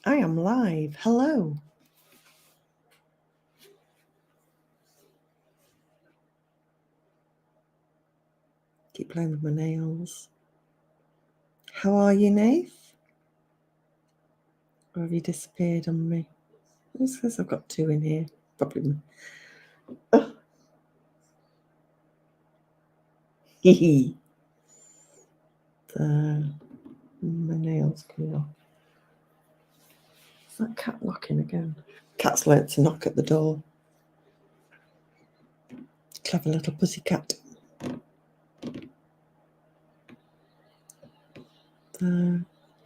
I am live. Hello. Keep playing with my nails. How are you, Nath? Or have you disappeared on me? It says I've got two in here. Probably. Oh. Hee my nails coming off. Is that cat knocking again? Cat's learnt to knock at the door. Clever little pussy cat.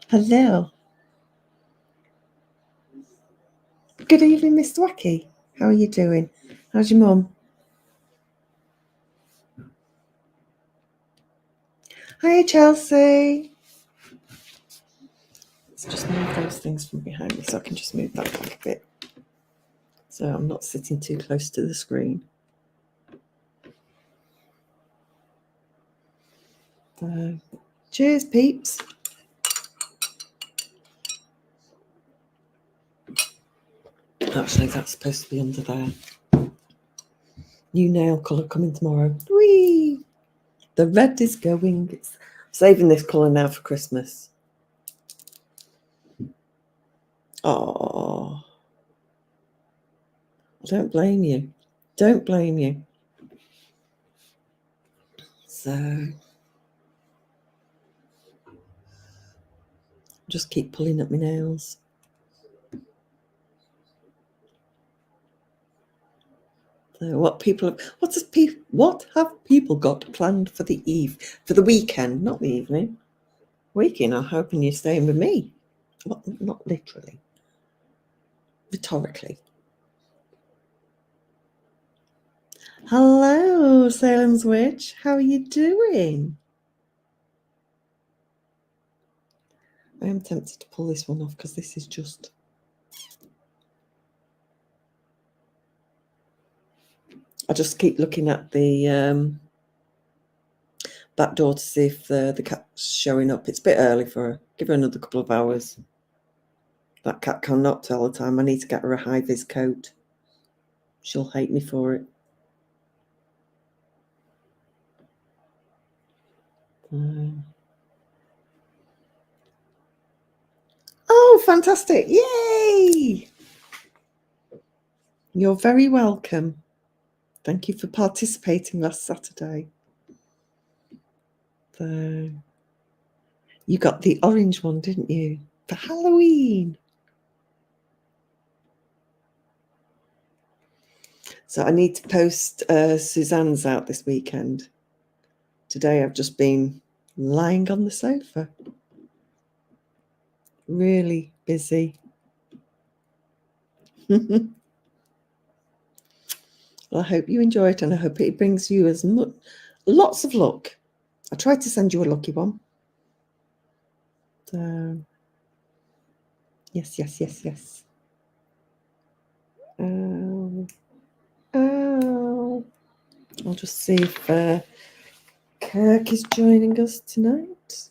Hello. Good evening, Mr. Wacky. How are you doing? How's your mum? Hi, Chelsea. Let's just move those things from behind me so I can just move that back a bit. So I'm not sitting too close to the screen. Cheers, peeps. Actually, that's supposed to be under there. New nail colour coming tomorrow. Whee! The red is going. I'm saving this colour now for Christmas. Oh, I don't blame you. Don't blame you. So, just keep pulling at my nails. So what have people got planned for the weekend? Not the evening. Weekend. I'm hoping you're staying with me. Well, not literally. Rhetorically. Hello, Salem's Witch. How are you doing? I am tempted to pull this one off because this is just... I just keep looking at the back door to see if the cat's showing up. It's a bit early for her. Give her another couple of hours. That cat cannot tell the time. I need to get her a high-vis coat. She'll hate me for it. Oh, fantastic. Yay! You're very welcome. Thank you for participating last Saturday. You got the orange one, didn't you? For Halloween. So I need to post Suzanne's out this weekend. Today I've just been lying on the sofa. Really busy. Well, I hope you enjoy it and I hope it brings you lots of luck. I tried to send you a lucky one. So, yes. Ow. I'll just see if Kirk is joining us tonight.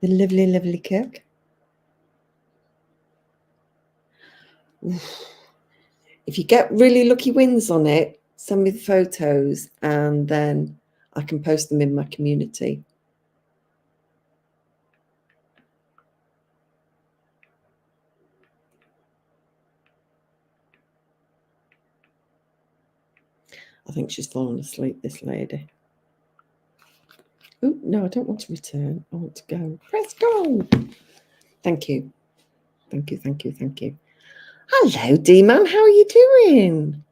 The lovely Kirk. Oof. If you get really lucky wins on it, send me the photos and then I can post them in my community. I think she's fallen asleep, this lady. Oh, no, I don't want to return. I want to go. Press go. Thank you. Hello, D-Man. How are you doing?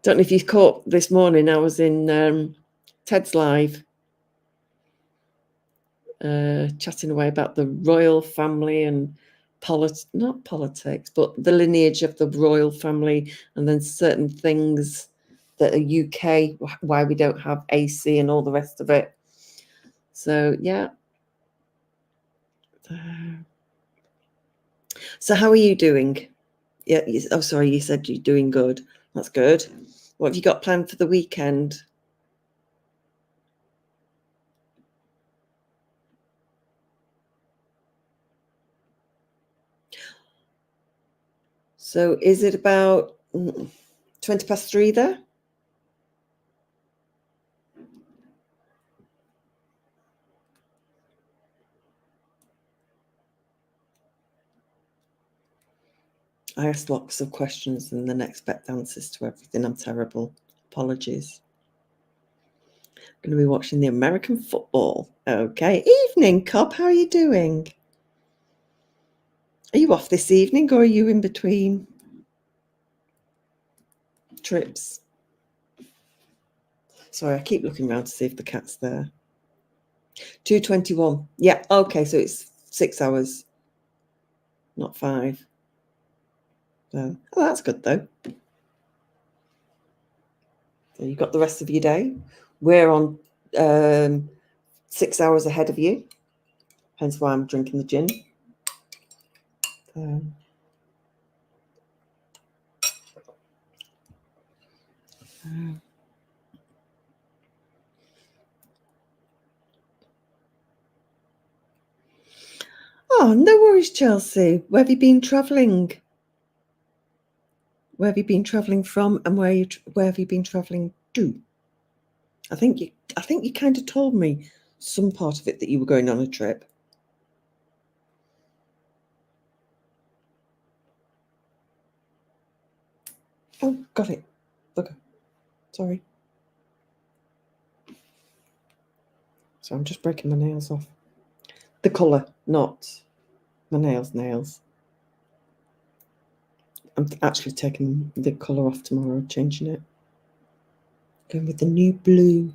Don't know if you caught this morning. I was in Ted's live, chatting away about the royal family and not politics, but the lineage of the royal family, and then certain things that are UK, why we don't have AC and all the rest of it. So yeah. So how are you doing? Yeah. Oh, sorry. You said you're doing good. That's good. What have you got planned for the weekend? So is it about 20 past 3 there? I asked lots of questions and then expect answers to everything. I'm terrible. Apologies. I'm going to be watching the American football. Okay. Evening, Cobb. How are you doing? Are you off this evening or are you in between trips? Sorry, I keep looking around to see if the cat's there. 2:21. Yeah, okay, so it's 6 hours, not 5. So, oh, that's good though. So you've got the rest of your day. We're on 6 hours ahead of you, hence why I'm drinking the gin. Oh, no worries, Chelsea. Where have you been travelling? Where have you been travelling from, and where have you been travelling to? I think you kind of told me some part of it that you were going on a trip. Oh, got it. Okay, sorry. So I'm just breaking my nails off. The colour, not my nails. I'm actually taking the colour off tomorrow, changing it. Going with the new blue.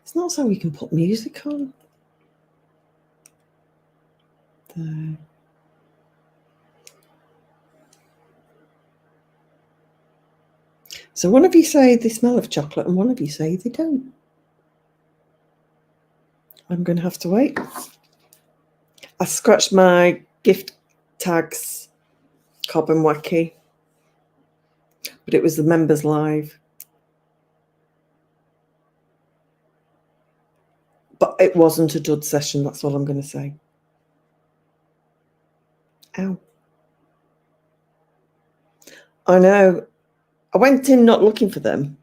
It's not so we can put music on. So one of you say they smell of chocolate and one of you say they don't. I'm going to have to wait. I scratched my gift tags, Cobb and Wacky, but it was the members live. But it wasn't a dud session, that's all I'm going to say. Ow. I know. I went in not looking for them.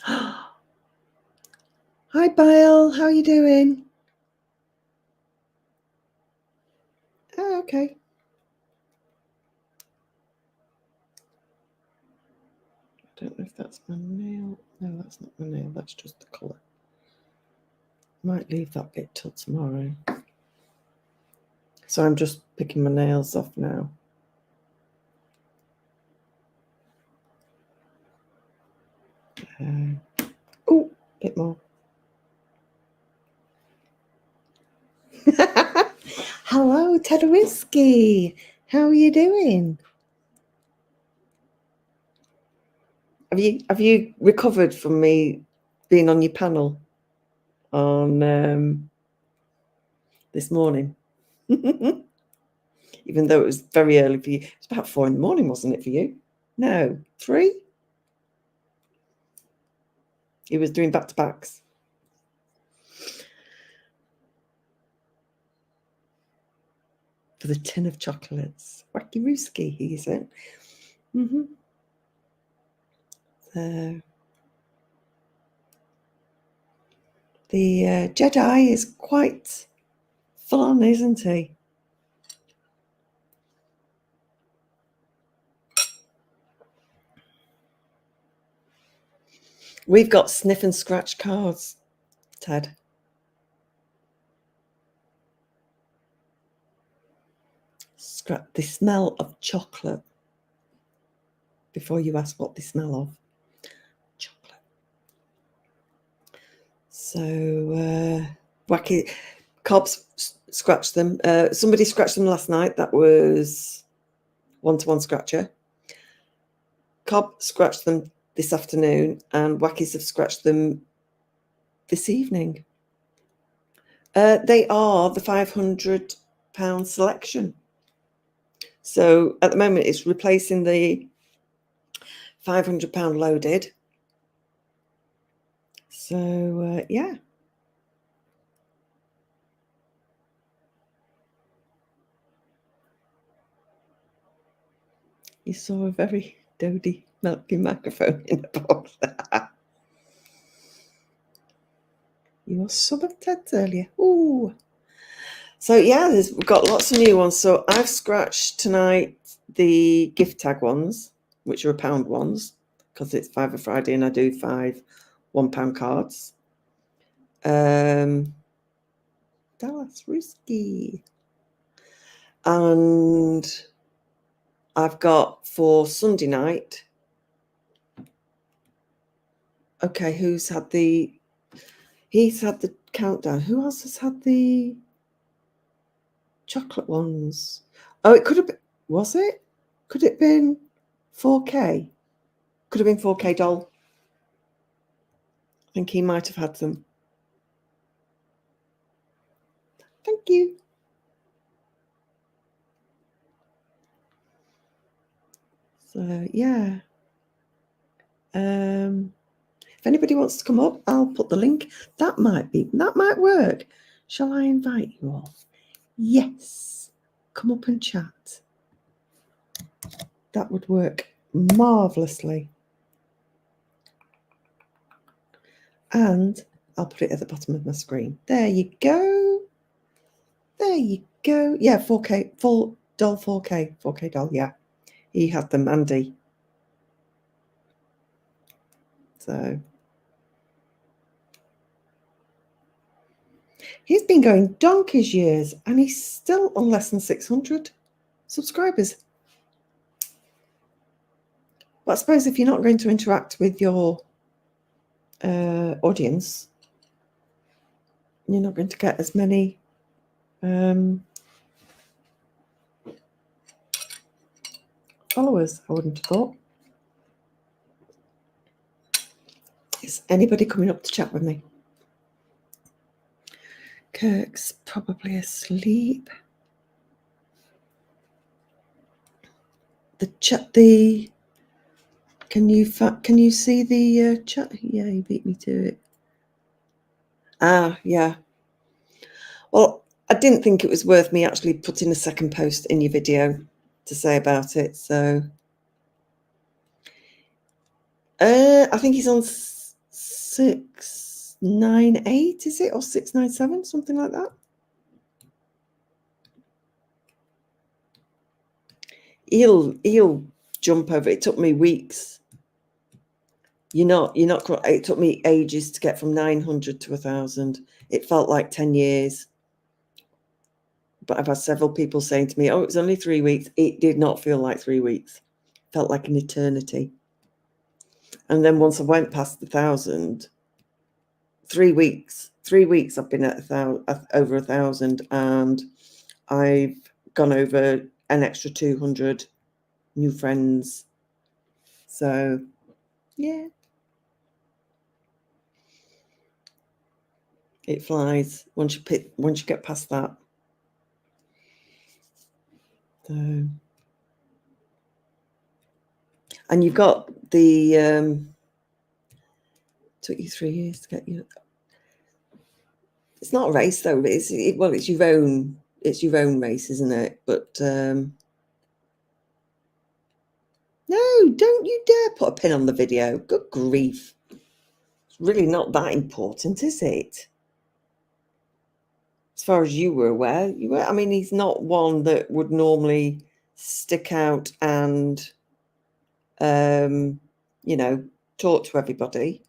Hi, Bile. How are you doing? Oh, okay. I don't know if that's my nail. No, that's not my nail. That's just the colour. Might leave that bit till tomorrow. So I'm just picking my nails off now. Oh, a bit more. Hello, Tedwisky. How are you doing? Have you recovered from me being on your panel on this morning? Even though it was very early for you. It's about 4 a.m, wasn't it, for you? No, 3? He was doing back-to-backs. For the tin of chocolates. Wacky Rooski, he said. So the Jedi is quite full on, isn't he? We've got sniff and scratch cards, Ted. The smell of chocolate. Before you ask what they smell of. Chocolate. So, Wacky Cobbs scratched them. Somebody scratched them last night. That was one-to-one scratcher. Cobb scratched them this afternoon, and Wackies have scratched them this evening. They are the £500 selection. So at the moment, it's replacing the £500 loaded. So, yeah. You saw a very dodgy, milky microphone in the box. You were some of Ted's earlier. Ooh. So, yeah, we've got lots of new ones. So I've scratched tonight the gift tag ones, which are £1 ones, because it's Fiver Friday and I do 5 £1 cards. Dallas Risky. And I've got for Sunday night. Okay, he's had the countdown. Who else has had the chocolate ones? Oh, it could have been, was it? Could it have been 4K? Could have been 4K doll. I think he might have had them. Thank you. So, yeah. If anybody wants to come up, I'll put the link. That might work. Shall I invite you all? Yes. Come up and chat. That would work marvellously. And I'll put it at the bottom of my screen. There you go. There you go. Yeah, 4K, full doll 4K. 4K doll, yeah. He had them, Andy. So he's been going donkey's years and he's still on less than 600 subscribers. But I suppose if you're not going to interact with your audience, you're not going to get as many followers, I wouldn't have thought. Is anybody coming up to chat with me? Kirk's probably asleep. Can you see the chat? Yeah, you beat me to it. Yeah. Well, I didn't think it was worth me actually putting a second post in your video to say about it. So I think he's on 698, is it, or 697, something like that. He'll jump over. It took me weeks. You're not. It took me ages to get from 900 to 1,000. It felt like 10 years. But I've had several people saying to me, "Oh, it was only 3 weeks." It did not feel like 3 weeks. It felt like an eternity. And then once I went past 1,000, 3 weeks. 3 weeks I've been at over 1,000, and I've gone over an extra 200 new friends. So, yeah. It flies once you get past that. So, and you've got the took you 3 years to get you. It's not a race though. It's your own race, isn't it? But no, don't you dare put a pin on the video. Good grief. It's really not that important, is it? As far as you were aware, I mean, he's not one that would normally stick out and, talk to everybody.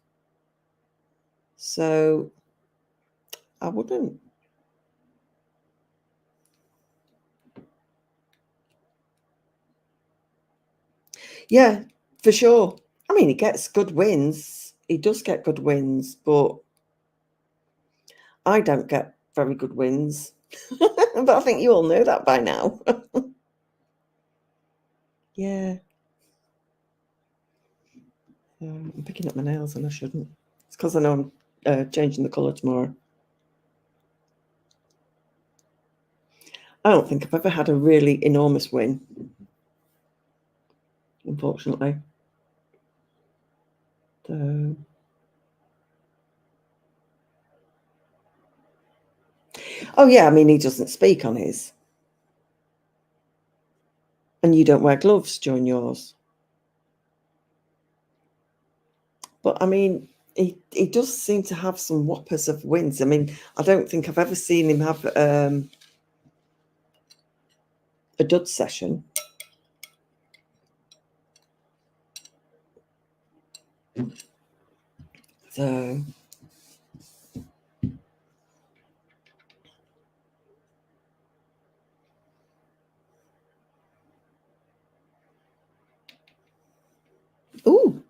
So I wouldn't. Yeah, for sure. I mean, he gets good wins. He does get good wins, but I don't get very good wins. But I think you all know that by now. Yeah. I'm picking up my nails and I shouldn't. It's because I know I'm changing the colour tomorrow. I don't think I've ever had a really enormous win, unfortunately. So, oh yeah, I mean, he doesn't speak on his. And you don't wear gloves during yours. But I mean, he does seem to have some whoppers of wins. I mean, I don't think I've ever seen him have a dud session. So ooh.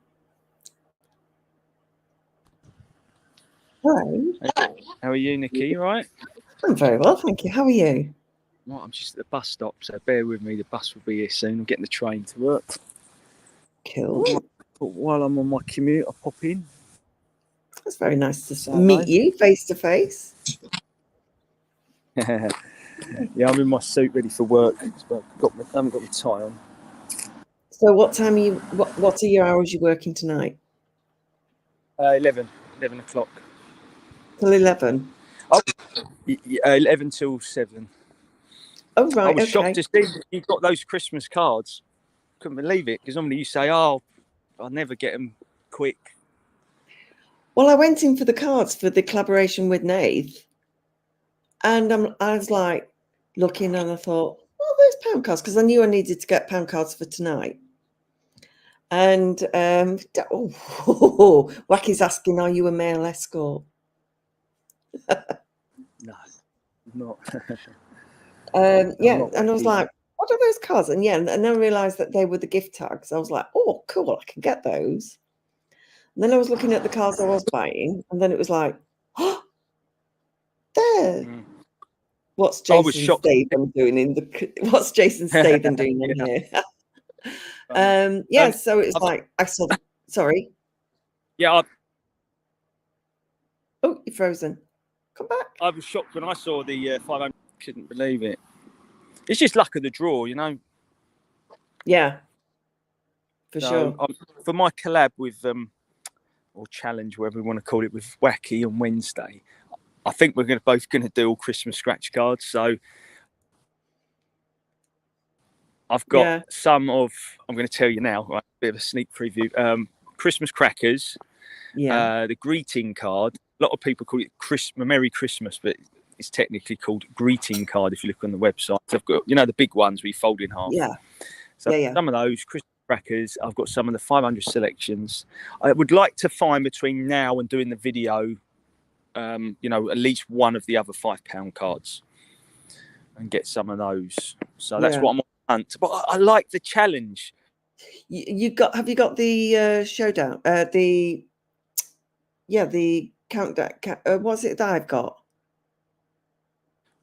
Hi. How are you, Nikki? You all right? I'm very well, thank you. How are you? Well, I'm just at the bus stop, so bear with me. The bus will be here soon. I'm getting the train to work. Cool. But while I'm on my commute, I'll pop in. It's very nice to meet you face to face. Yeah, I'm in my suit ready for work. But I haven't got my tie on. So what time are you, what are your hours you're working tonight? 11 o'clock. Till 11? Oh, 11 till 7. Oh, right, I was okay. shocked to see you got those Christmas cards. Couldn't believe it, because normally you say, oh, I'll never get them quick. Well, I went in for the cards for the collaboration with Nath. And I was like looking and I thought, oh, there's pound cards, because I knew I needed to get pound cards for tonight. And Wacky's asking, are you a male escort? No, not. Yeah, and I was like, what are those cards? And yeah, and then I realised that they were the gift tags. I was like, oh, cool, I can get those. And then I was looking at the cards I was buying, and then it was like, oh, there. What's Jason Statham doing in the? What's Jason Statham doing in here? Yeah, so it's like I saw. Sorry. Yeah. Oh, you're frozen. Come back. I was shocked when I saw the 500. Couldn't believe it. It's just luck of the draw, you know. Yeah. For sure. For my collab with or challenge, whatever we want to call it, with Wacky on Wednesday, I think we're both going to do all Christmas scratch cards. So I've got some of. I'm going to tell you now. Right, a bit of a sneak preview. Christmas crackers. Yeah. The greeting card. A lot of people call it Merry Christmas, but it's technically called greeting card if you look on the website. So I've got, you know, the big ones we fold in half. Yeah. So some of those Christmas crackers. I've got some of the 500 selections. I would like to find between now and doing the video, you know, at least one of the other £5 cards and get some of those. So that's what I'm on hunt. But I like the challenge. Have you got the showdown? The countdown. What's it that I've got?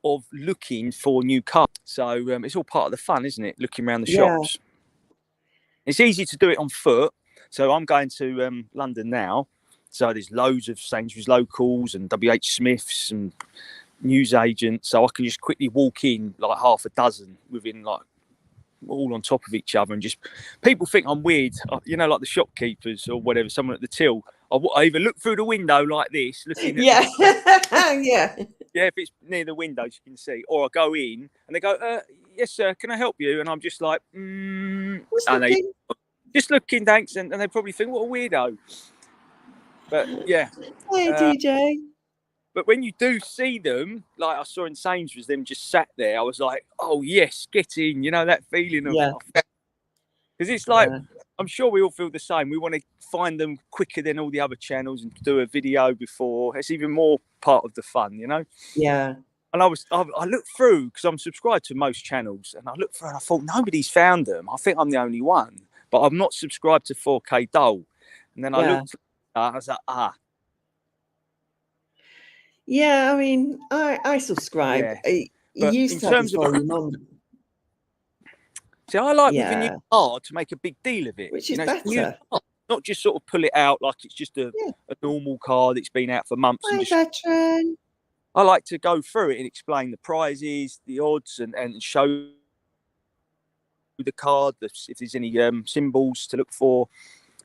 Of looking for new cards. So it's all part of the fun, isn't it? Looking around the shops. It's easy to do it on foot. So I'm going to London now. So there's loads of Sainsbury's locals and WH Smiths and newsagents. So I can just quickly walk in like half a dozen within like all on top of each other, and just people think I'm weird, you know, like the shopkeepers or whatever, someone at the till. I either look through the window like this, looking at yeah, if it's near the windows you can see, or I go in and they go, yes sir, can I help you? And I'm just like, just looking, thanks, and they probably think, what a weirdo. But yeah, hey DJ. But when you do see them, like I saw in Sainsbury's, them just sat there, I was like, oh, yes, get in. You know, that feeling of... Because it's like, I'm sure we all feel the same. We want to find them quicker than all the other channels and do a video before. It's even more part of the fun, you know? Yeah. And I looked through, because I'm subscribed to most channels, and I looked through and I thought, nobody's found them. I think I'm the only one. But I'm not subscribed to 4K Dole. And then I looked, I was like, Yeah, I mean, I subscribe. Yeah. But in terms of see, I like with a new card to make a big deal of it. Which is better. not just sort of pull it out like it's just a Yeah. normal card that's been out for months. Hi, And just, veteran. I like to go through it and explain the prizes, the odds, and show the card, if there's any symbols to look for,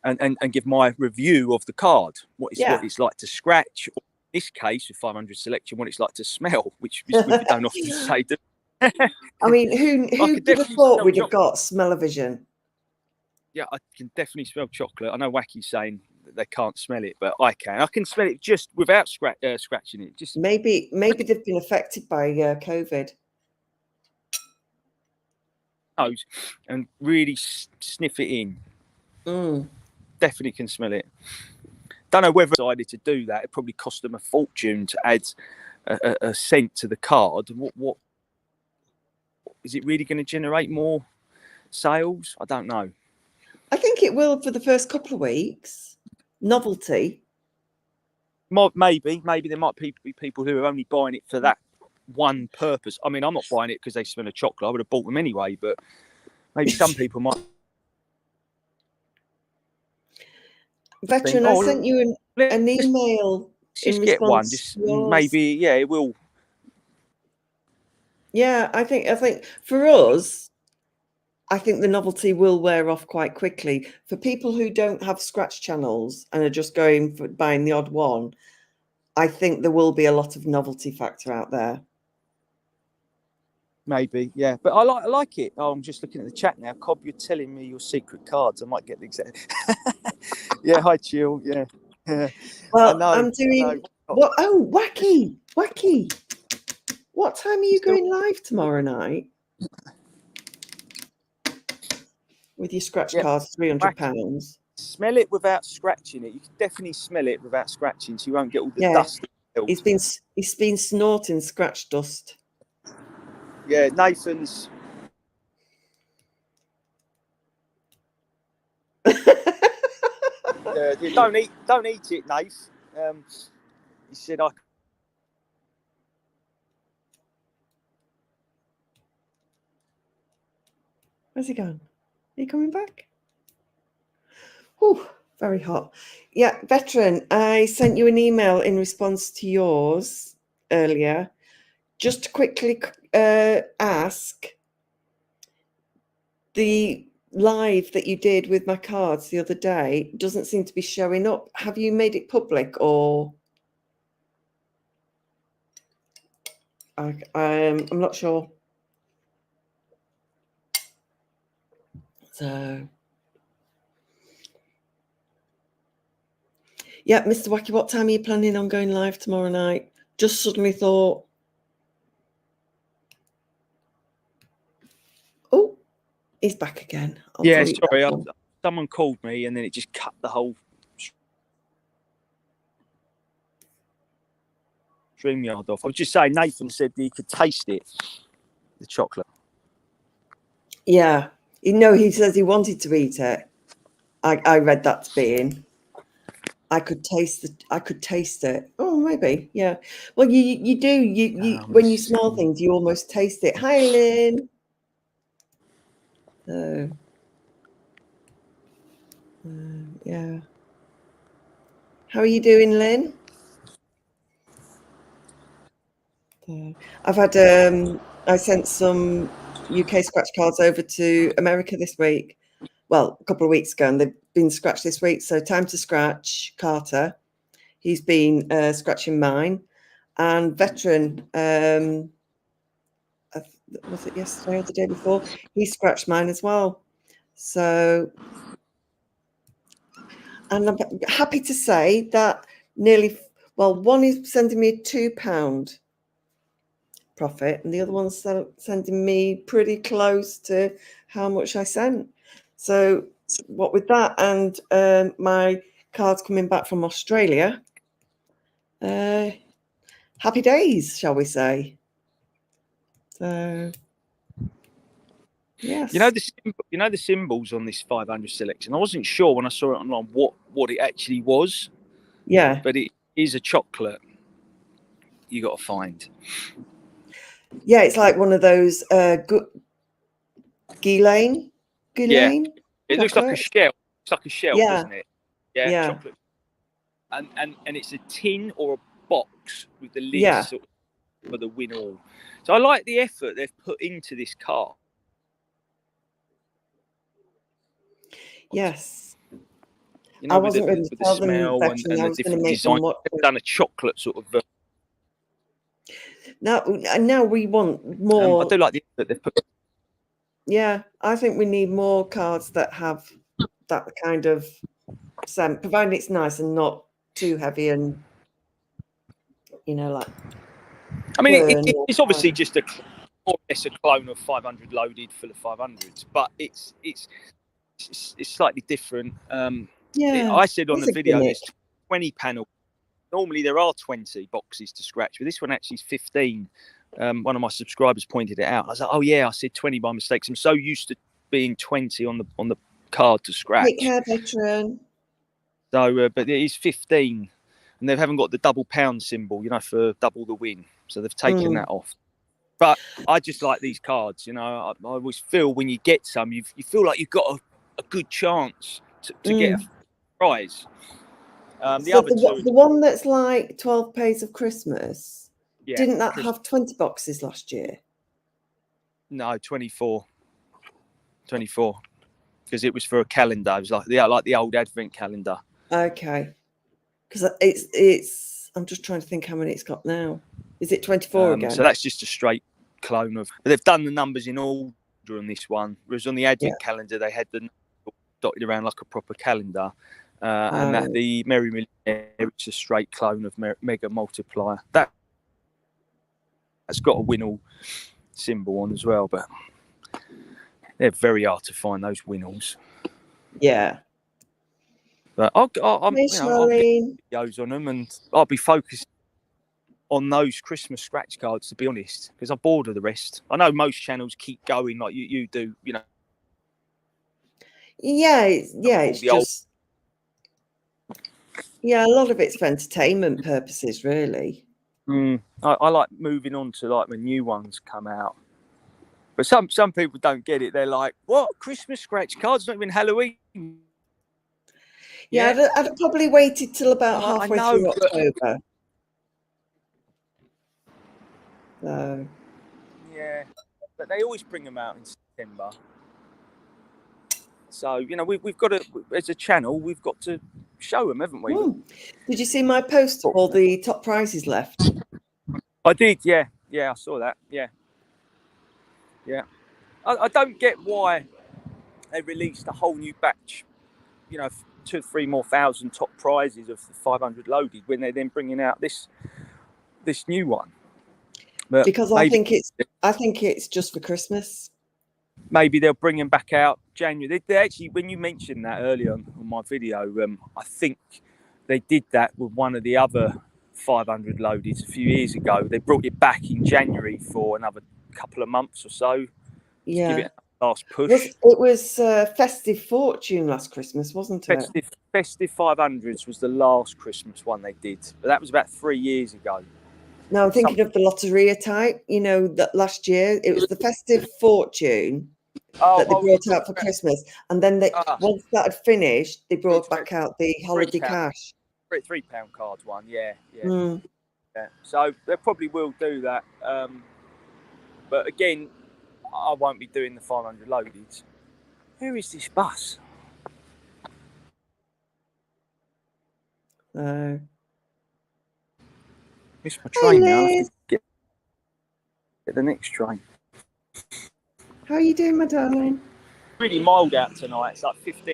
and give my review of the card, what it's like to scratch, or in this case with 500 selection, what it's like to smell, which we don't often say. I mean, who would have thought we'd have got smell-o-vision? Yeah, I can definitely smell chocolate. I know Wacky's saying that they can't smell it, but I can. I can smell it just without scratching it. Just maybe they've been affected by COVID. And really sniff it in. Definitely can smell it. Don't know whether they decided to do that. It probably cost them a fortune to add a scent to the card. What is it really going to generate more sales? I don't know. I think it will for the first couple of weeks. Novelty. Maybe there might be people who are only buying it for that one purpose. I mean, I'm not buying it because they smell of chocolate. I would have bought them anyway, but maybe some people might. Veteran, I sent you an email. Just get one. Just maybe, yeah, it will. Yeah, I think for us, I think the novelty will wear off quite quickly. For people who don't have scratch channels and are just going for buying the odd one, I think there will be a lot of novelty factor out there. Maybe, yeah. But I like it. Oh, I'm just looking at the chat now. Cobb, you're telling me your secret cards. I might get the exact. Yeah, hi, Chill. Yeah. Well, I'm doing what? Oh, Wacky. What time are you going live tomorrow night? With your scratch cards, £300. Smell it without scratching it. You can definitely smell it without scratching, so you won't get all the dust. He's been snorting scratch dust. Yeah, Nathan's. Don't eat it, Nath. He said I. Where's he gone? Are you coming back? Whew, very hot. Yeah, veteran, I sent you an email in response to yours earlier. Just to quickly ask, the live that you did with my cards the other day doesn't seem to be showing up. Have you made it public, or I'm not sure. So yeah, Mr. Wacky, what time are you planning on going live tomorrow night? Just suddenly thought. Oh, he's back again. Yeah, sorry. Someone called me and then it just cut the whole StreamYard off. I was just saying, Nathan said that he could taste it, the chocolate. Yeah. He says he wanted to eat it. I read that to be in. I could taste it. Oh, maybe. Yeah. Well, you do. When you smell things, you almost taste it. Hi, Lynn. So, yeah. How are you doing, Lynn? I've had I sent some UK scratch cards over to America this week. Well, a couple of weeks ago, and they've been scratched this week. So time to scratch Carter. He's been scratching mine, and veteran. Was it yesterday or the day before? He scratched mine as well. So, and I'm happy to say that one is sending me a £2 profit, and the other one's sending me pretty close to how much I sent. So what with that and my cards coming back from Australia, happy days, shall we say. So yes. You know the symbols on this 500 selection. I wasn't sure when I saw it online what it actually was. Yeah. But it is a chocolate you got to find. Yeah, it's like one of those Guillain. Yeah, it looks like a shell. It's like a shell, doesn't it? Yeah. chocolate, and it's a tin or a box with the lid Yeah. sort of for the win all. So I like the effort they've put into this card. Yes. You know, I with wasn't going to the tell them, smell Becky, and I the was going to different make them design. watch They've it. done a chocolate sort of. Now we want more. I do like the effort they've put. Yeah, I think we need more cards that have that kind of scent, providing it's nice and not too heavy and, you know, like. I mean, burn it's obviously just more or less a clone of 500 loaded full of 500s, but it's slightly different. Yeah, I said on it's the a video gimmick. there's 20 panel. Normally there are 20 boxes to scratch, but this one actually is 15. One of my subscribers pointed it out. I was like, oh yeah, I said 20 by mistake. I'm so used to being 20 on the card to scratch. Take care, veteran. So, but it is 15, and they haven't got the double pound symbol, you know, for double the win. So they've taken that off. But I just like these cards, you know. I always feel when you get some, you feel like you've got a good chance to get a prize. The one that's like 12 Pays of Christmas, didn't that have 20 boxes last year? No, 24. 24. Because it was for a calendar. It was like the old Advent calendar. Okay. Because it's I'm just trying to think how many it's got now. Is it 24 again? So that's just a straight clone of. But they've done the numbers in order on this one. Whereas on the Advent calendar, they had the dotted around like a proper calendar. And that the Merry Millionaire, it's a straight clone of Mega Multiplier. That's got a Winnall symbol on as well, but they're very hard to find, those Winnalls. Yeah. But I'll get videos on them, and I'll be focused on those Christmas scratch cards, to be honest, because I'm bored of the rest. I know most channels keep going like you do, you know. Yeah, it's just. Yeah, a lot of it's for entertainment purposes, really. I like moving on to like when new ones come out. But some people don't get it. They're like, what? Christmas scratch cards? Not even Halloween. Yeah, I'd probably waited till about halfway through October. So. Yeah, but they always bring them out in September. So, you know, we've got to, as a channel, we've got to show them, haven't we? Did you see my post of all the top prizes left? I did, yeah. Yeah, I saw that. Yeah. I don't get why they released a whole new batch, you know, 2,000 or 3,000 more top prizes of 500 loaded when they're then bringing out this new one. But because I think it's just for Christmas. Maybe they'll bring them back out January. They actually, when you mentioned that earlier on my video, I think they did that with one of the other 500 loadeds a few years ago. They brought it back in January for another couple of months or so. Yeah. To give it a last push. It was Festive Fortune last Christmas, wasn't it? Festive 500s was the last Christmas one they did. But that was about 3 years ago. No, I'm thinking of the Lotteria type. You know, that last year it was the Festive Fortune that they brought out for Christmas, and then once that had finished, they brought back out the Holiday Cash. £3 cards one, yeah. So they probably will do that. But again, I won't be doing the 500 loadeds. Where is this bus? Missed my train now. I'll have to get the next train. How are you doing, my darling? Really mild out tonight. It's like 15.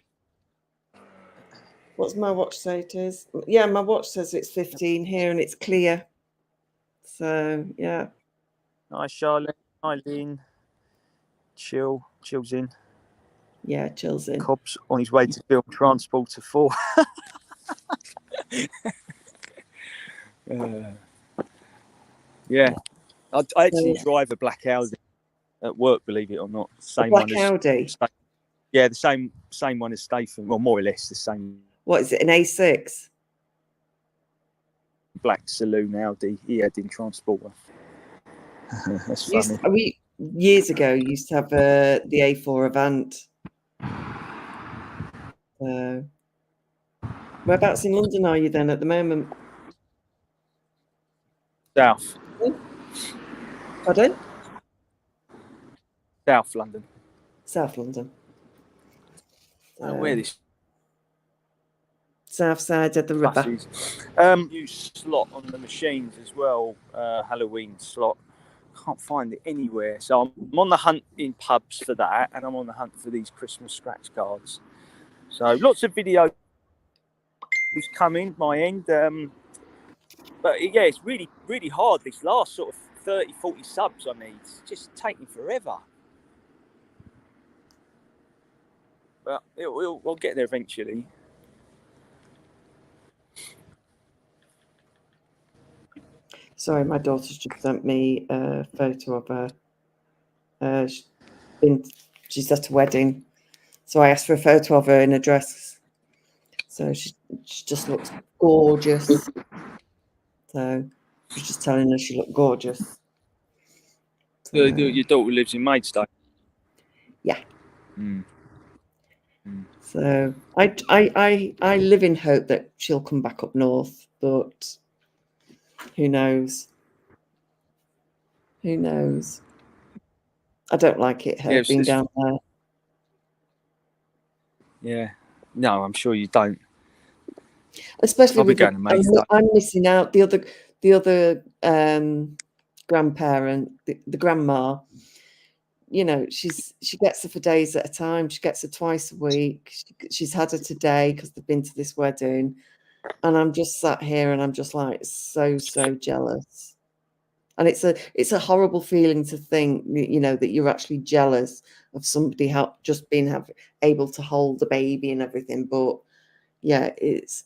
What's my watch say it is? Yeah, my watch says it's 15 here and it's clear. So, yeah. Hi, Charlotte. Hi, Lynn. Chills in. Yeah, chills in. Cobb's on his way to film Transporter 4. Yeah. I actually drive a black Audi at work, believe it or not. Same black Audi? Yeah, the same one as Statham. Well, more or less the same. What is it, an A6? Black saloon Audi he had in Transporter. That's funny. Years ago, used to have the A4 Avant. Whereabouts in London are you then at the moment? South. Pardon? South London. South London. Where this South side of the river. buses. You slot on the machines as well. Halloween slot. Can't find it anywhere. So I'm on the hunt in pubs for that, and I'm on the hunt for these Christmas scratch cards. So lots of videos coming my end. But yeah, it's really, really hard. This last sort of 30, 40 subs I need. It's just taking forever. But we'll get there eventually. Sorry, my daughter's just sent me a photo of her. She's at a wedding. So I asked for a photo of her in a dress. So she just looks gorgeous. So I was just telling her she looked gorgeous. So, Your daughter lives in Maidstone? Yeah. Mm. So I live in hope that she'll come back up north, but who knows? Who knows? I don't like it, her being down there. Yeah. No, I'm sure you don't. Especially with I'm missing out the other grandparent, the grandma. You know, she gets her for days at a time. She gets her twice a week. She's had her today because they've been to this wedding, and I'm just sat here and I'm just like so jealous. And it's a horrible feeling to think, you know, that you're actually jealous of somebody just being able to hold the baby and everything. But yeah, it's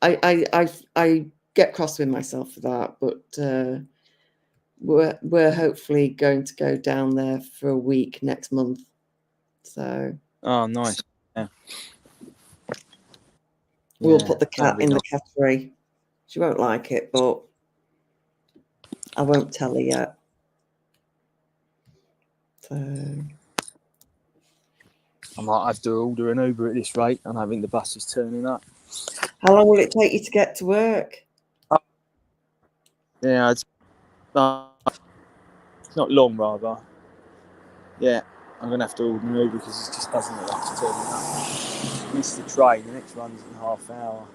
I get cross with myself for that. But we're hopefully going to go down there for a week next month. So nice. Yeah. We'll put the cat in the cattery. She won't like it, but I won't tell her yet. So I might have to order an Uber at this rate, and I think the bus is turning up. How long will it take you to get to work? Yeah, it's not long, rather. Yeah, I'm going to have to order an Uber because it just doesn't look like it's turning up. Miss the train, the next one's in half an hour.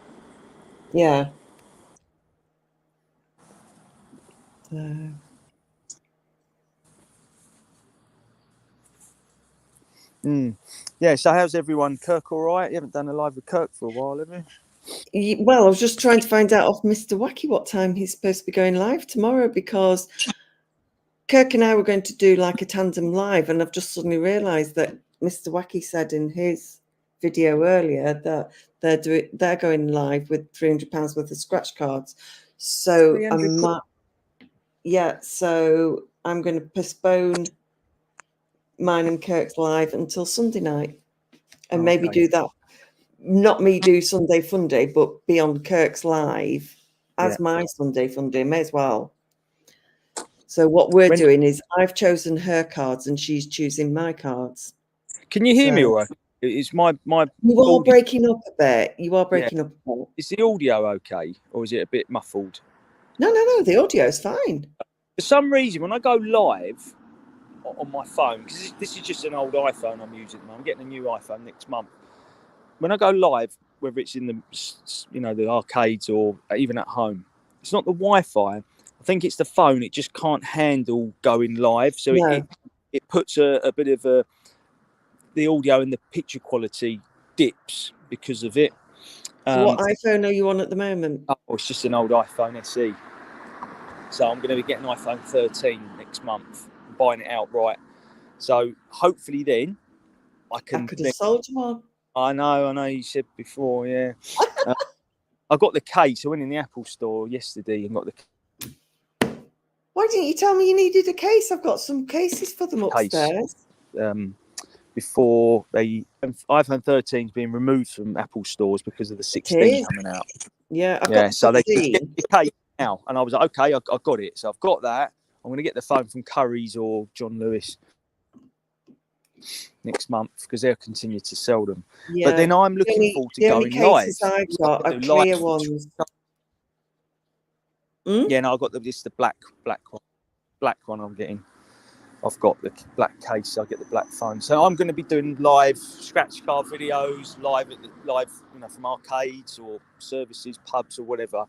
Yeah. Yeah, so how's everyone? Kirk all right? You haven't done a live with Kirk for a while, have you? Well, I was just trying to find out off Mr. Wacky what time he's supposed to be going live tomorrow, because Kirk and I were going to do like a tandem live, and I've just suddenly realised that Mr. Wacky said in his video earlier that they're going live with £300 worth of scratch cards. So so I'm going to postpone mine and Kirk's live until Sunday night, and maybe do that. Not me do Sunday Fun Day, but be on Kirk's live as my Sunday Fun Day. May as well. So what we're doing is I've chosen her cards and she's choosing my cards. Can you hear me all right? Is my you are breaking up a bit. You are breaking up a bit. Is the audio okay, or is it a bit muffled? No. The audio is fine. For some reason, when I go live on my phone, because this is just an old iPhone I'm using, I'm getting a new iPhone next month. When I go live, whether it's in the arcades or even at home, it's not the Wi-Fi. I think it's the phone. It just can't handle going live, so it puts a bit of the audio and the picture quality dips because of it. So what iPhone are you on at the moment? Oh, it's just an old iPhone SE. So I'm going to be getting an iPhone 13 next month, buying it outright. So hopefully then I could have sold you one. I know you said before, yeah. I got the case. I went in the Apple store yesterday and got the. Why didn't you tell me you needed a case? I've got some cases for them upstairs. Before iPhone 13 is being removed from Apple stores because of the 16 coming out. Yeah, I've got so they get the case now, and I was like, okay, I got it. So I've got that. I'm going to get the phone from Curry's or John Lewis. next month because they'll continue to sell them. Yeah. But then I'm looking forward to the only going live. cases I've got are Do clear live. ones. Yeah, no, I've got the black one I'm getting. I've got the black case. I get the black phone. So I'm going to be doing live scratch card videos, live, from arcades or services, pubs or whatever,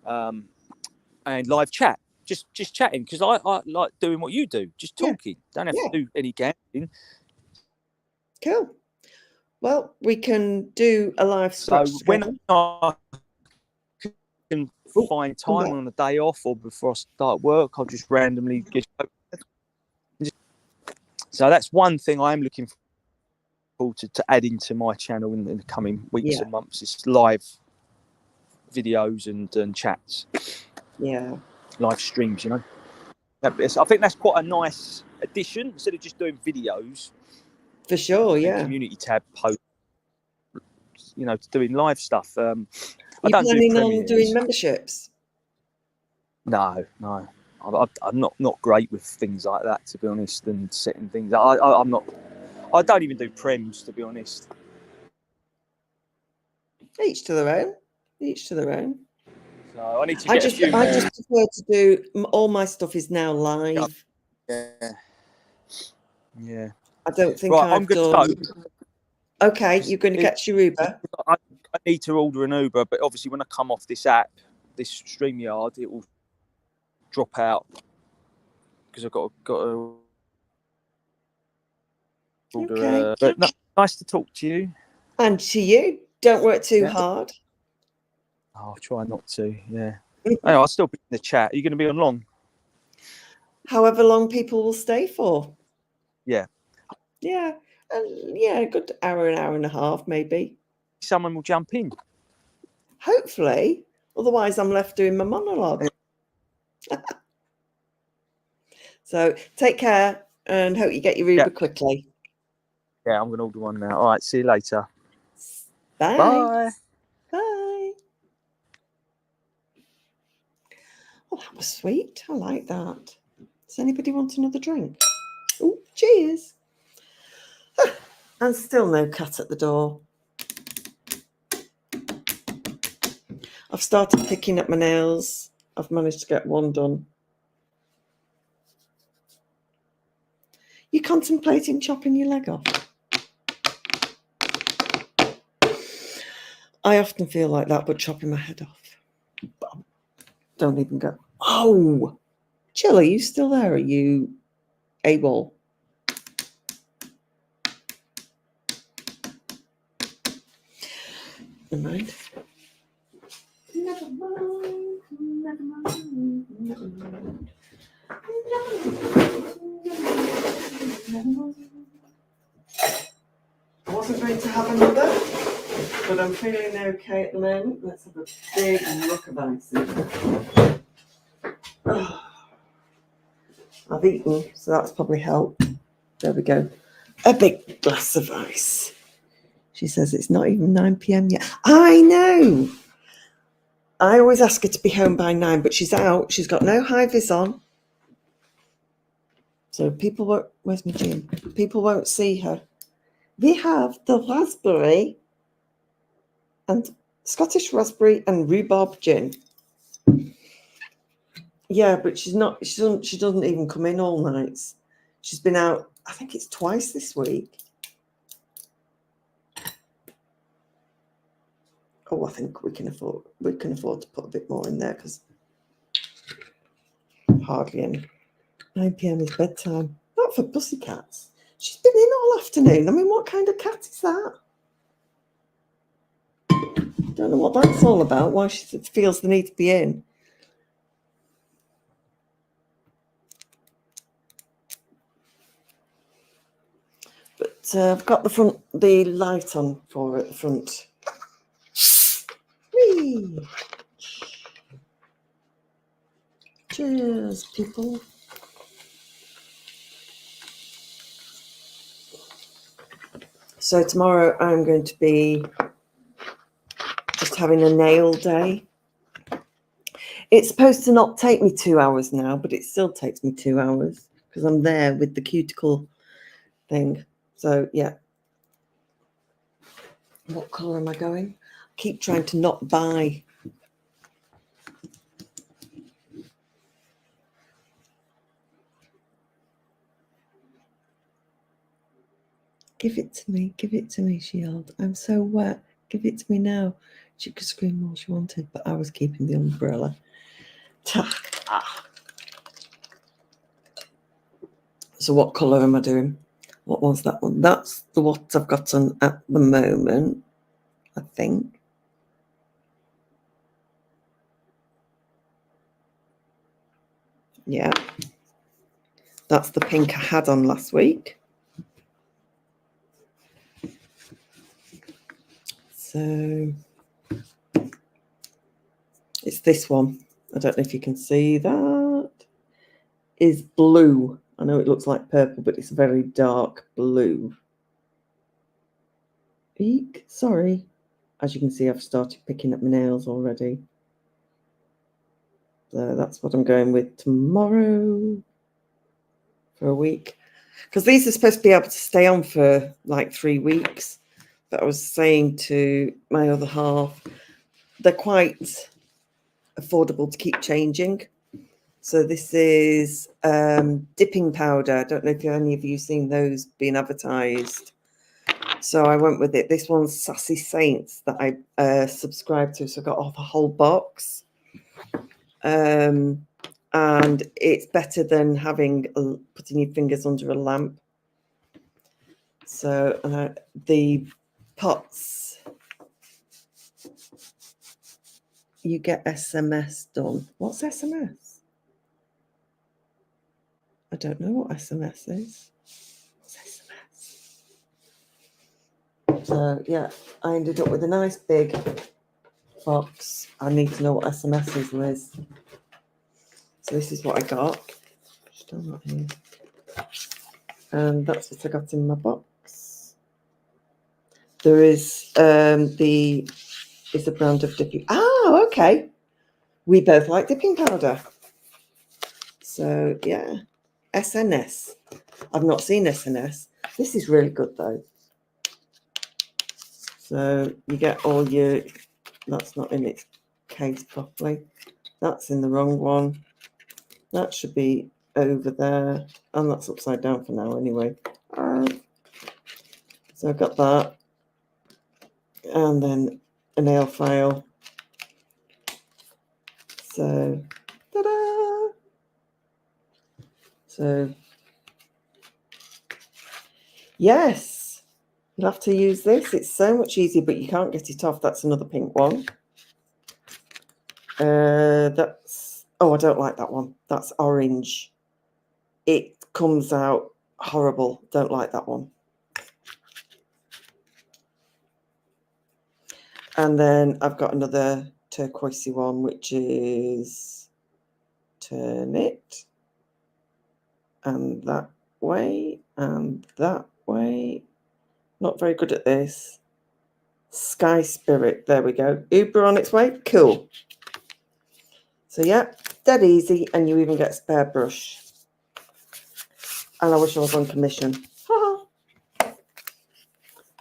and live chat. Just chatting because I like doing what you do. Just talking. Don't have to do any gambling. Cool. Well, we can do a live scratch. So when I can find time on a day off or before I start work, I'll just randomly get. So that's one thing I am looking forward to add into my channel in the coming weeks and months is live videos and chats. Yeah. Live streams, I think that's quite a nice addition instead of just doing videos. For sure, Community tab post, doing live stuff. Are you planning on doing memberships? No. I'm not great with things like that, to be honest, and setting things. I'm not. I don't even do prems, to be honest. Each to their own. So I need to I just prefer to do all my stuff is now live. Yeah. I don't think I've done. Okay, you're going to get your Uber. I need to order an Uber, but obviously when I come off this app, this StreamYard, it will drop out because I've got to order. But no, nice to talk to you. And to you. Don't work too hard. I'll try not to. Yeah. I'll still be in the chat. Are you going to be on long? However long people will stay for. Yeah. Yeah. A good hour, an hour and a half, maybe. Someone will jump in. Hopefully. Otherwise, I'm left doing my monologue. So take care and hope you get your Uber quickly. Yeah, I'm going to order one now. All right. See you later. Bye. Bye. Bye. Oh, that was sweet. I like that. Does anybody want another drink? Oh, cheers. And still no cat at the door. I've started picking up my nails. I've managed to get one done. You contemplating chopping your leg off? I often feel like that, but chopping my head off. Don't even go. Oh, Jill, are you still there? Are you able? Never mind. Never mind. Never mind. Never mind. Never mind. I wasn't going to have another, but I'm feeling okay at the moment. Let's have a big look of ice. I've eaten, so that's probably helped. There we go. A big glass of ice. She says it's not even 9 p.m. yet. I know. I always ask her to be home by 9, but she's out. She's got no high vis on. So people won't, where's my gin? People won't see her. We have the raspberry and Scottish raspberry and rhubarb gin. Yeah, but she doesn't even come in all nights. She's been out, I think it's twice this week. Oh, I think we can afford to put a bit more in there because hardly any. 9 p.m. is bedtime. Not for pussycats. She's been in all afternoon. I mean, what kind of cat is that? Don't know what that's all about. Why she feels the need to be in. But I've got the light on for at the front. Whee! Cheers, people. So tomorrow I'm going to be just having a nail day. It's supposed to not take me 2 hours now, but it still takes me 2 hours because I'm there with the cuticle thing. So yeah. What colour am I going? Keep trying to not buy. Give it to me, Shield. I'm so wet. Give it to me now. She could scream all she wanted, but I was keeping the umbrella. So what colour am I doing? What was that one? That's the what I've got on at the moment, I think. Yeah. That's the pink I had on last week. So it's this one. I don't know if you can see that. Is blue. I know it looks like purple, but it's very dark blue. Eek, sorry. As you can see, I've started picking up my nails already. So that's what I'm going with tomorrow for a week. Because these are supposed to be able to stay on for like 3 weeks. But I was saying to my other half, they're quite affordable to keep changing. So this is dipping powder. I don't know if any of you seen those being advertised. So I went with it. This one's Sassy Saints that I subscribed to. So I got off a whole box. And it's better than putting your fingers under a lamp. So the pots, you get SMS done. What's SMS? I don't know what SMS is. What's SMS? So yeah, I ended up with a nice big box. I need to know what SMS is, Liz. So this is what I got. Still not here. And that's what I got in my box. There is is a brand of dipping. Oh, okay. We both like dipping powder. So yeah, SNS. I've not seen SNS. This is really good though. So you get all your, that's not in its case properly. That's in the wrong one. That should be over there. And that's upside down for now anyway. So I've got that. And then a nail file. So, ta-da! So, yes, you'll have to use this. It's so much easier, but you can't get it off. That's another pink one. That's, oh, I don't like that one. That's orange. It comes out horrible. Don't like that one. And then I've got another turquoisey one, which is turn it. And that way, and that way. Not very good at this. Sky Spirit. There we go. Uber on its way. Cool. So yeah, dead easy, and you even get a spare brush. And I wish I was on commission.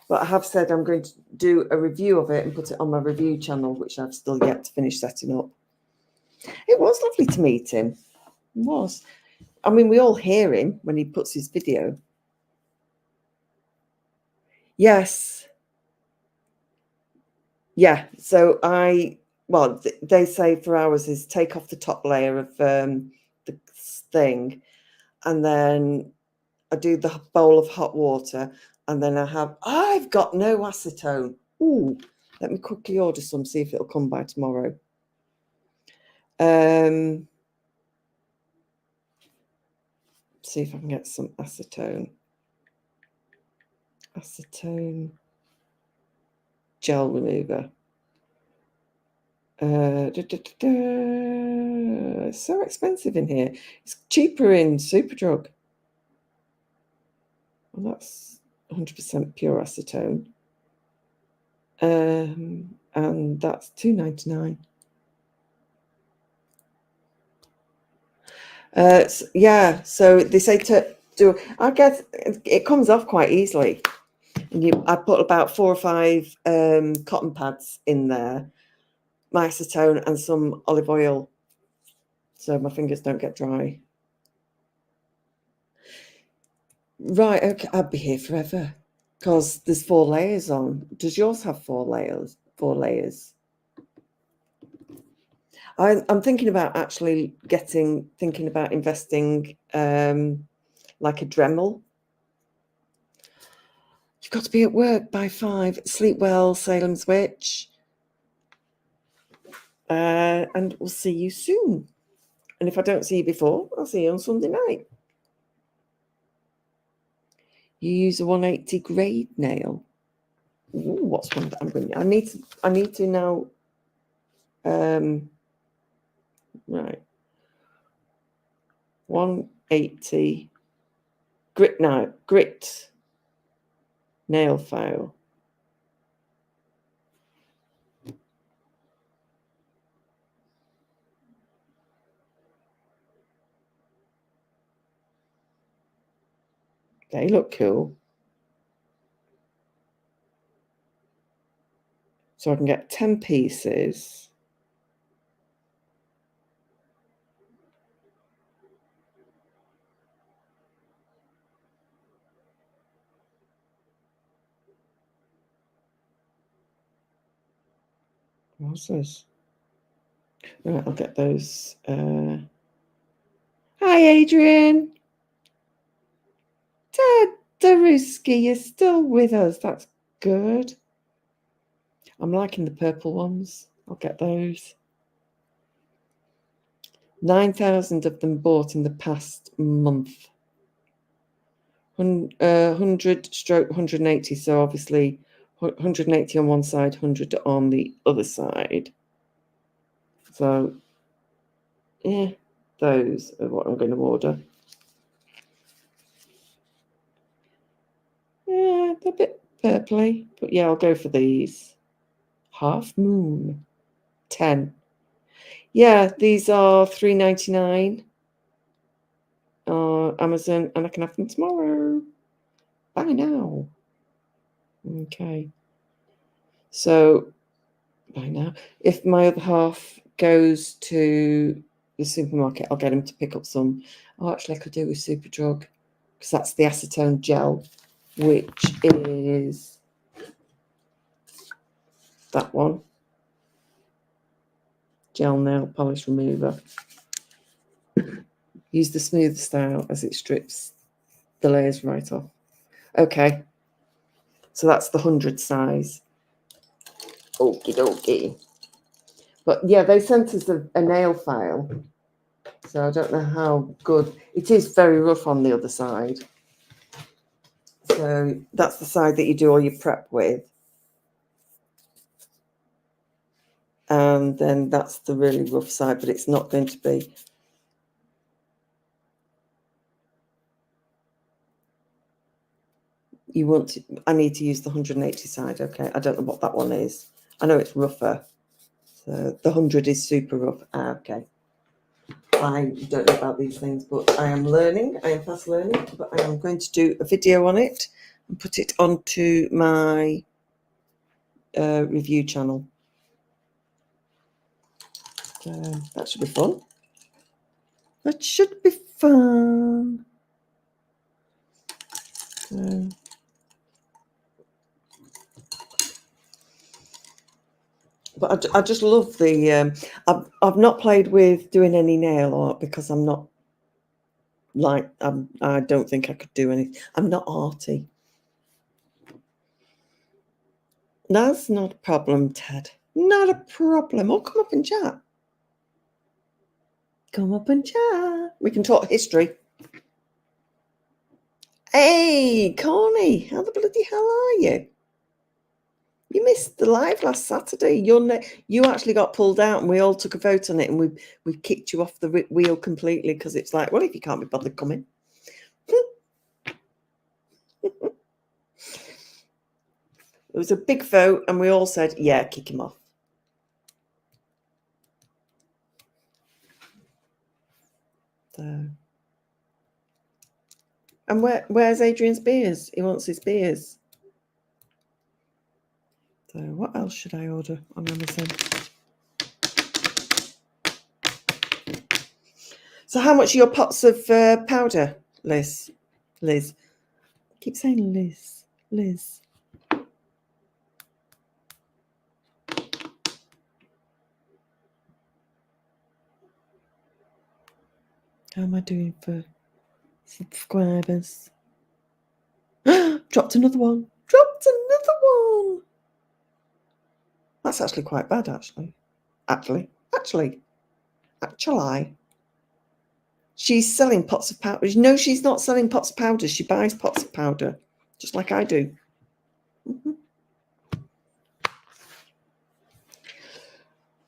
But I have said I'm going to do a review of it and put it on my review channel, which I've still yet to finish setting up. It was lovely to meet him. It was. I mean, we all hear him when he puts his video. Yes. Yeah. So they say for ours is take off the top layer of the thing, and then I do the bowl of hot water, and then I've got no acetone. Ooh, let me quickly order some, see if it'll come by tomorrow. See if I can get some acetone. Acetone gel remover. It's so expensive in here. It's cheaper in Superdrug. Well, that's 100% pure acetone. And that's $2.99. Yeah, so they say do. I guess it comes off quite easily. And I put about 4 or 5 cotton pads in there, my acetone and some olive oil, so my fingers don't get dry. Right, okay, I'd be here forever because there's 4 layers on. Does yours have 4 layers? 4 layers. I'm thinking about actually thinking about investing like a Dremel. You've got to be at work by 5. Sleep well, Salem's Witch. And we'll see you soon. And if I don't see you before, I'll see you on Sunday night. You use a 180 grade nail. Ooh, what's one that I'm going to... I need to know. Right. 180 grit nail file. They look cool. So I can get 10 pieces. What's this? Right, I'll get those. Hi, Adrian. Daruski, you're still with us. That's good. I'm liking the purple ones. I'll get those. 9,000 of them bought in the past month. 100 stroke 180. So obviously 180 on one side, 100 on the other side. So, yeah, those are what I'm going to order. Yeah, they're a bit purpley, but yeah, I'll go for these. Half Moon, 10. Yeah, these are $3.99 on Amazon, and I can have them tomorrow. Buy now. Okay. So, buy now. If my other half goes to the supermarket, I'll get him to pick up some. Oh, actually, I could do with Superdrug because that's the acetone gel, which is that one. Gel nail polish remover. Use the smooth style as it strips the layers right off. Okay. So that's the 100 size. Okie dokie. But yeah, they sent us a nail file. So I don't know how good. It is very rough on the other side. So that's the side that you do all your prep with. And then that's the really rough side, but it's not going to be. I need to use the 180 side. Okay. I don't know what that one is. I know it's rougher. So the 100 is super rough. Okay. I don't know about these things, but I am learning. I am fast learning, but I am going to do a video on it and put it onto my review channel. That should be fun. That should be fun. But I just love the. I've not played with doing any nail art because I'm not like I don't think I could do anything. I'm not arty. That's not a problem, Ted. Not a problem. Oh, come up and chat. Come up and chat. We can talk history. Hey, Connie, how the bloody hell are you? You missed the live last Saturday. You actually got pulled out, and we all took a vote on it, and we kicked you off the wheel completely because it's like, well, if you can't be bothered coming. It was a big vote, and we all said, yeah, kick him off. So And where's Adrian's beers? He wants his beers. So what else should I order on Amazon? So how much are your pots of powder, Liz? Liz. I keep saying Liz. Liz. How am I doing for subscribers? Dropped another one. Dropped another one. That's actually quite bad, actually. Actually. She's selling pots of powder. No, she's not selling pots of powder. She buys pots of powder, just like I do.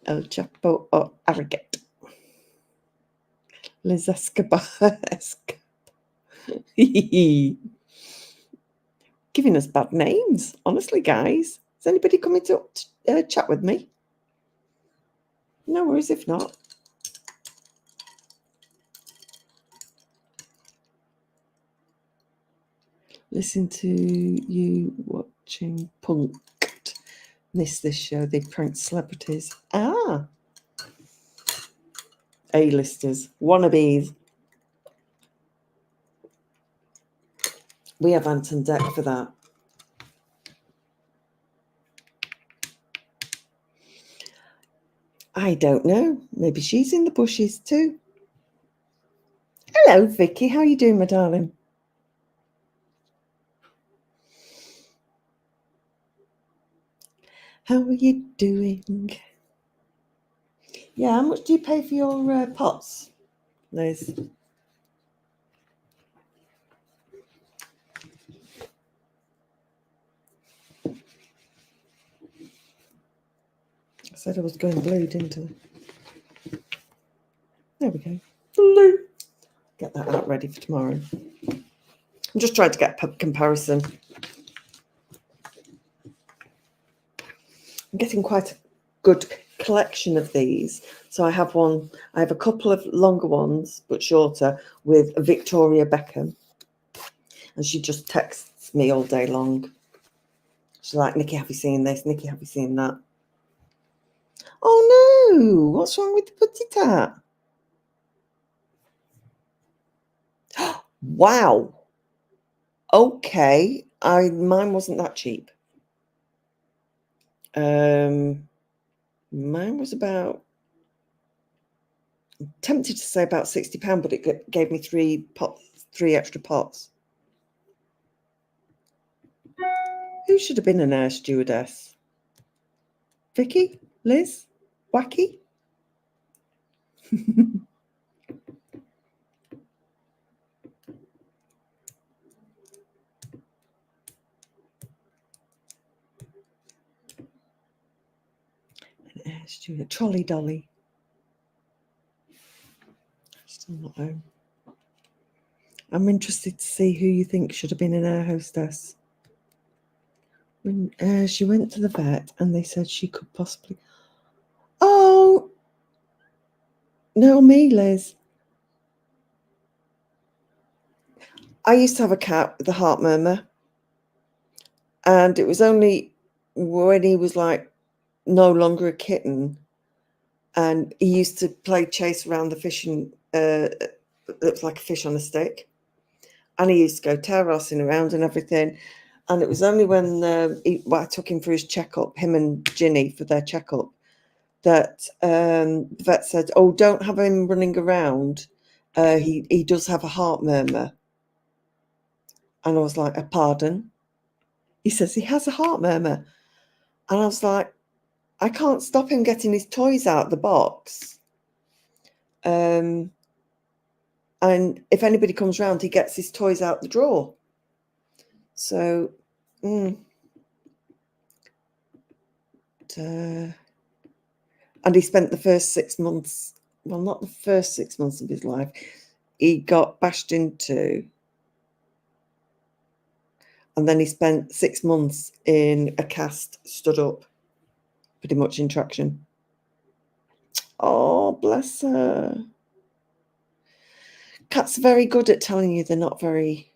El Chapo or Arrogate. Les Escobar. Giving us bad names, honestly, guys. Is anybody coming to chat with me? No worries if not. Listen to you watching Punked. Miss this show. They prank celebrities. A-listers. Wannabes. We have Anton Deck for that. I don't know. Maybe she's in the bushes too. Hello, Vicky. How are you doing, my darling? How are you doing? Yeah, how much do you pay for your pots, Liz? I said I was going blue, didn't I? There we go. Blue. Get that out ready for tomorrow. I'm just trying to get a comparison. I'm getting quite a good collection of these. So I have a couple of longer ones, but shorter, with Victoria Beckham. And she just texts me all day long. She's like, Nikki, have you seen this? Nikki, have you seen that? Oh no, what's wrong with the putty tat? Wow. Okay. Mine wasn't that cheap. Mine was about, I'm tempted to say about £60, but it gave me three extra pots. Who should have been an air stewardess? Vicky? Liz? Wacky? An air steward. Trolley Dolly. Still not home. I'm interested to see who you think should have been an air hostess. When she went to the vet and they said she could possibly... Oh! No, me, Liz. I used to have a cat with a heart murmur. And it was only when he was like no longer a kitten. And he used to play chase around the fishing... it looks like a fish on a stick. And he used to go terracing around and everything. And it was only when I took him for his checkup, him and Ginny for their checkup, that the vet said, oh, don't have him running around. He does have a heart murmur. And I was like, pardon? He says he has a heart murmur. And I was like, I can't stop him getting his toys out of the box. And if anybody comes round, he gets his toys out the drawer. So, and he spent the first 6 months, well, not the first 6 months of his life, he got bashed into. And then he spent 6 months in a cast, stood up, pretty much in traction. Oh, bless her. Cats are very good at telling you they're not very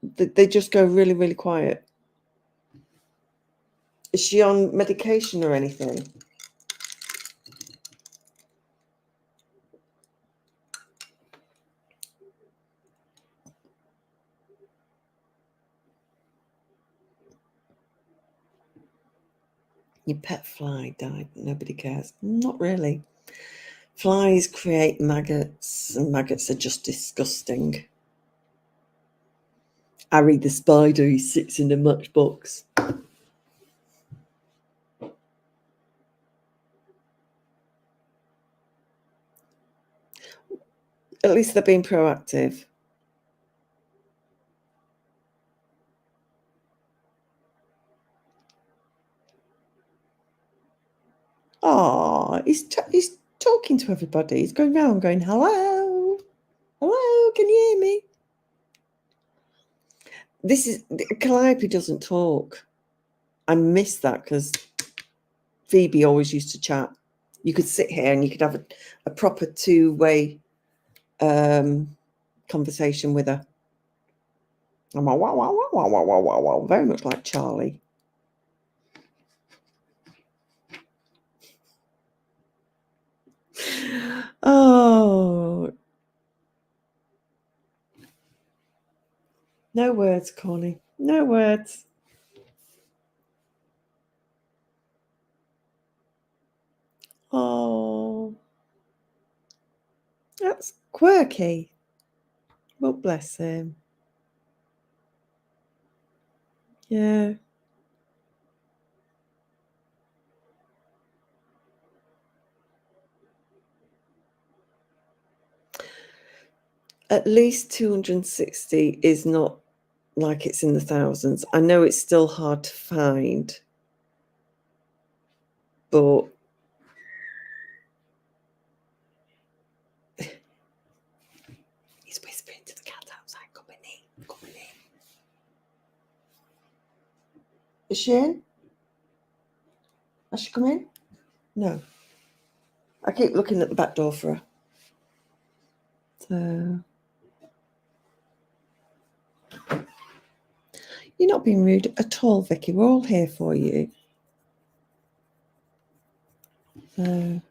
They just go really, really quiet. Is she on medication or anything? Your pet fly died, nobody cares. Not really. Flies create maggots, and maggots are just disgusting. Harry the spider, he sits in a matchbox. At least they're being proactive. Oh, he's talking to everybody. He's going around going, hello, hello, can you hear me? Calliope doesn't talk. I miss that because Phoebe always used to chat. You could sit here and you could have a proper two-way conversation with her. Wow, wow, wow, wow, wow, wow, wow, wow. Very much like Charlie. Oh, no words, Connie. No words. Oh, that's quirky. Well, bless him. Yeah. At least 260 is not like it's in the thousands. I know it's still hard to find, but he's whispering to the cat outside, coming in, coming in. Is she in? Has she come in? No. I keep looking at the back door for her. So, you're not being rude at all, Vicky. We're all here for you. So,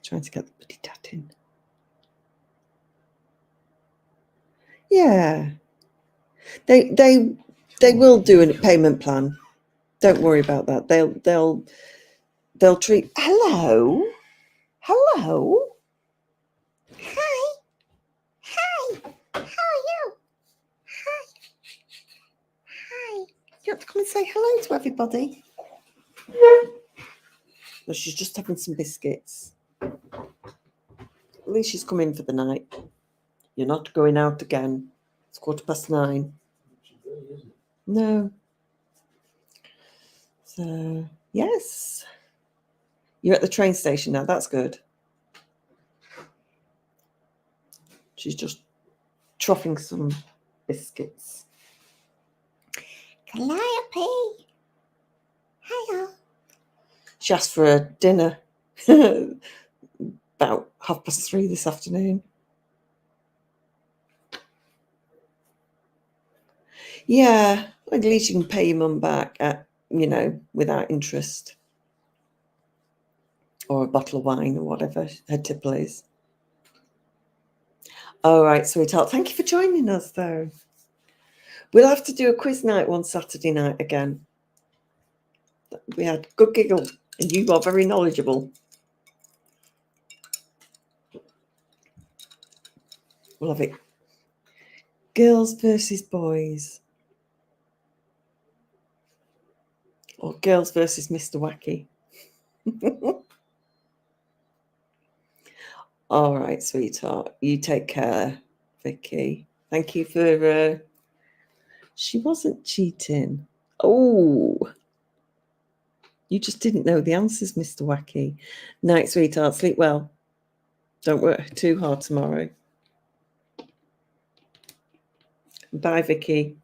trying to get the bloody tat in. Yeah. They will do a payment plan. Don't worry about that. They'll treat. Hello. Hi. How are you? Hi. You have to come and say hello to everybody. No, she's just having some biscuits. At least she's come in for the night. You're not going out again. It's 9:15. No. So, yes. You're at the train station now. That's good. She's just troughing some biscuits. Calliope. Hiya. She asked for a dinner about 3:30 this afternoon. Yeah, at least you can pay your mum back without interest. Or a bottle of wine or whatever her tipple is. All right, sweetheart. Thank you for joining us, though. We'll have to do a quiz night one Saturday night again. We had a good giggle, and you are very knowledgeable. We'll have it. Girls versus boys. Or girls versus Mr. Wacky. All right, sweetheart. You take care, Vicky. Thank you for... She wasn't cheating. Oh, you just didn't know the answers, Mr. Wacky. Night, sweetheart. Sleep well. Don't work too hard tomorrow. Bye, Vicky.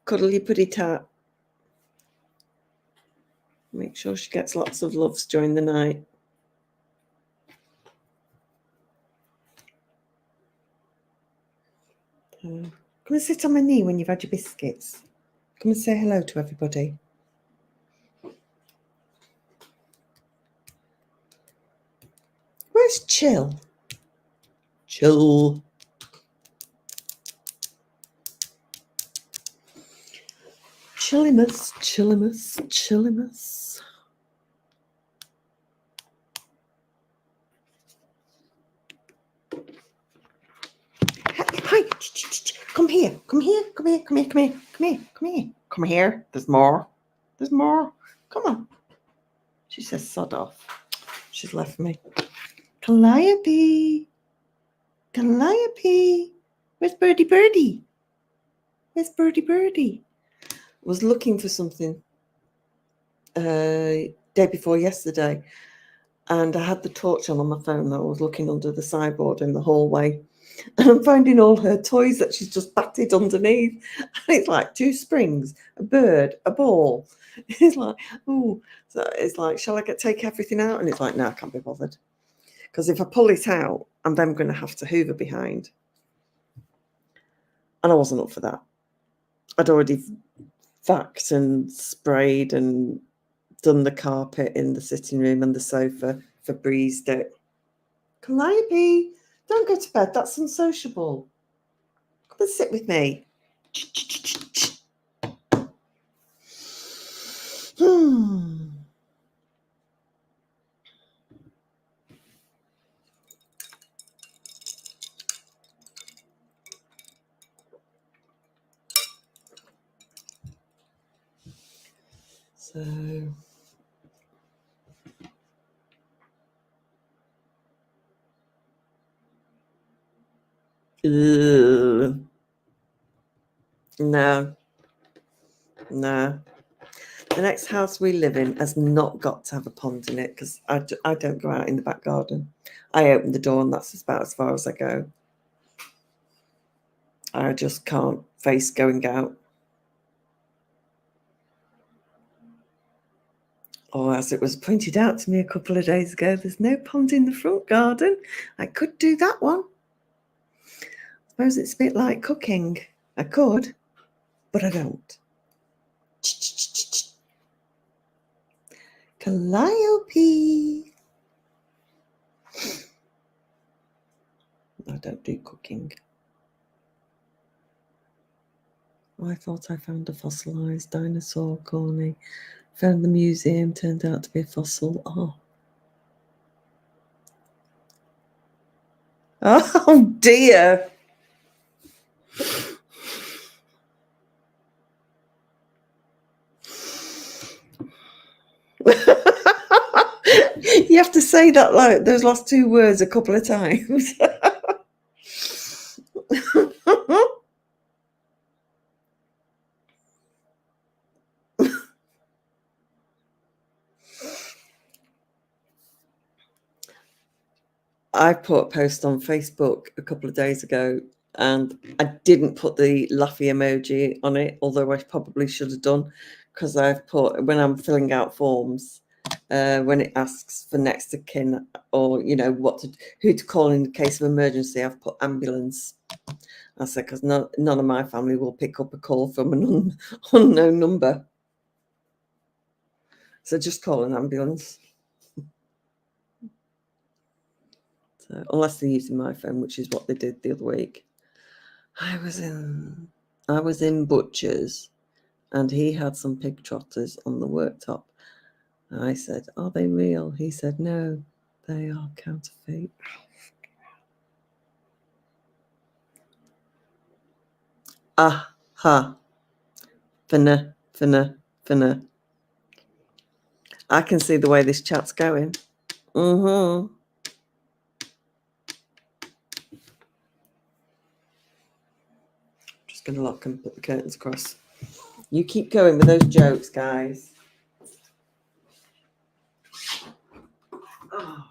Cuddle your pretty tat. Make sure she gets lots of loves during the night. Come and sit on my knee when you've had your biscuits. Come and say hello to everybody. Where's Chill? Chill. Chillimus, chillimus, chillimus. Hi, come here, come here, come here, come here, come here, come here, come here, come here. There's more. There's more. Come on. She says, sod off. She's left me. Calliope. Calliope. Where's Birdie Birdie? Where's Birdie Birdie? I was looking for something day before yesterday, and I had the torch on my phone. I was looking under the sideboard in the hallway, and I'm finding all her toys that she's just batted underneath. And it's like 2 springs, a bird, a ball. It's like, oh, so it's like, shall I take everything out? And it's like, no, I can't be bothered. Because if I pull it out, I'm then going to have to hoover behind. And I wasn't up for that. I'd already vaxed and sprayed and done the carpet in the sitting room and the sofa, Febrezed it. Calliope, don't go to bed. That's unsociable. Come and sit with me. So no. The next house we live in has not got to have a pond in it because I don't go out in the back garden. I open the door and that's about as far as I go. I just can't face going out. Or as it was pointed out to me a couple of days ago, there's no pond in the front garden. I could do that one. I suppose it's a bit like cooking. I could, but I don't. Calliope. I don't do cooking. I thought I found a fossilized dinosaur, Corny. Found the museum, turned out to be a fossil. Oh dear. You have to say that like those last 2 words a couple of times. I put a post on Facebook a couple of days ago and I didn't put the laughy emoji on it, although I probably should have done, because I've put, when I'm filling out forms, when it asks for next of kin or, you know, who to call in case of emergency, I've put ambulance. I said, because none of my family will pick up a call from an unknown number. So just call an ambulance. So, unless they're using my phone, which is what they did the other week. I was in Butcher's and he had some pig trotters on the worktop. And I said, are they real? He said, no, they are counterfeit. Aha. Finna. I can see the way this chat's going. Just going to lock and put the curtains across. You keep going with those jokes, guys. Oh.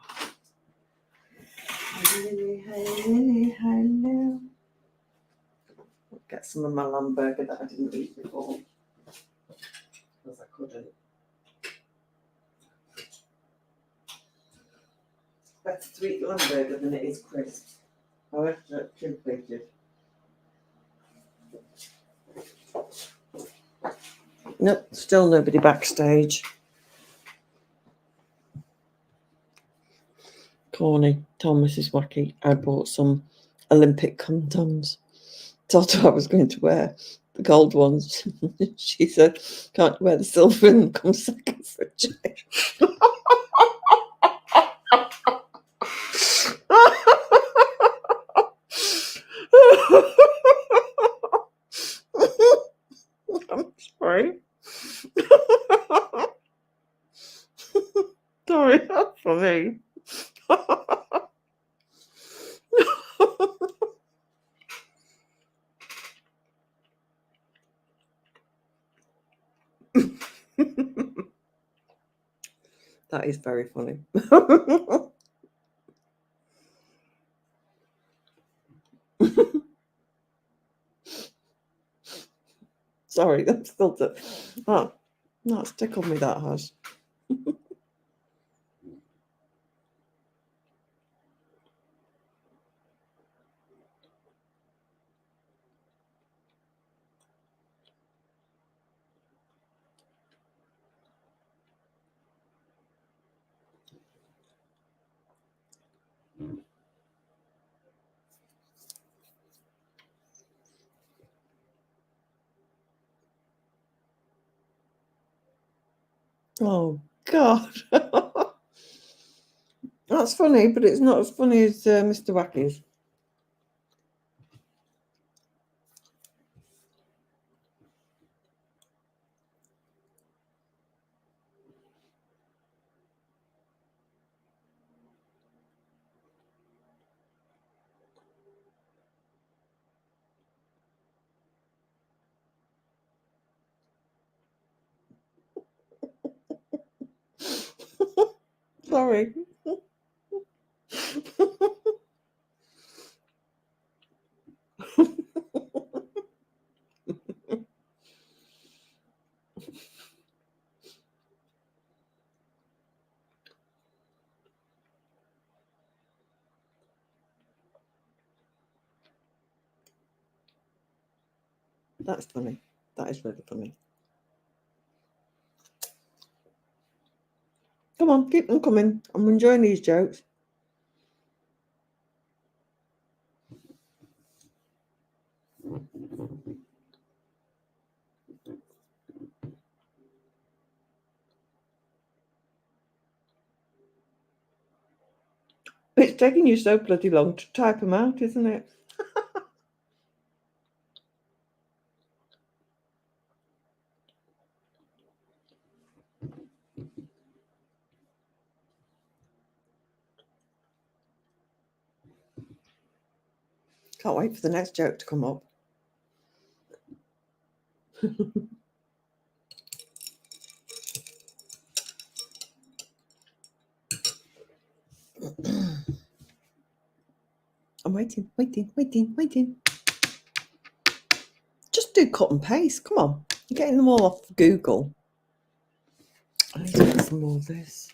Hello. I'll get some of my lamb burger that I didn't eat before. Because I couldn't. Better to eat lamb burger than it is crisp. However, completed. Nope, still nobody backstage. Corny. Told Mrs. Wacky I bought some Olympic condoms. Told her I was going to wear the gold ones. She said, can't you wear the silver and come second for a change? I'm sorry. Sorry, that's funny. That is very funny. Sorry, that's still that's tickled me, that has. Oh, God. That's funny, but it's not as funny as Mr. Wacky's. Sorry. That's funny. That is really funny. Come on, keep them coming. I'm enjoying these jokes. It's taking you so bloody long to type them out, isn't it? Can't wait for the next joke to come up. I'm waiting. Just do cut and paste. Come on. You're getting them all off Google. I need to get some more of this.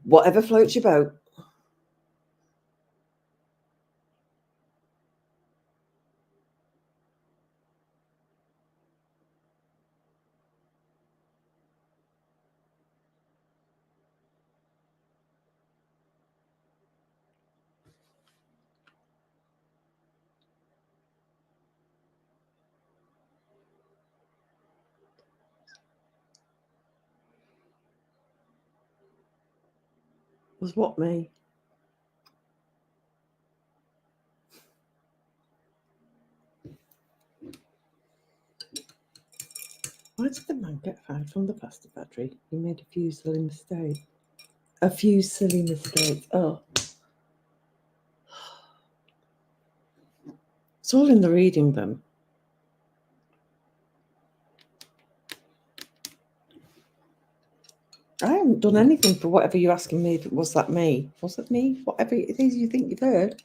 Whatever floats your boat. Was what me? Why did the man get fired from the pasta factory? He made a few silly mistakes. Oh. It's all in the reading them. I haven't done anything for whatever you're asking me. Was that me? Was it me? Whatever it is you think you've heard.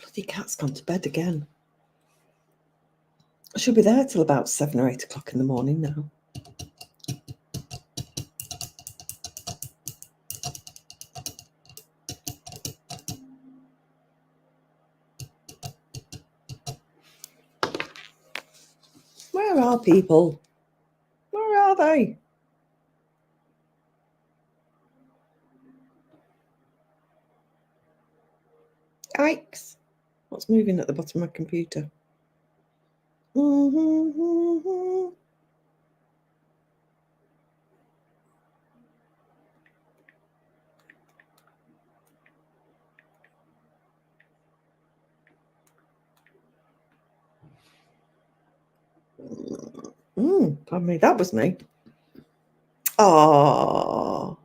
Bloody cat's gone to bed again. I should be there till about 7 or 8 o'clock in the morning now. Where are people? Where are they? Yikes. What's moving at the bottom of my computer? Pardon me, that was me. Oh,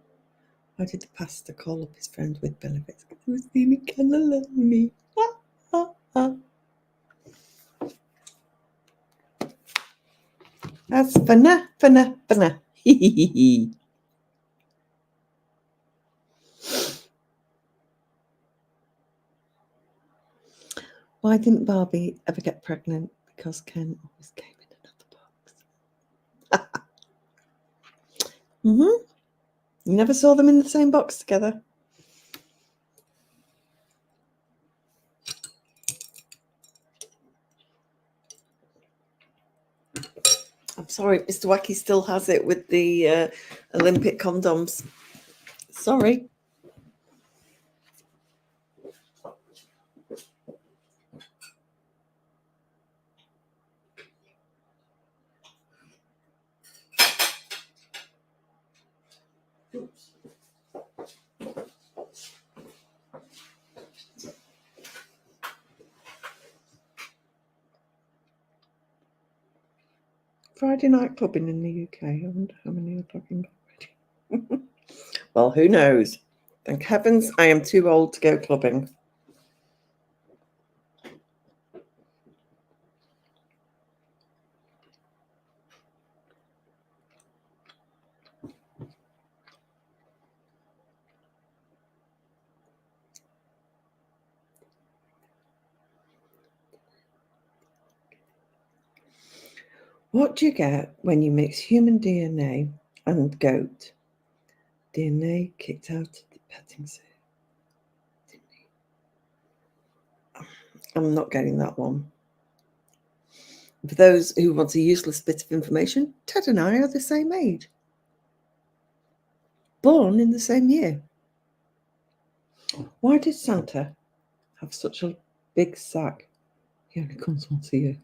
why did the pastor call up his friend with benefits? He was feeling kind of lonely. That's funna. Why didn't Barbie ever get pregnant? Because Ken always came in another box. You never saw them in the same box together. I'm sorry, Mr. Wacky still has it with the Olympic condoms. Sorry. Friday night clubbing in the UK. I wonder how many are talking already. Well, who knows? Thank heavens I am too old to go clubbing. What do you get when you mix human DNA and goat? DNA kicked out of the petting zoo. I'm not getting that one. For those who want a useless bit of information, Ted and I are the same age. Born in the same year. Why did Santa have such a big sack? He only comes once a year.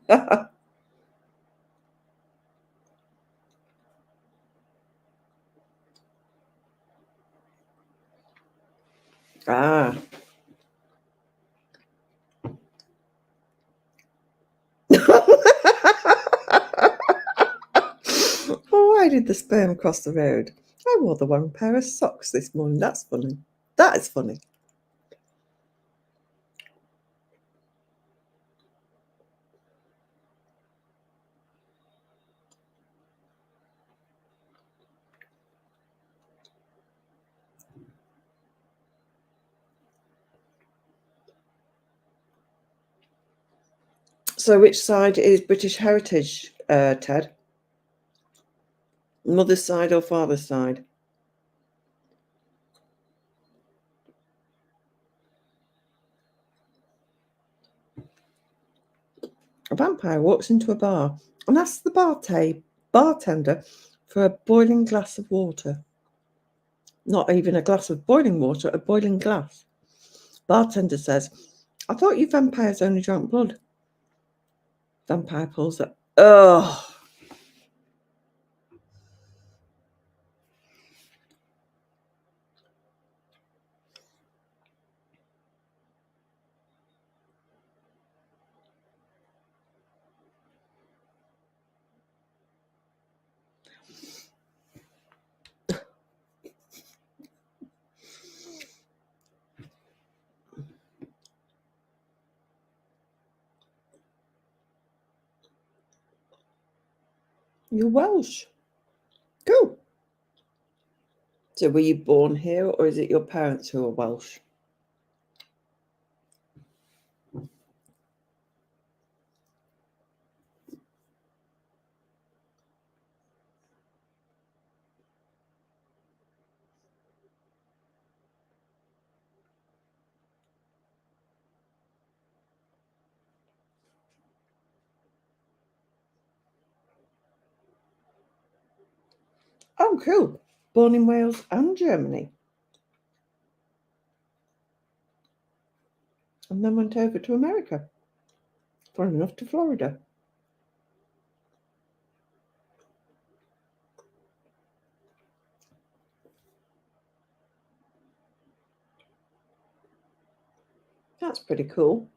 Ah. Why did the sperm cross the road? I wore the wrong pair of socks this morning. That's funny. That is funny. So which side is British heritage, Ted? Mother's side or father's side? A vampire walks into a bar and asks the bartender for a boiling glass of water. Not even a glass of boiling water, a boiling glass. Bartender says, I thought you vampires only drank blood. Vampire pulls up. Oh. You're Welsh. Cool. So were you born here or is it your parents who are Welsh? Oh, cool. Born in Wales and Germany. And then went over to America. Fun enough to Florida. That's pretty cool.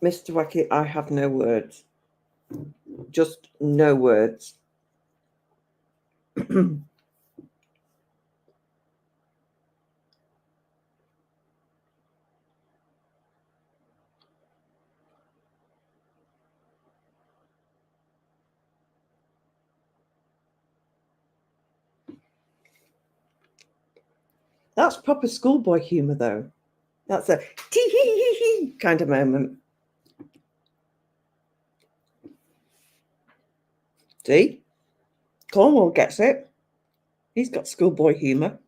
Mr. Wacky, I have no words. Just no words. That's proper schoolboy humour, though. That's a tee-hee-hee-hee kind of moment. See? Cornwall gets it. He's got schoolboy humour.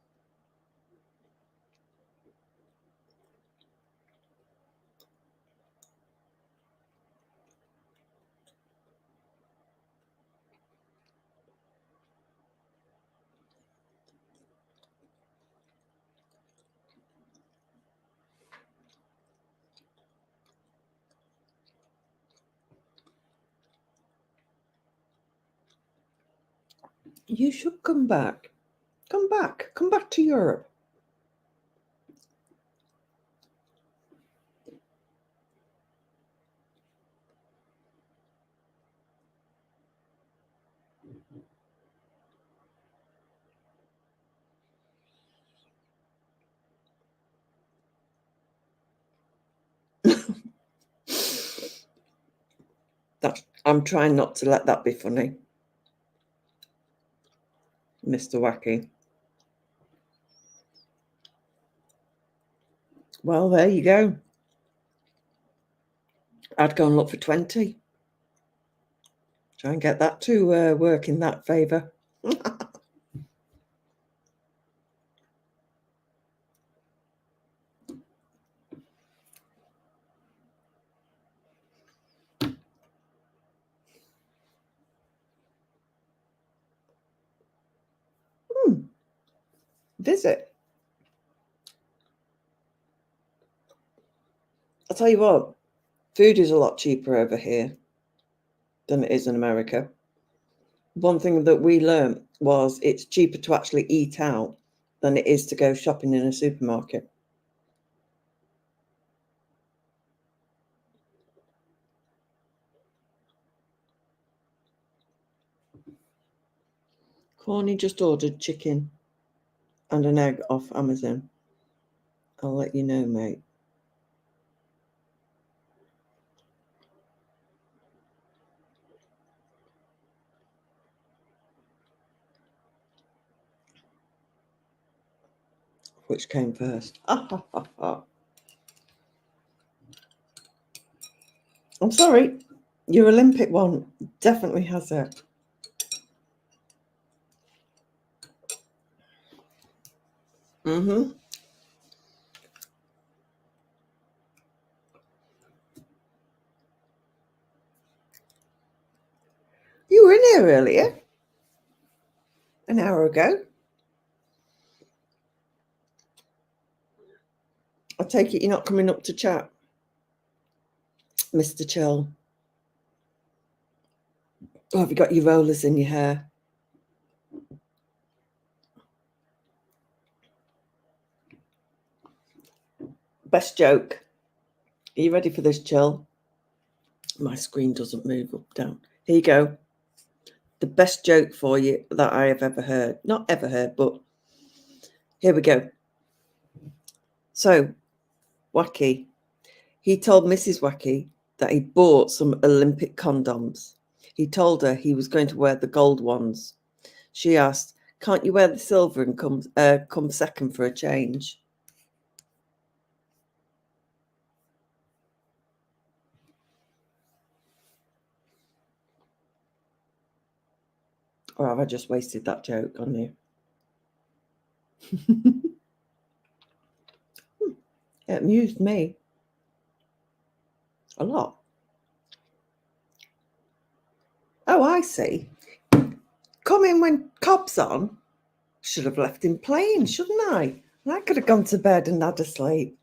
You should come back. Come back. Come back to Europe. I'm trying not to let that be funny, Mr. Wacky. Well, there you go. I'd go and look for 20. Try and get that to work in that favour. Visit. I'll tell you what, food is a lot cheaper over here than it is in America. One thing that we learned was it's cheaper to actually eat out than it is to go shopping in a supermarket. Corny just ordered chicken and an egg off Amazon. I'll let you know, mate. Which came first? I'm sorry, your Olympic one definitely has it. Mm-hmm. You were in here earlier, an hour ago. I take it you're not coming up to chat, Mr. Chill. Oh, have you got your rollers in your hair? Best joke. Are you ready for this, Chill? My screen doesn't move up, down. Here you go. The best joke for you that I have ever heard. Not ever heard, but here we go. So, Wacky, he told Mrs. Wacky that he bought some Olympic condoms. He told her he was going to wear the gold ones. She asked, "Can't you wear the silver and come second for a change?" Or have I just wasted that joke on you? It amused me a lot. Oh, I see. Come in when Cobb's on. Should have left him playing, shouldn't I? I could have gone to bed and had a sleep.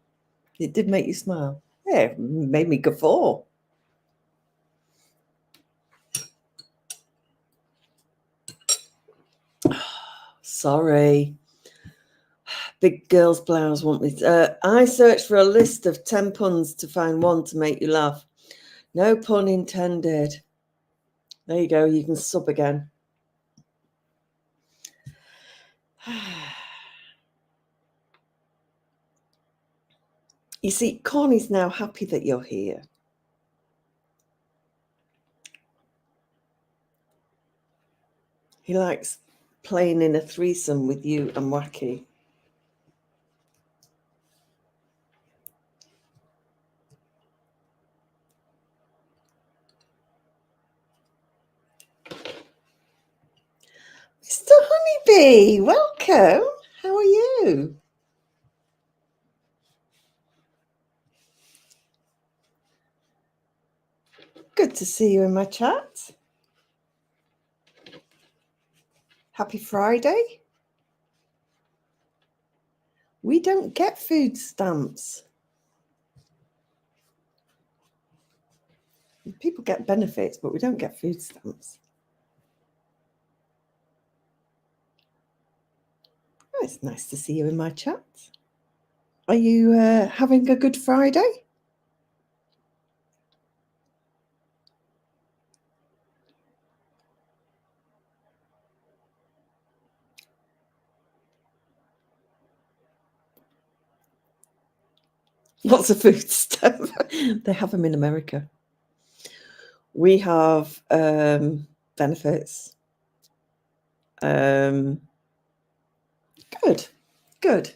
It did make you smile. Yeah, it made me guffaw. Sorry. Big girl's blouse want me to, I searched for a list of 10 puns to find one to make you laugh. No pun intended. There you go. You can sub again. You see, Corny's now happy that you're here. He likes playing in a threesome with you and Wacky. Mr. Honeybee, welcome. How are you? Good to see you in my chat. Happy Friday. We don't get food stamps. People get benefits, but we don't get food stamps. Oh, it's nice to see you in my chat. Are you having a good Friday? Lots of food stamp. They have them in America. We have benefits. Good.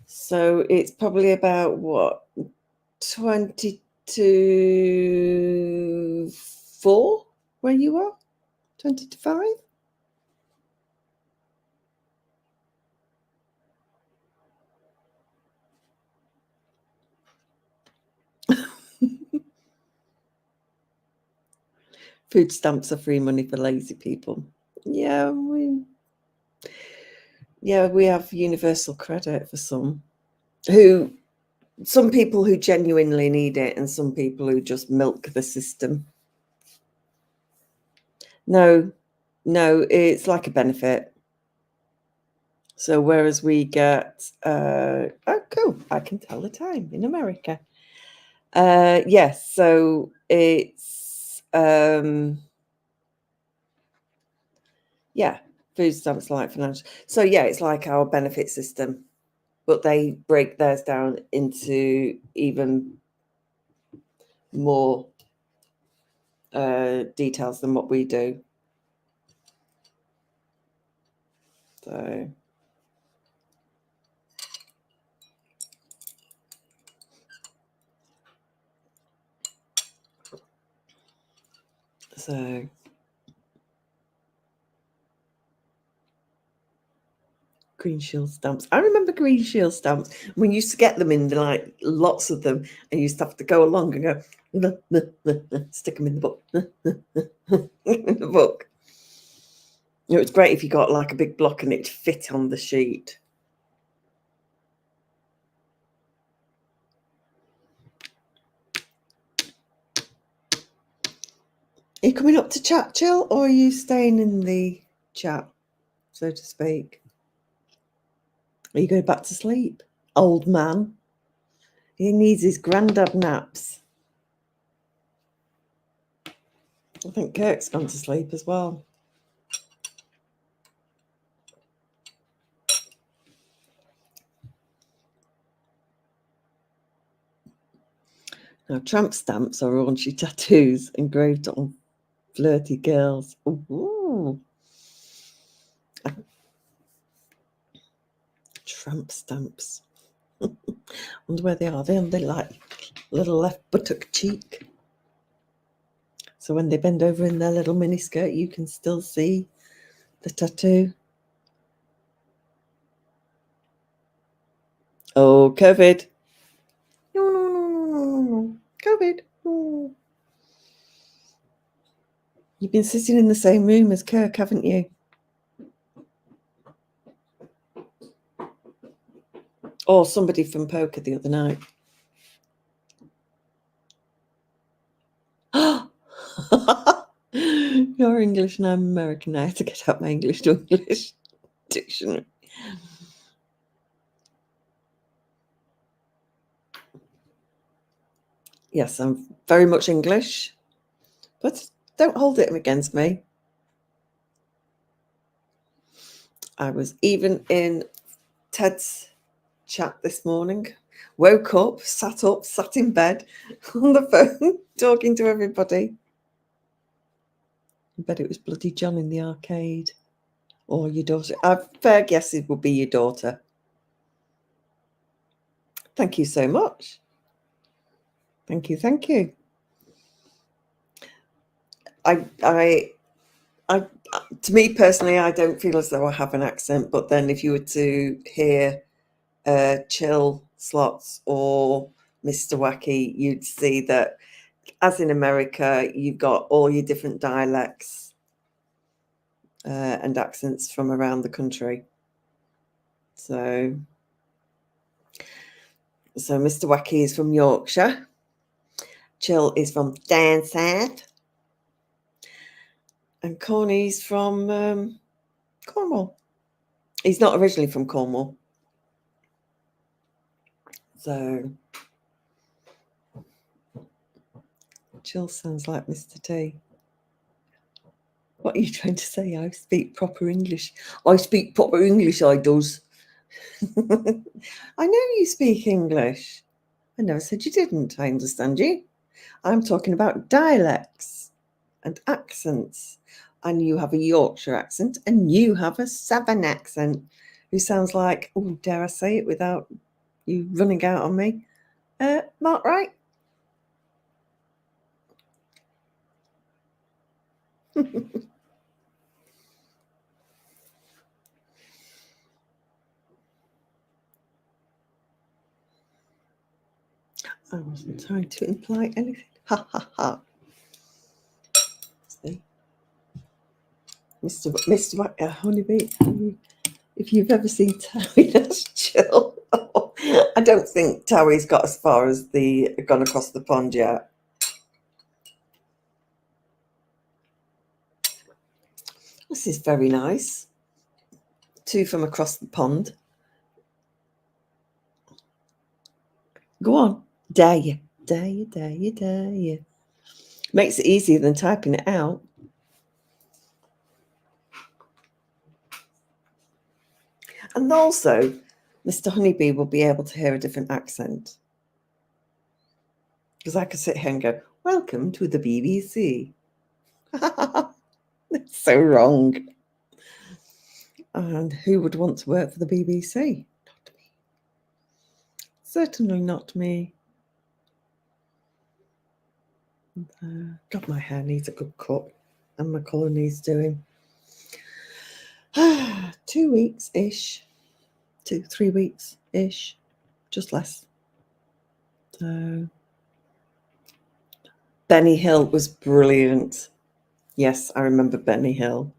So it's probably about what, 20 to 4 where you are? 20 to 5? Food stamps are free money for lazy people. Yeah, we have universal credit for some people who genuinely need it and some people who just milk the system. No, it's like a benefit. So whereas we get oh cool, I can tell the time in America. Yes, so it's food stamps like financial. So yeah, it's like our benefit system, but they break theirs down into even more details than what we do. So Green Shield stamps. I remember Green Shield stamps. We used to get them in like lots of them, and you used to have to go along and go stick them in the book. In the book. It was great if you got like a big block and it fit on the sheet. Are you coming up to chat, Jill, or are you staying in the chat, so to speak? Are you going back to sleep, old man? He needs his granddad naps. I think Kirk's gone to sleep as well. Now, tramp stamps are raunchy tattoos engraved on flirty girls. Ooh. Tramp stamps. Wonder where they are. They're like little left buttock cheek. So when they bend over in their little mini skirt, you can still see the tattoo. Oh, COVID. No. COVID. No. You've been sitting in the same room as Kirk, haven't you? Or somebody from poker the other night. You're English and I'm American. I had to get out my English to English dictionary. Yes, I'm very much English, but don't hold it against me. I was even in Ted's chat this morning. Woke up, sat in bed on the phone, talking to everybody. I bet it was bloody John in the arcade. Or your daughter. Fair guess it would be your daughter. Thank you so much. Thank you. To me personally, I don't feel as though I have an accent, but then if you were to hear Chill Slots or Mr. Wacky, you'd see that, as in America, you've got all your different dialects and accents from around the country. So Mr. Wacky is from Yorkshire. Chill is from down south. And Corny's from Cornwall. He's not originally from Cornwall. So Chill sounds like Mr. T. What are you trying to say? I speak proper English. I speak proper English, I does. I know you speak English. I never said you didn't. I understand you. I'm talking about dialects and accents. And you have a Yorkshire accent and you have a Southern accent. Who sounds like, oh, dare I say it without you running out on me? Mark Wright? I wasn't trying to imply anything. Ha ha ha. See? Mr. Honeybee, if you've ever seen Towie, that's Chill. I don't think Towie's got as far as gone across the pond yet. This is very nice. 2 from across the pond. Go on. Dare you. Makes it easier than typing it out. And also, Mr. Honeybee will be able to hear a different accent. Because I could sit here and go, welcome to the BBC. It's so wrong. And who would want to work for the BBC? Not me. Certainly not me. God, my hair needs a good cut. And my colour needs doing. 2 weeks-ish. 3 weeks-ish. Just less. So Benny Hill was brilliant. Yes, I remember Benny Hill.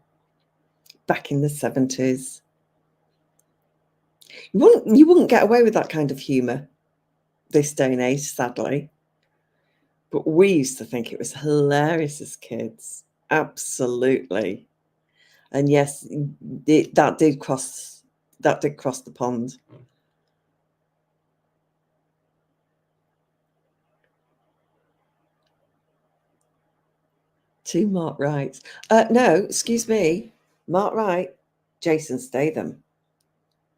Back in the 70s. You wouldn't get away with that kind of humour this day and age, sadly. But we used to think it was hilarious as kids. Absolutely. And yes, that did cross the pond. To Mark Wright. No, excuse me. Mark Wright, Jason Statham.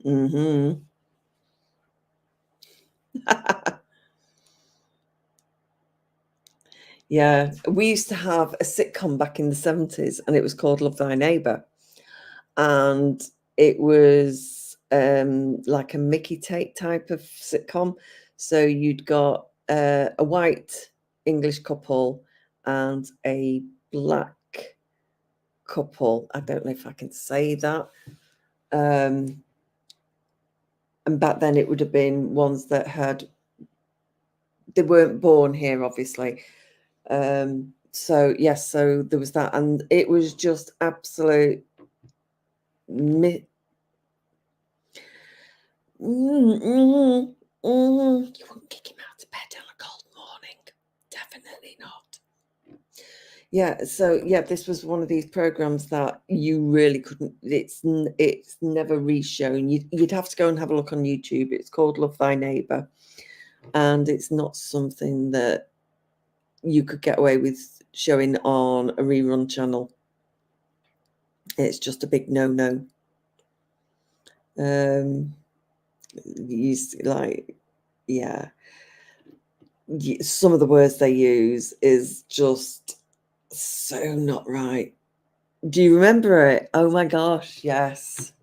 Mm-hmm. Yeah, we used to have a sitcom back in the 70s and it was called Love Thy Neighbour. And it was like a Mickey Tate type of sitcom. So you'd got a white English couple and a black couple. I don't know if I can say that. And back then it would have been ones that they weren't born here, obviously. So yes, so there was that, and it was just absolute you wouldn't kick him out of bed on a cold morning. Definitely not. Yeah, so yeah, this was one of these programs that you really couldn't. It's never reshown. You'd have to go and have a look on YouTube. It's called Love Thy Neighbour, and it's not something that you could get away with showing on a rerun channel. It's just a big no-no. Some of the words they use is just so not right. Do you remember it? Oh my gosh, yes.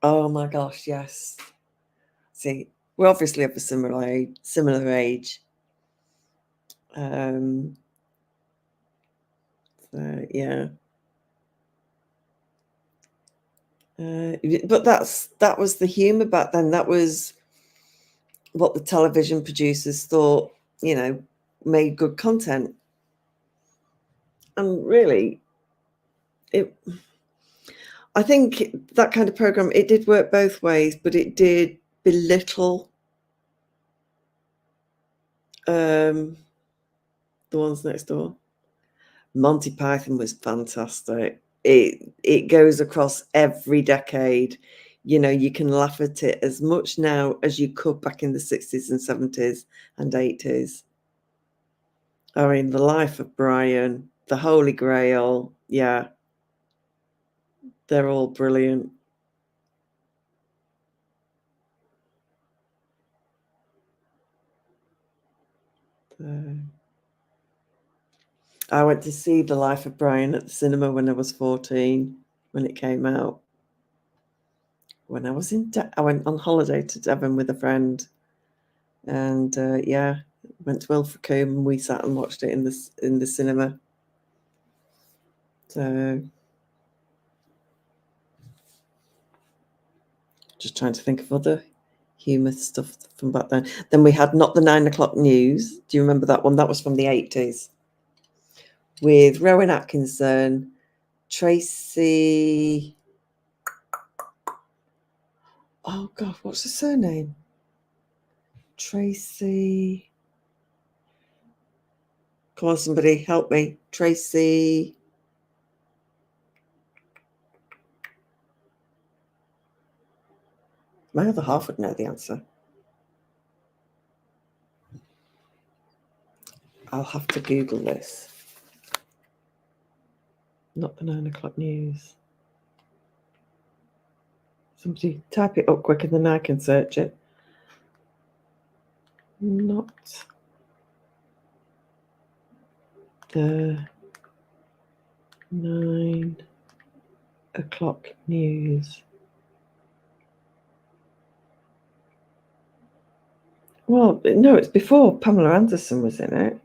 Oh my gosh, yes. See, we're obviously of a similar age. So yeah. But that was the humor back then. That was what the television producers thought, made good content. And really, I think that kind of program, it did work both ways, but it did belittle the ones next door. Monty Python was fantastic. It goes across every decade. You can laugh at it as much now as you could back in the 60s and 70s and 80s. I mean, The Life of Brian, The Holy Grail, yeah. They're all brilliant. I went to see The Life of Brian at the cinema when I was 14, when it came out. When I was I went on holiday to Devon with a friend, and went to Ilfracombe, and we sat and watched it in the cinema. So, just trying to think of other humour stuff from back then. Then we had Not the 9 O'Clock News. Do you remember that one? That was from the 80s. With Rowan Atkinson, Tracy. Oh God, what's the surname? Tracy. Come on, somebody, help me. Tracy. My other half would know the answer. I'll have to Google this. Not the 9 O'Clock News. Somebody type it up quicker than I can search it. Not the 9 O'Clock News. Well, no, it's before Pamela Anderson was in it.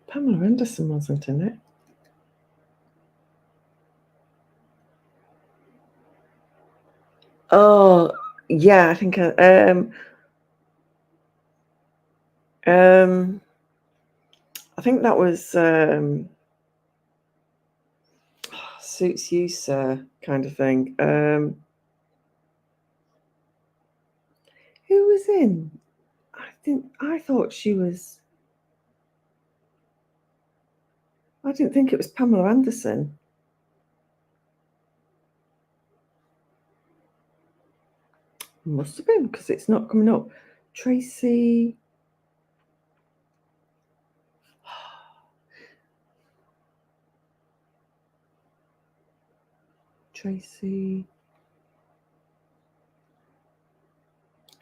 Pamela Anderson wasn't in it. Oh, yeah, I think I think that was Suits You, Sir, kind of thing. Who was in? I thought she was. I didn't think it was Pamela Anderson. Must have been, because it's not coming up. Tracy. Tracy.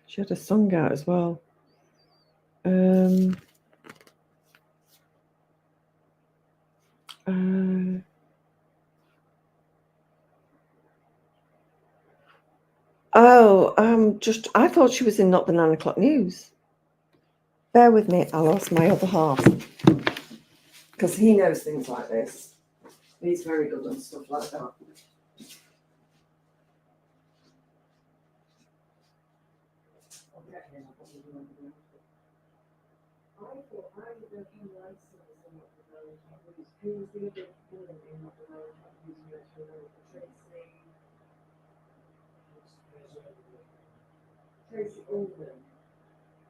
She had a song out as well. I thought she was in Not the 9 O'Clock News. Bear with me, I'll ask my other half. Because he knows things like this. He's very good on stuff like that. Tracy Ullman.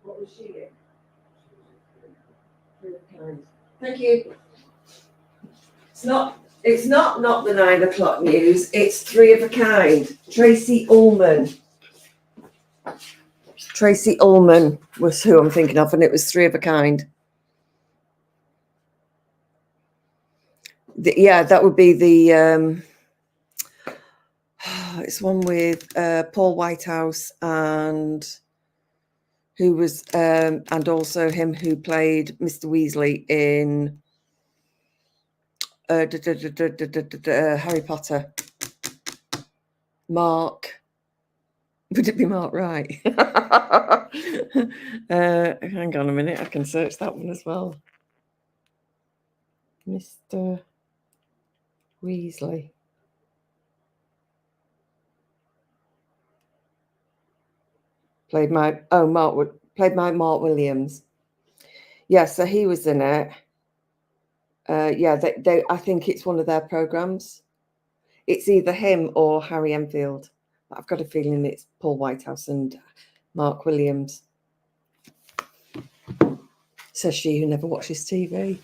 What was she in? Thank you. It's not the 9 o'clock news. It's 3 of a kind. Tracy Ullman. Tracy Ullman was who I'm thinking of, and it was 3 of a kind. Yeah, that would be the. It's one with Paul Whitehouse and who was and also him who played Mr. Weasley in Harry Potter. Mark. Would it be Mark Wright? Hang on a minute, I can search that one as well. Mr. Weasley. Played by Mark Williams. Yeah, so he was in it. Yeah, I think it's one of their programs. It's either him or Harry Enfield. I've got a feeling it's Paul Whitehouse and Mark Williams. Says she who never watches TV.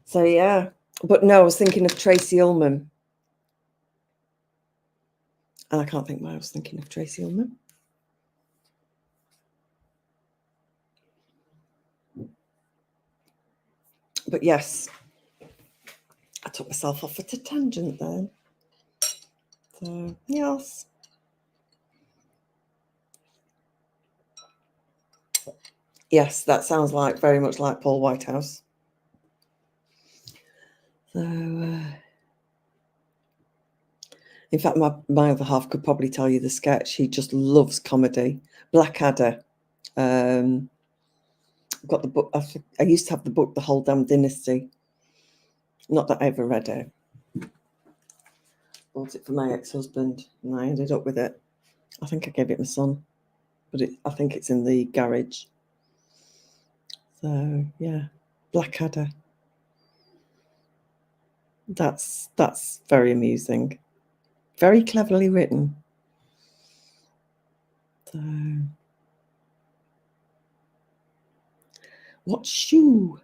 So yeah, but no, I was thinking of Tracy Ullman. And I can't think why I was thinking of Tracy Ullman. But yes, I took myself off at a tangent then. So yes. Yes, that sounds like very much like Paul Whitehouse. So, in fact, my other half could probably tell you the sketch. He just loves comedy. Blackadder. I've got the book. I used to have the book, The Whole Damn Dynasty. Not that I ever read it. Bought it for my ex-husband, and I ended up with it. I think I gave it my son, but I think it's in the garage. So yeah, Blackadder. That's very amusing, very cleverly written. So, what shoe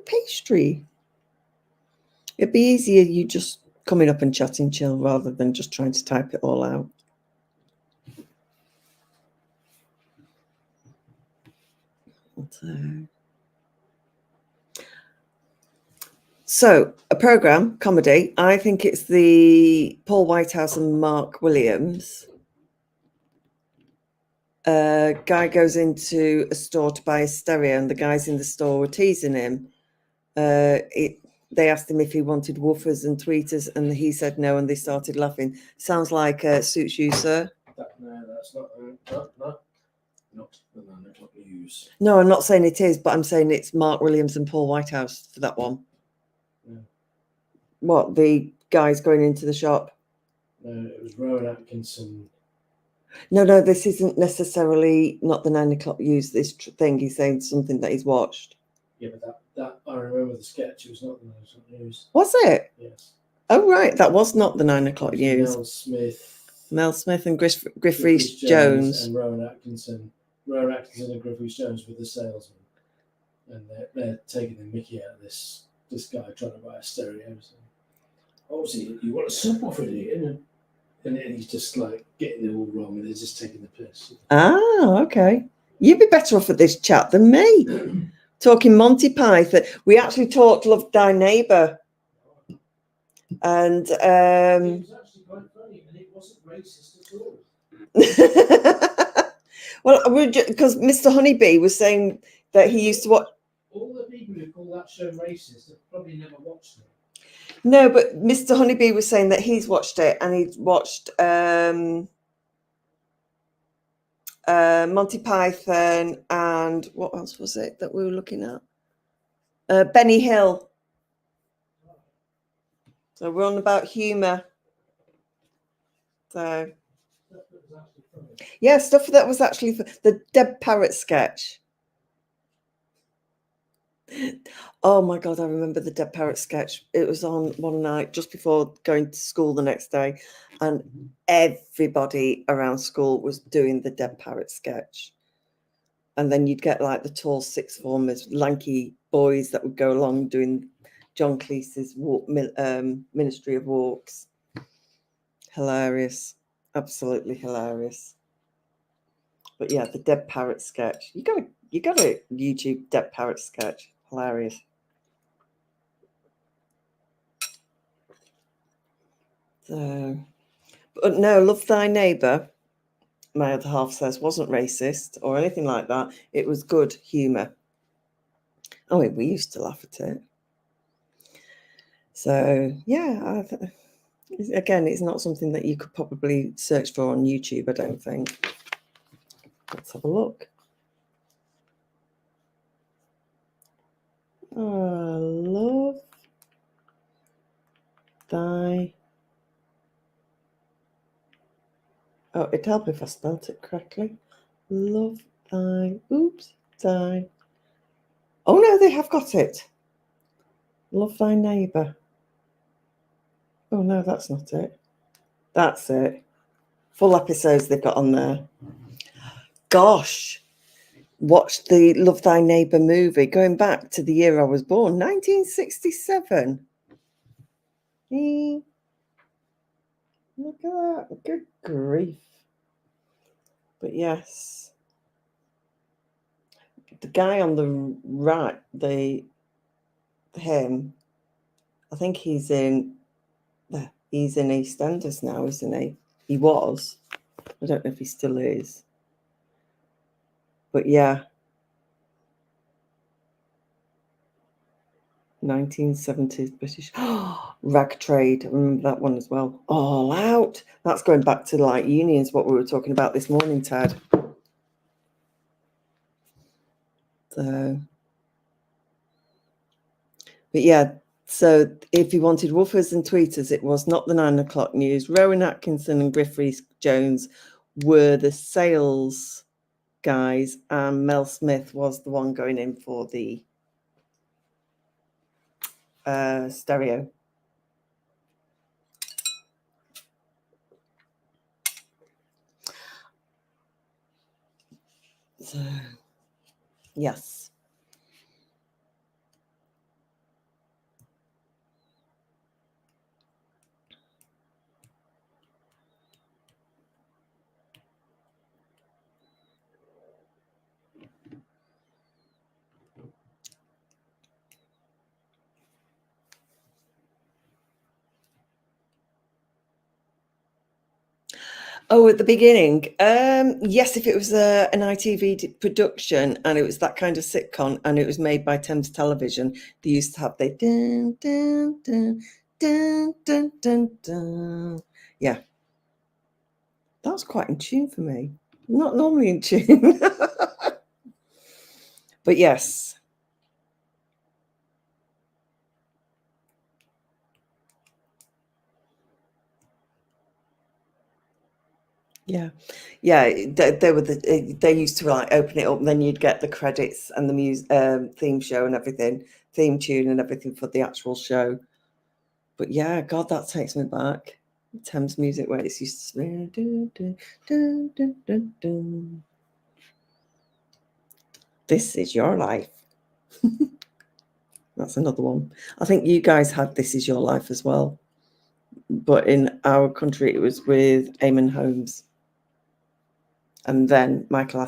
pastry? It'd be easier you just coming up and chatting chill rather than just trying to type it all out. So a program, comedy. I think it's the Paul Whitehouse and Mark Williams. Guy goes into a store to buy a stereo, and the guys in the store were teasing him. They asked him if he wanted woofers and tweeters, and he said no, and they started laughing. Sounds like Suits You, Sir. No, that's not the 9 o'clock news. No, I'm not saying it is, but I'm saying it's Mark Williams and Paul Whitehouse for that one. Yeah. What, the guys going into the shop? No, it was Rowan Atkinson. No, this isn't necessarily not the 9 o'clock news. This thing, he's saying something that he's watched. Yeah, but that I remember the sketch. It was not the 9 o'clock news. Was it? Yes. Oh right, that was not the 9 o'clock news. Mel Smith and Griff Rhys-Jones and Rowan Atkinson. Rowan Atkinson and Griff Rhys-Jones were the salesmen, and they're taking the mickey out of this guy trying to buy a stereo. So, obviously, you want a subwoofer, do you? And he's just like getting it all wrong, and they're just taking the piss. Ah, okay. You'd be better off at this chat than me. Talking Monty Python. We actually talked Love Thy Neighbour. And It was actually quite funny, and it wasn't racist at all. well, because Mr. Honeybee was saying that he used to watch. All the people who call that show racist have probably never watched it. No, but Mr. Honeybee was saying that he's watched it, and he's watched Monty Python, and what else was it that we were looking at? Benny Hill. So we're on about humour. So yeah, stuff that was actually the Dead Parrot sketch. Oh my God, I remember the Dead Parrot sketch. It was on one night just before going to school the next day, and everybody around school was doing the Dead Parrot sketch. And then you'd get like the tall sixth formers, lanky boys that would go along doing John Cleese's Ministry of Walks. Hilarious. Absolutely hilarious. But yeah, the Dead Parrot sketch. You gotta YouTube Dead Parrot sketch. Hilarious. So, but no, Love Thy Neighbour, my other half says, wasn't racist or anything like that. It was good humour. Oh, we used to laugh at it. So yeah, again, it's not something that you could probably search for on YouTube, I don't think. Let's have a look. Love Thy. Oh, it'd help if I spelt it correctly. Love Thy. Oops, Thy. Oh no, they have got it. Love Thy Neighbour. Oh no, that's not it. That's it. Full episodes they've got on there. Gosh. Watched the Love Thy Neighbour movie going back to the year I was born, 1967. Look at that. Good grief. But yes. The guy on the right, him, I think he's in EastEnders now, isn't he? He was. I don't know if he still is. But yeah. 1970s British rag trade. I remember that one as well. All Out. That's going back to like unions, what we were talking about this morning, Ted. So, but yeah, so if you wanted woofers and tweeters, it was not the 9 o'clock news. Rowan Atkinson and Griff Rhys-Jones were the sales guys, and Mel Smith was the one going in for the stereo. So, yes. Oh, at the beginning, yes, if it was an ITV production and it was that kind of sitcom and it was made by Thames Television, they used to have the dun, dun, dun, dun, dun, dun, dun. Yeah, that was quite in tune for me. Not normally in tune. But yes. Yeah, they were they used to like open it up, and then you'd get the credits and the music, theme show and everything, theme tune and everything for the actual show. But yeah, God, that takes me back. Thames music where it's used to. This Is Your Life. That's another one. I think you guys had This Is Your Life as well, but in our country it was with Eamon Holmes. And then Michael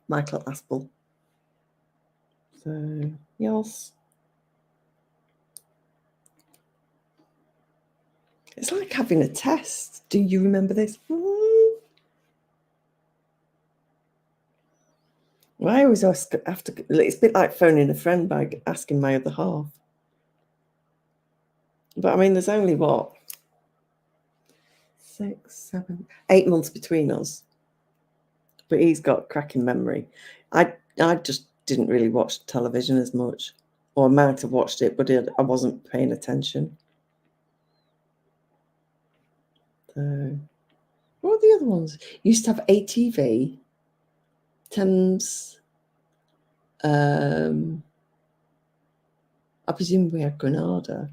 Aspel. So, yes. It's like having a test. Do you remember this? Well, I always ask after. It's a bit like phoning a friend by asking my other half. But I mean, there's only what? 6, 7, 8 months between us. but he's got cracking memory. I just didn't really watch television as much, or I might have watched it, but I wasn't paying attention. So, what are the other ones? Used to have ATV, Thames. I presume we had Granada.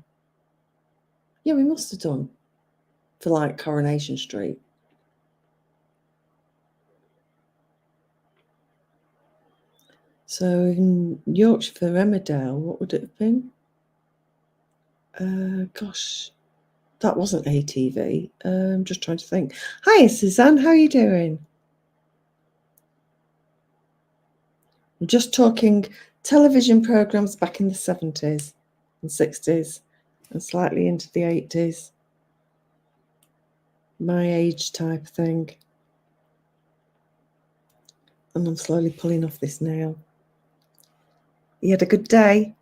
Yeah, we must have done for like Coronation Street. So in Yorkshire for Emmerdale, what would it have been? Gosh, that wasn't ATV. I'm just trying to think. Hi, Suzanne. How are you doing? I'm just talking television programs back in the 70s and 60s and slightly into the 80s. My age type thing. And I'm slowly pulling off this nail. You had a good day?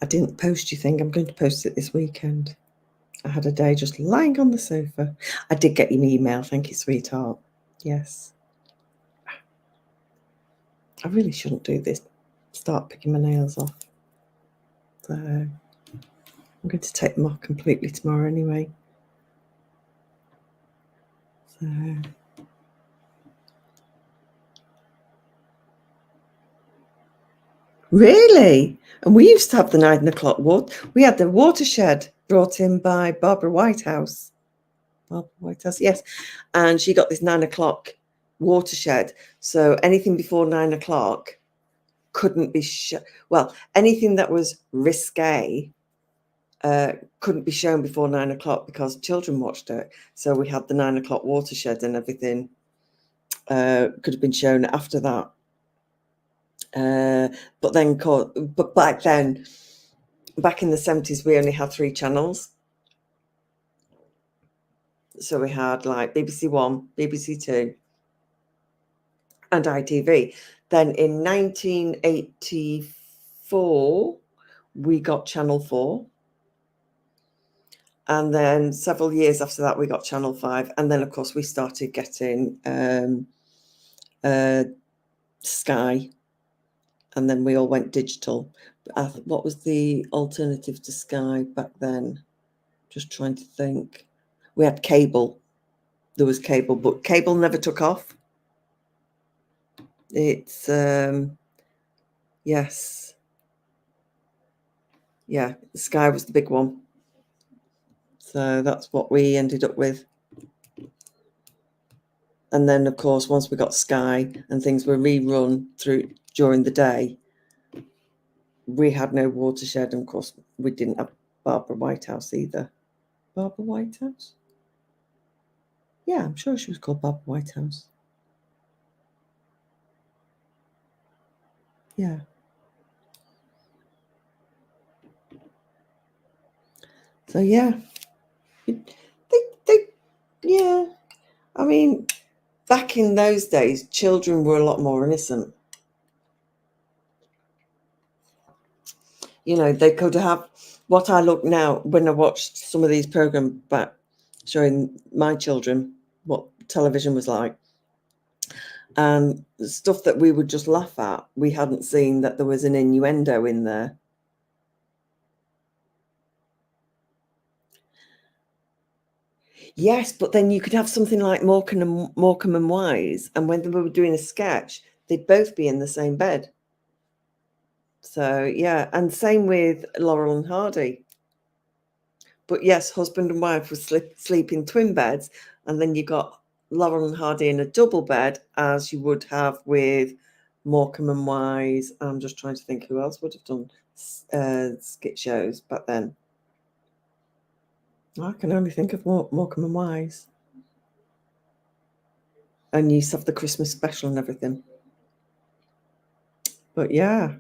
I didn't post your thing. I'm going to post it this weekend. I had a day just lying on the sofa. I did get your email. Thank you, sweetheart. Yes. I really shouldn't do this. Start picking my nails off. So I'm going to take them off completely tomorrow anyway. So really? And we used to have the 9 o'clock water. We had the watershed brought in by Barbara Whitehouse. Barbara Whitehouse, yes. And she got this 9 o'clock watershed. So anything before 9 o'clock couldn't be well, anything that was risque couldn't be shown before 9 o'clock because children watched it. So we had the 9 o'clock watershed and everything could have been shown after that. But back then, back in the 70s, we only had 3 channels. So we had like BBC One, BBC Two, and ITV. Then in 1984, we got Channel 4. And then several years after that, we got Channel 5. And then, of course, we started getting Sky. And then we all went digital. What was the alternative to Sky back then? Just trying to think. We had cable. There was cable, but cable never took off. It's, yes. Yeah, Sky was the big one. So that's what we ended up with. And then, of course, once we got Sky and things were rerun during the day, we had no watershed. And, of course, we didn't have Barbara Whitehouse either. Barbara Whitehouse? Yeah, I'm sure she was called Barbara Whitehouse. Yeah. So, yeah. Yeah. I mean, back in those days, children were a lot more innocent. You know, they could have what I look now when I watched some of these programs back showing my children what television was like. And the stuff that we would just laugh at, we hadn't seen that there was an innuendo in there. Yes, but then you could have something like Morecambe and Wise, and when they were doing a sketch, they'd both be in the same bed. So, yeah, and same with Laurel and Hardy. But yes, husband and wife would sleep in twin beds, and then you got Laurel and Hardy in a double bed, as you would have with Morecambe and Wise. I'm just trying to think who else would have done skit shows back then. I can only think of Morecambe and Wise. And you used to have the Christmas special and everything. But yeah.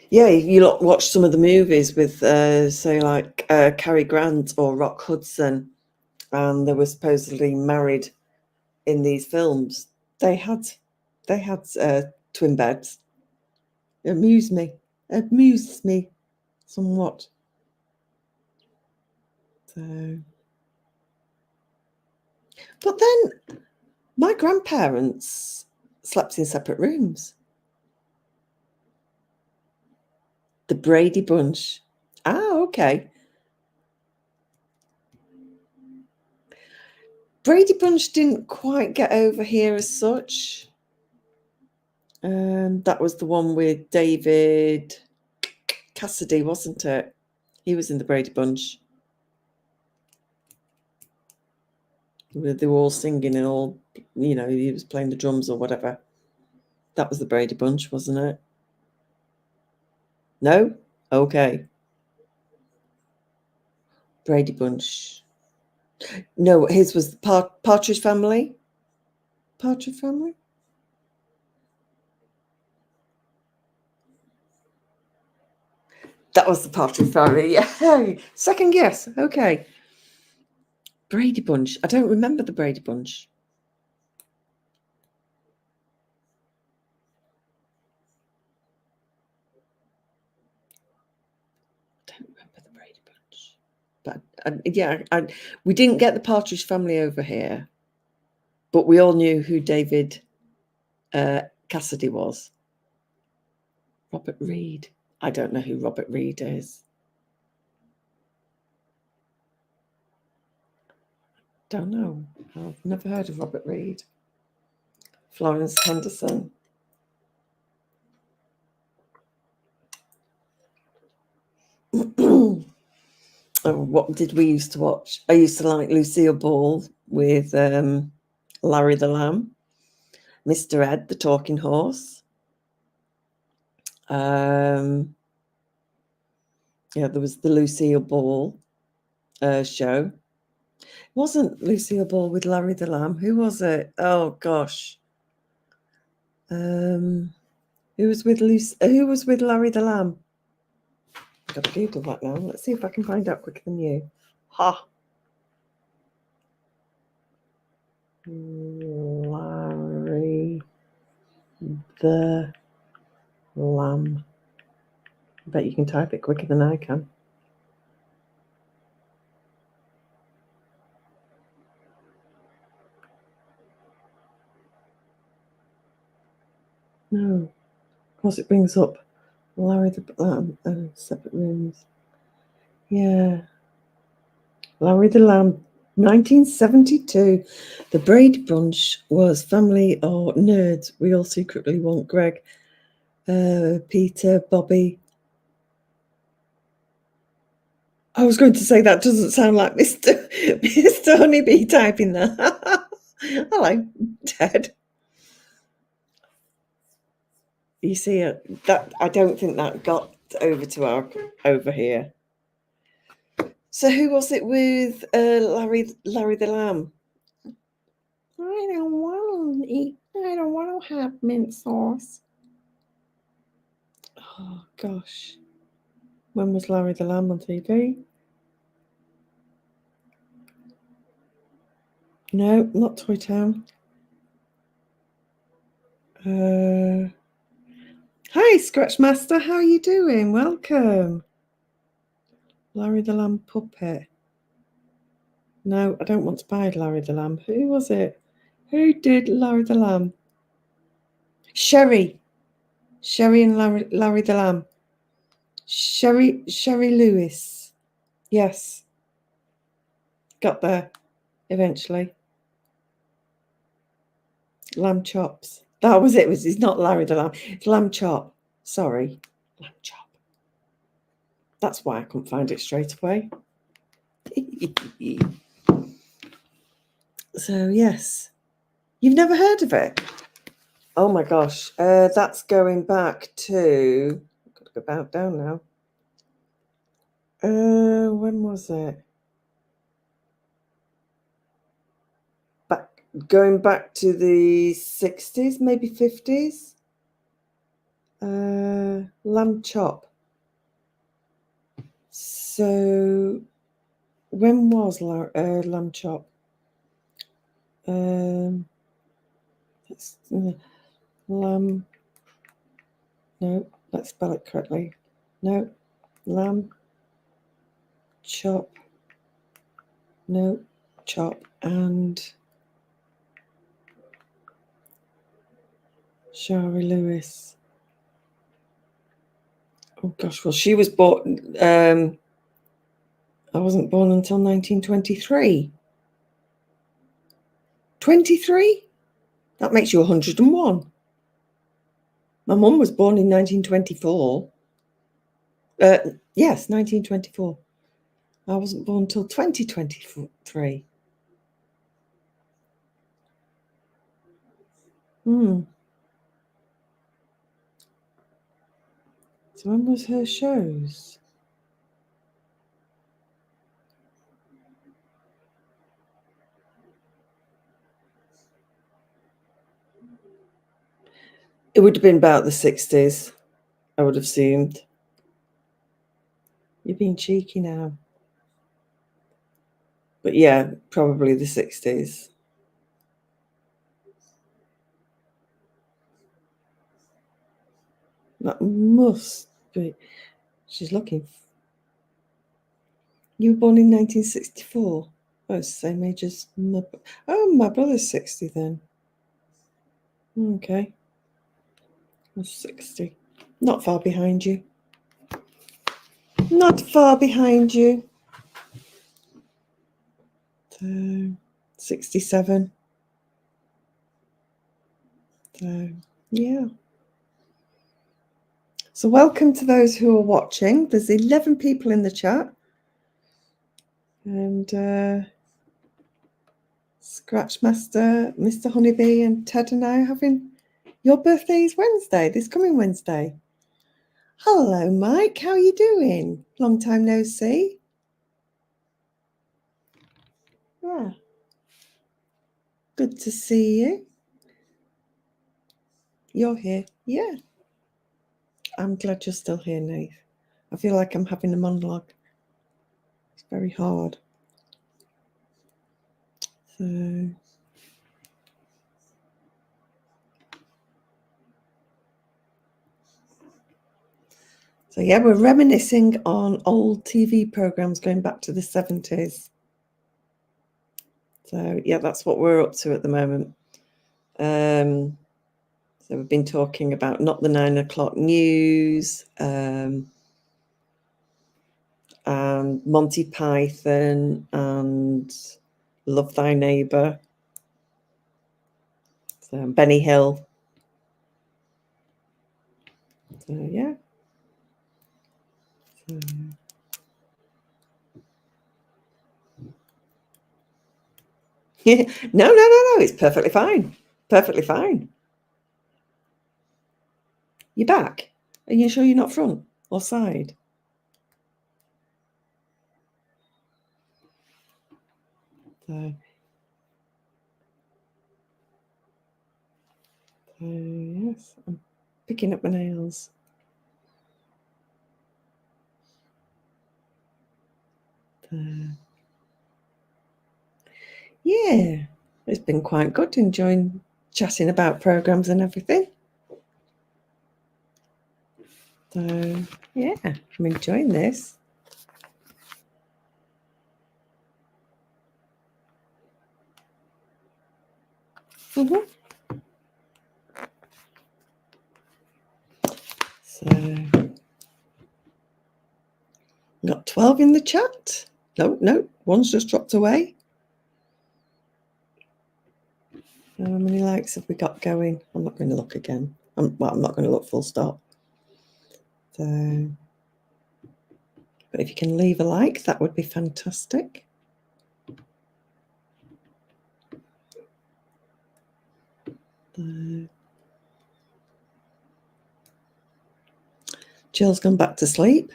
Yeah, you watch some of the movies with, say, like Cary Grant or Rock Hudson, and they were supposedly married in these films. They had twin beds. It amused me. amused me somewhat. So, but then my grandparents slept in separate rooms. The Brady Bunch. Ah, okay. Brady Bunch didn't quite get over here as such. That was the one with David Cassidy, wasn't it? He was in the Brady Bunch. They were all singing and all, you know, he was playing the drums or whatever. That was the Brady Bunch, wasn't it? No? Okay. Brady Bunch. No, his was the Partridge Family. Partridge Family? That was the Partridge Family. Yeah. Second guess. Okay. Brady Bunch. I don't remember the Brady Bunch. I don't remember the Brady Bunch. But we didn't get the Partridge Family over here, but we all knew who David Cassidy was. Robert Reed. I don't know who Robert Reed is. Don't know. I've never heard of Robert Reed. Florence Henderson. Oh, what did we used to watch? I used to like Lucille Ball with Larry the Lamb, Mr. Ed, the talking horse. Yeah, there was the Lucille Ball show. It wasn't Lucille Ball with Larry the Lamb. Who was it? Oh gosh. Who was with Larry the Lamb? I've got to Google that now. Let's see if I can find out quicker than you. Ha! Larry the Lamb. I bet you can type it quicker than I can. No. Of course it brings up Larry the Lamb, separate rooms. Yeah. Larry the Lamb, 1972. The Brady Bunch was family or nerds. We all secretly want Greg, Peter, Bobby. I was going to say that doesn't sound like Mr. Mr. Honeybee typing that. Hello, Ted. You see that I don't think that got over here. So who was it with Larry the Lamb? I don't want to eat. I don't want to have mint sauce. Oh gosh. When was Larry the Lamb on TV? No, not Toy Town. Hi, Scratch Master. How are you doing? Welcome. Larry the Lamb puppet. No, I don't want to buy Larry the Lamb. Who was it? Who did Larry the Lamb? Sherry and Larry the Lamb. Sherry Lewis. Yes. Got there eventually. Lamb chops. That was it. It's not Larry the Lamb. It's lamb chop. Sorry. Lamb chop. That's why I couldn't find it straight away. So, yes. You've never heard of it? Oh my gosh. That's going back to... I've got to go back down now. When was it? Going back to the 60s, maybe 50s. Lamb chop. So, when was lamb chop? Lamb. No, Let's spell it correctly. No. Lamb. Chop. No. Chop. And Shari Lewis. Oh gosh, well, she was born. I wasn't born until 1923. 23? That makes you 101. My mum was born in 1924. Yes, 1924. I wasn't born until 2023. So when was her shows? It would have been about the 60s, I would have assumed. You're being cheeky now. But yeah, probably the 60s. That must be. She's looking. You were born in 1964. Oh, it's the same age as my. Oh, my brother's 60 then. Okay. I'm 60. Not far behind you. Not far behind you. So, 67. So, yeah. So welcome to those who are watching. There's 11 people in the chat. And Scratch Master, Mr. Honeybee and Ted and I are having your birthday is Wednesday, this coming Wednesday. Hello, Mike. How are you doing? Long time no see. Yeah. Good to see you. You're here. Yeah. I'm glad you're still here, Nate. I feel like I'm having a monologue. It's very hard. So yeah, we're reminiscing on old TV programs going back to the 70s. So yeah, that's what we're up to at the moment. So we've been talking about not the 9 o'clock news, and Monty Python and Love Thy Neighbour. So Benny Hill. So yeah. So. Yeah. No. It's perfectly fine. Perfectly fine. You're back. Are you sure you're not front or side? So yes, I'm picking up my nails. Yeah, it's been quite good enjoying chatting about programs and everything. So yeah, I'm enjoying this. So got 12 in the chat. No, one's just dropped away. How many likes have we got going? I'm not going to look again. I'm not going to look full stop. So, but if you can leave a like, that would be fantastic. Jill's gone back to sleep.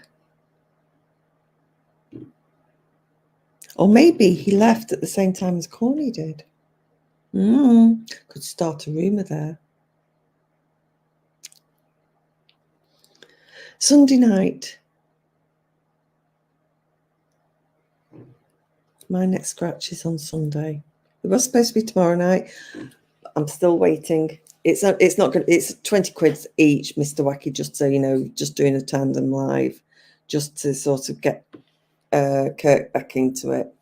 Or maybe he left at the same time as Corny did. Could start a rumour there. Sunday night. My next scratch is on Sunday. It was supposed to be tomorrow night. I'm still waiting It's not good. It's 20 quid each, Mr. Wacky, just so you know, just doing a tandem live, just to sort of get Kirk back into it.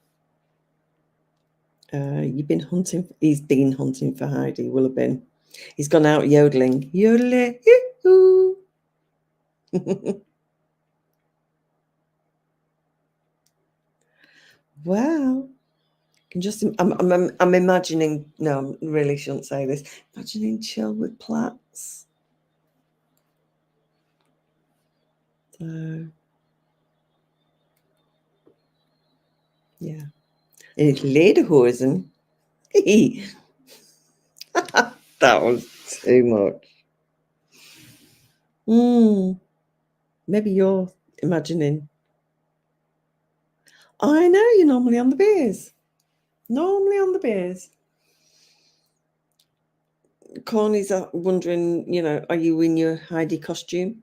You've been hunting. He's been hunting for Heidi. Will have been. He's gone out yodeling. Yodeling. Wow. Can just. I'm imagining. No, I really shouldn't say this. Imagining chill with Platts. So. Yeah. And it's lederhosen. That was too much. Maybe you're imagining. I know you're normally on the beers. Normally on the beers. Corny's wondering, you know, are you in your Heidi costume?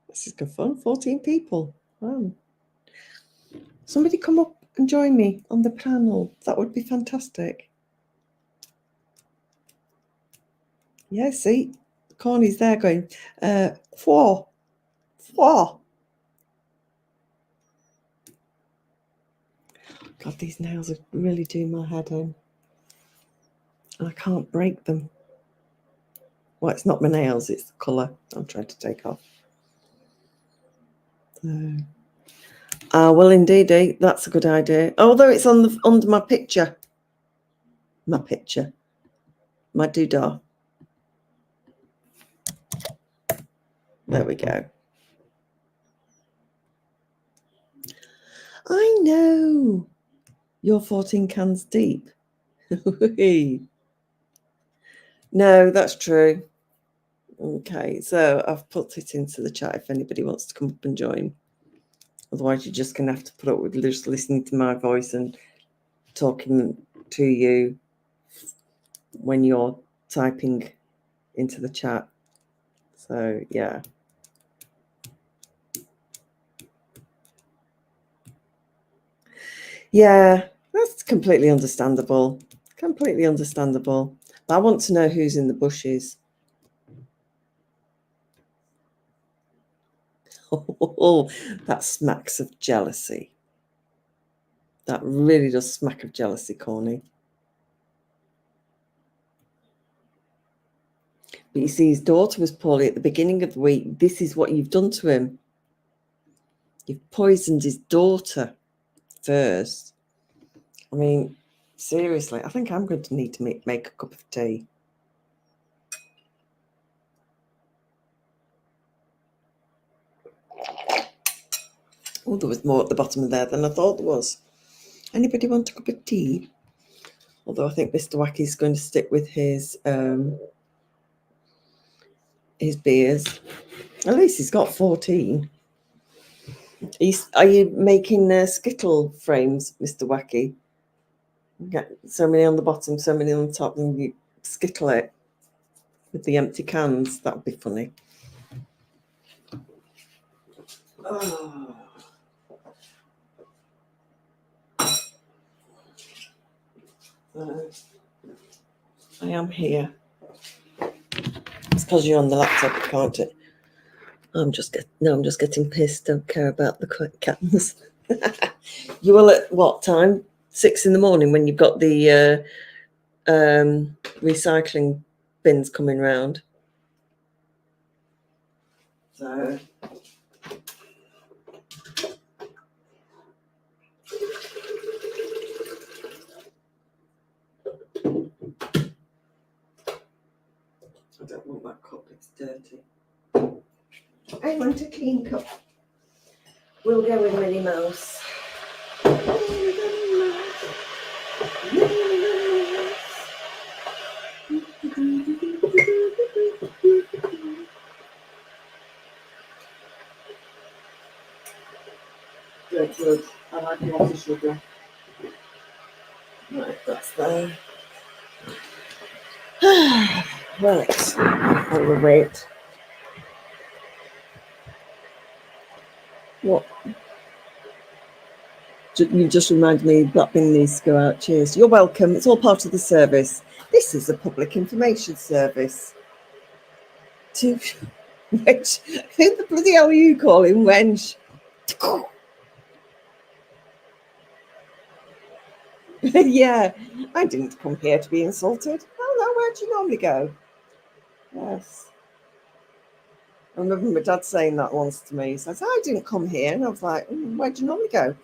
This is good fun. 14 people. Wow. Somebody come up and join me on the panel. That would be fantastic. Yeah, see, Corny's there going, four. God, these nails are really doing my head in. I can't break them. Well, it's not my nails, it's the colour I'm trying to take off. Well, indeed, that's a good idea. Although it's on under my picture. My doodah. There we go. I know. You're 14 cans deep. No, that's true. Okay, so I've put it into the chat if anybody wants to come up and join. Otherwise, you're just going to have to put up with just listening to my voice and talking to you when you're typing into the chat. So, yeah. Yeah, that's completely understandable. Completely understandable. But I want to know who's in the bushes. Oh, that smacks of jealousy. That really does smack of jealousy, Corny. But you see, his daughter was poorly at the beginning of the week. This is what you've done to him. You've poisoned his daughter first. I mean, seriously, I think I'm going to need to make a cup of tea. Oh, there was more at the bottom of there than I thought there was. Anybody want a cup of tea? Although I think Mr. Wacky's going to stick with his beers. At least he's got 14. Are you making skittle frames, Mr. Wacky? Get so many on the bottom, so many on the top, and you skittle it with the empty cans. That would be funny. Oh. I am here. It's because you're on the laptop, can't it? I'm just getting pissed. Don't care about the cans. You will at what time? 6 in the morning when you've got the recycling bins coming round. So I don't want that cup, it's dirty. I want a clean cup. We'll go with Minnie Mouse. Good. I like a lot of sugar. Right, that's there. Right, I will wait. What? You just reminded me that bin needs to go out. Cheers. You're welcome. It's all part of the service. This is a public information service. To which, who the bloody hell are you calling wench? Yeah, I didn't come here to be insulted. Oh no, where do you normally go? Yes. I remember my dad saying that once to me. He says, I didn't come here. And I was like, where do you normally go?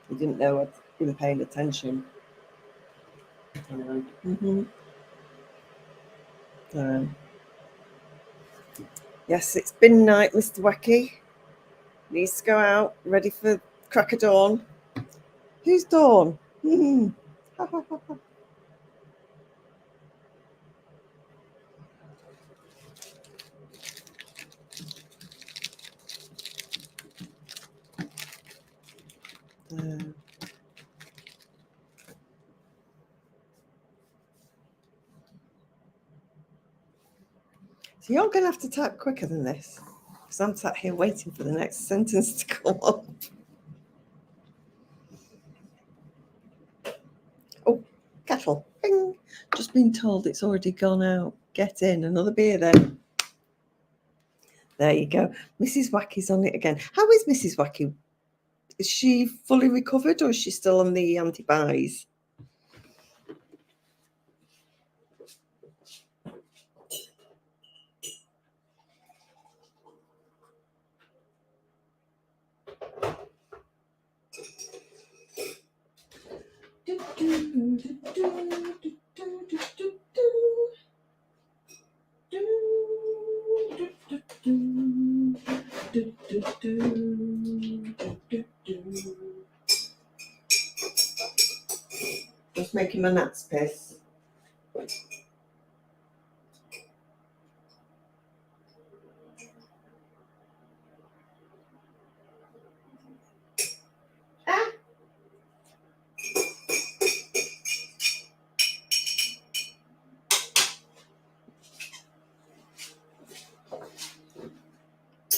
He didn't know I'd been paying attention. Yes, it's bin night, Mr. Wacky. Needs to go out, ready for crack of dawn. Who's Dawn? So you're going to have to type quicker than this, because I'm sat here waiting for the next sentence to come up. Oh, kettle. Bing. Just been told it's already gone out. Get in. Another beer then. There you go. Mrs. Wacky's on it again. How is Mrs. Wacky? Is she fully recovered or is she still on the antibiotics? Just making my nuts piss.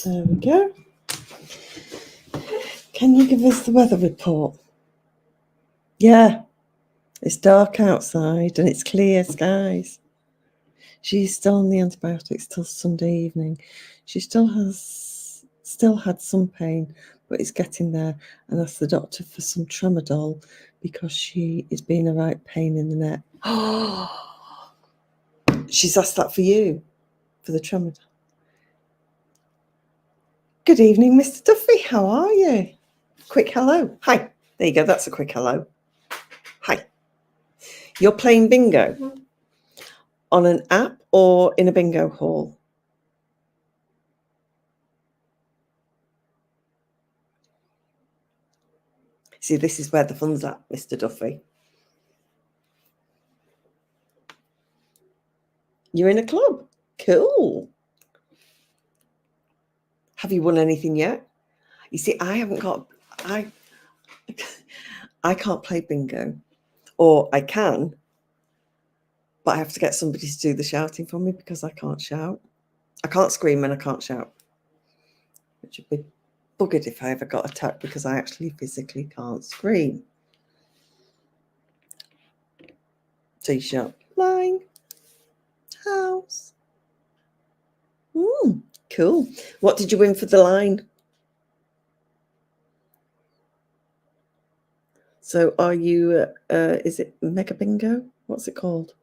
There we go. Can you give us the weather report? Yeah, it's dark outside and it's clear skies. She's still on the antibiotics till Sunday evening. She still had some pain, but it's getting there, and asked the doctor for some tramadol because she is being a right pain in the neck. She's asked that for you, for the tramadol. Good evening, Mr. Duffy. How are you? Quick hello. Hi. There you go. That's a quick hello. Hi. You're playing bingo on an app or in a bingo hall? See, this is where the fun's at, Mr. Duffy. You're in a club. Cool. Have you won anything yet? You see, I can't play bingo. Or I can, but I have to get somebody to do the shouting for me because I can't shout. I can't scream and I can't shout. Which would be buggered if I ever got attacked because I actually physically can't scream. T-shirt. Line. House. Cool. What did you win for the line? So are you, is it Mega Bingo? What's it called?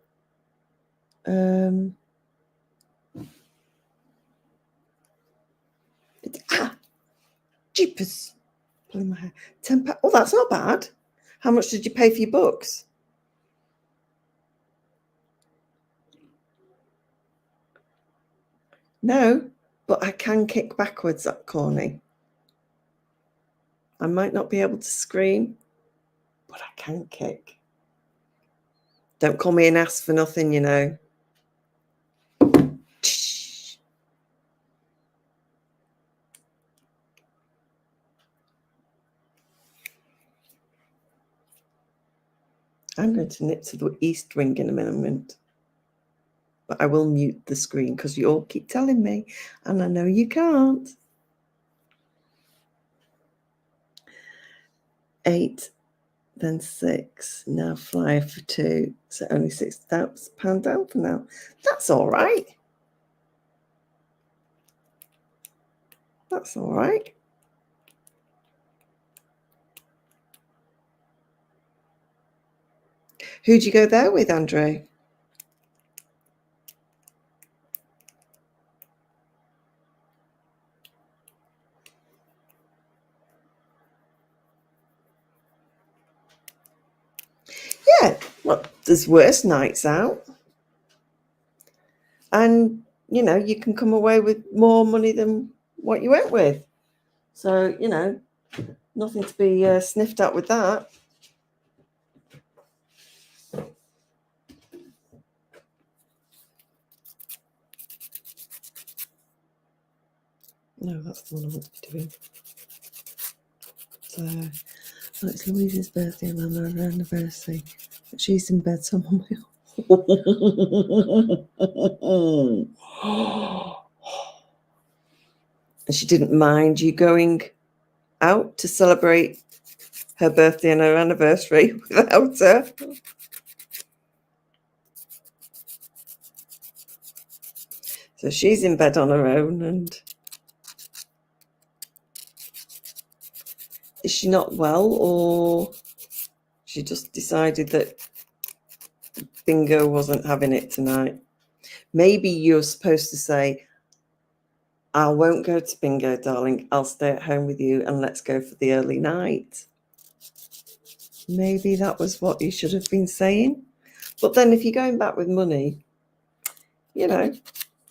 Jeepers. Pulling my hair. £10. Oh, that's not bad. How much did you pay for your books? No, but I can kick backwards at Corny. I might not be able to scream, but I can kick. Don't call me an ass for nothing, you know. I'm going to nip to the east wing in a moment. But I will mute the screen because you all keep telling me, and I know you can't. 8, then 6, now flyer for 2. So only £6 down for now. That's all right. That's all right. Who'd you go there with, Andre? Yeah, well, there's worse nights out. And, you know, you can come away with more money than what you went with. So, you know, nothing to be sniffed at with that. No, that's the one I want to be doing. So, oh, it's Louise's birthday and her anniversary. But she's in bed, so I'm on my own. And she didn't mind you going out to celebrate her birthday and her anniversary without her. So she's in bed on her own, and is she not well, or she just decided that bingo wasn't having it tonight? Maybe you're supposed to say, I won't go to bingo, darling. I'll stay at home with you and let's go for the early night. Maybe that was what you should have been saying. But then if you're going back with money, you know,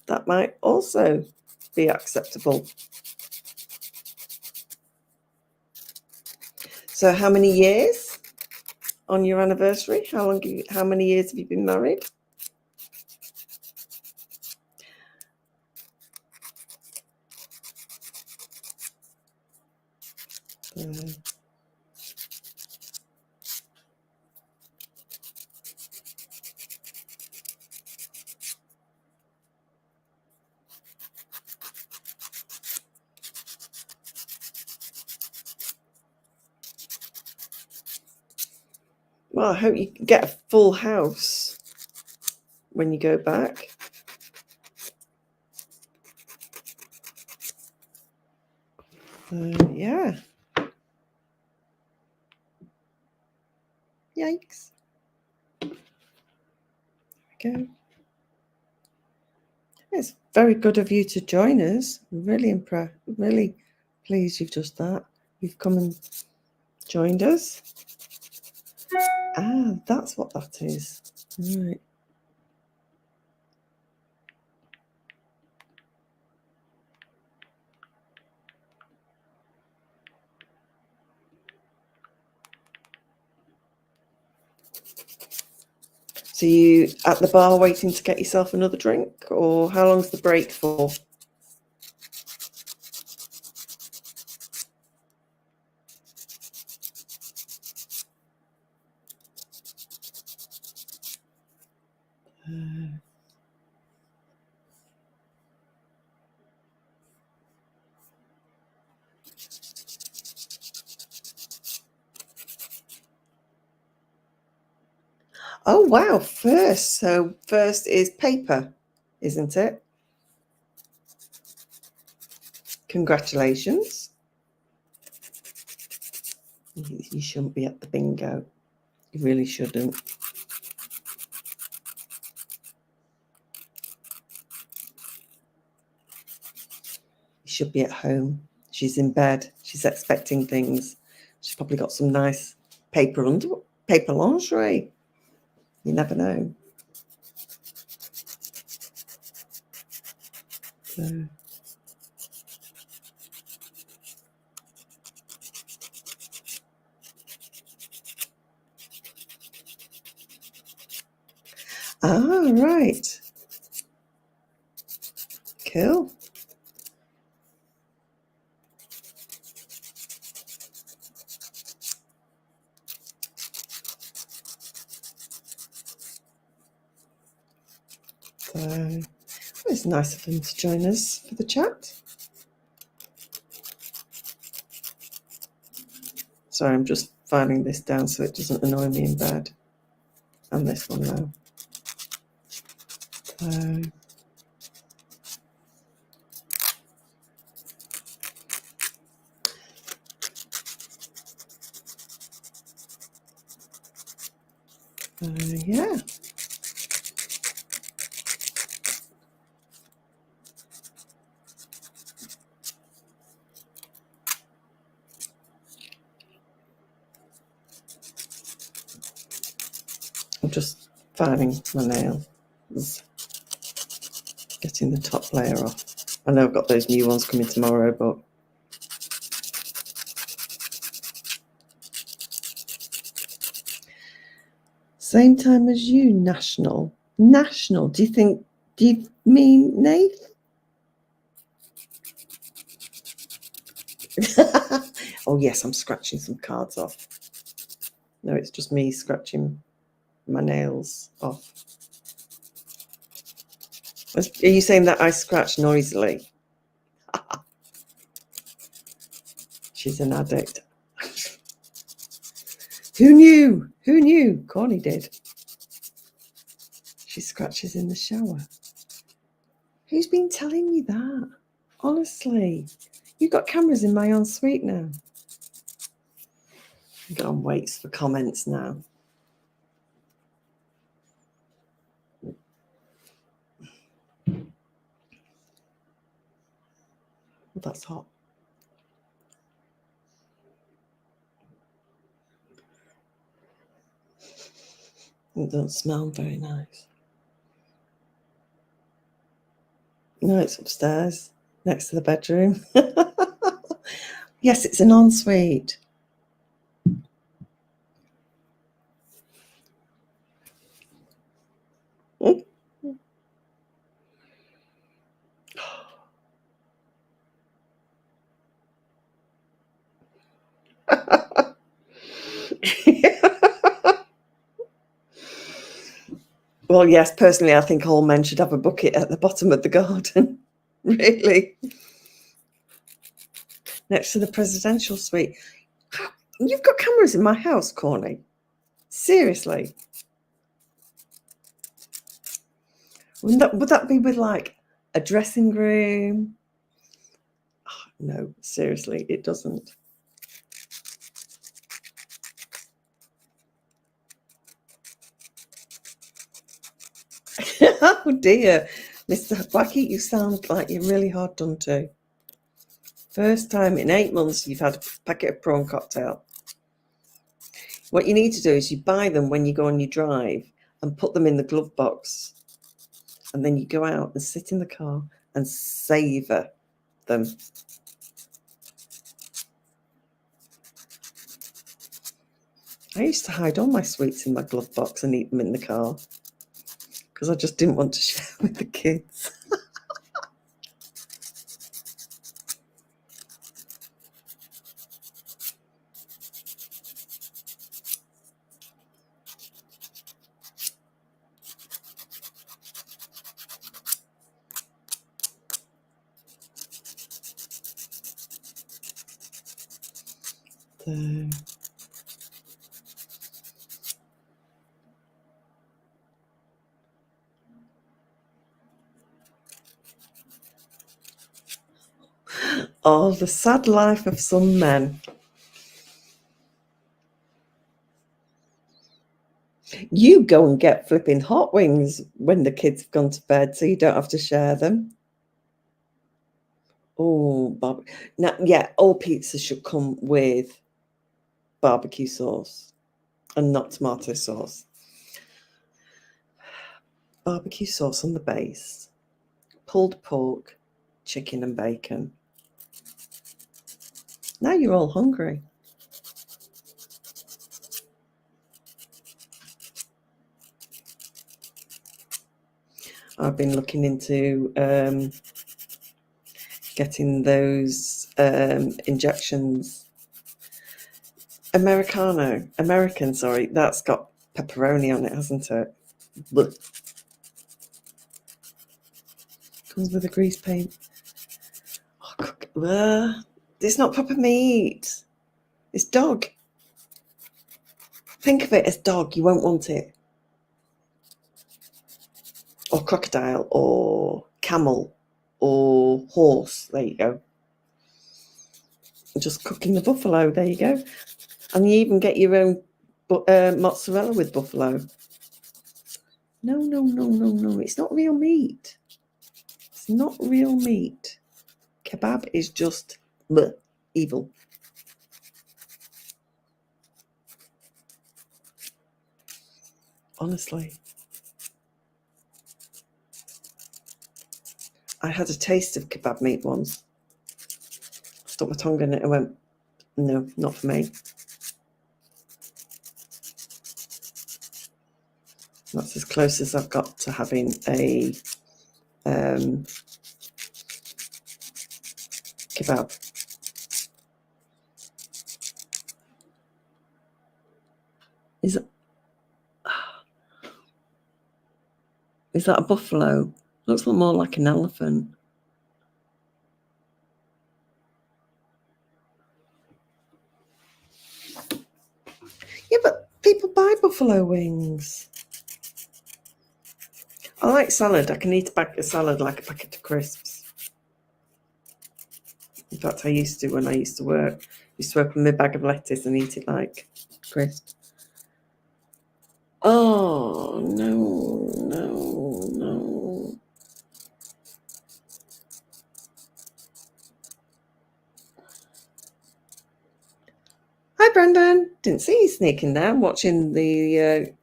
that might also be acceptable. So how many years on your anniversary? How many years have you been married? Well, I hope you get a full house when you go back. Yeah. Yikes. There we go. It's very good of you to join us. I'm really impressed. Really pleased you've just that. You've come and joined us. Ah, that's what that is. Right. So you at the bar waiting to get yourself another drink, or how long's the break for? Oh, wow, first. So first is paper, isn't it? Congratulations. You shouldn't be at the bingo. You really shouldn't. You should be at home. She's in bed. She's expecting things. She's probably got some nice paper lingerie. You never know. So. Ah, right. Cool. So it's nice of him to join us for the chat. Sorry, I'm just filing this down so it doesn't annoy me in bed. And this one now. So, yeah. I'm just filing my nails, getting the top layer off. I know I've got those new ones coming tomorrow, but same time as you, National. National, do you mean Nath? Oh yes, I'm scratching some cards off. No, it's just me scratching my nails off. Are you saying that I scratch noisily? She's an addict. Who knew? Who knew? Corny did. She scratches in the shower. Who's been telling you that? Honestly, you've got cameras in my ensuite now. Go and wait for comments now. Oh, that's hot. It doesn't smell very nice. No, it's upstairs, next to the bedroom. Yes, it's an ensuite. Well, yes, personally, I think all men should have a bucket at the bottom of the garden. Really. Next to the presidential suite. You've got cameras in my house, Corny. Seriously. Would that be with like a dressing room? Oh, no, seriously, it doesn't. Oh dear, Mr. Wacky, you sound like you're really hard done to. First time in 8 months you've had a packet of prawn cocktail. What you need to do is you buy them when you go on your drive and put them in the glove box. And then you go out and sit in the car and savour them. I used to hide all my sweets in my glove box and eat them in the car because I just didn't want to share with the kids. So, oh, the sad life of some men. You go and get flipping hot wings when the kids have gone to bed so you don't have to share them. Oh, now, yeah, all pizzas should come with barbecue sauce and not tomato sauce. Barbecue sauce on the base, pulled pork, chicken and bacon. Now you're all hungry. I've been looking into getting those injections. American, sorry, that's got pepperoni on it, hasn't it? Look. Comes with a grease paint. Oh, it's not proper meat. It's dog. think of it as dog, you won't want it. Or crocodile, or camel, or horse. There you go. Just cooking the buffalo. There you go. And you even get your own mozzarella with buffalo. No, no, no, no, no. It's not real meat. It's not real meat. Kebab is just bleh, evil. Honestly. I had a taste of kebab meat once. Stuck my tongue in it and went, no, not for me. That's as close as I've got to having a kebab. Is that a buffalo? Looks more like an elephant. Yeah, but people buy buffalo wings. I like salad. I can eat a bag of salad like a packet of crisps. In fact, I used to when I used to work. I used to open my bag of lettuce and eat it like crisps. Oh, no, no, no. Hi, Brendan. Didn't see you sneaking down watching the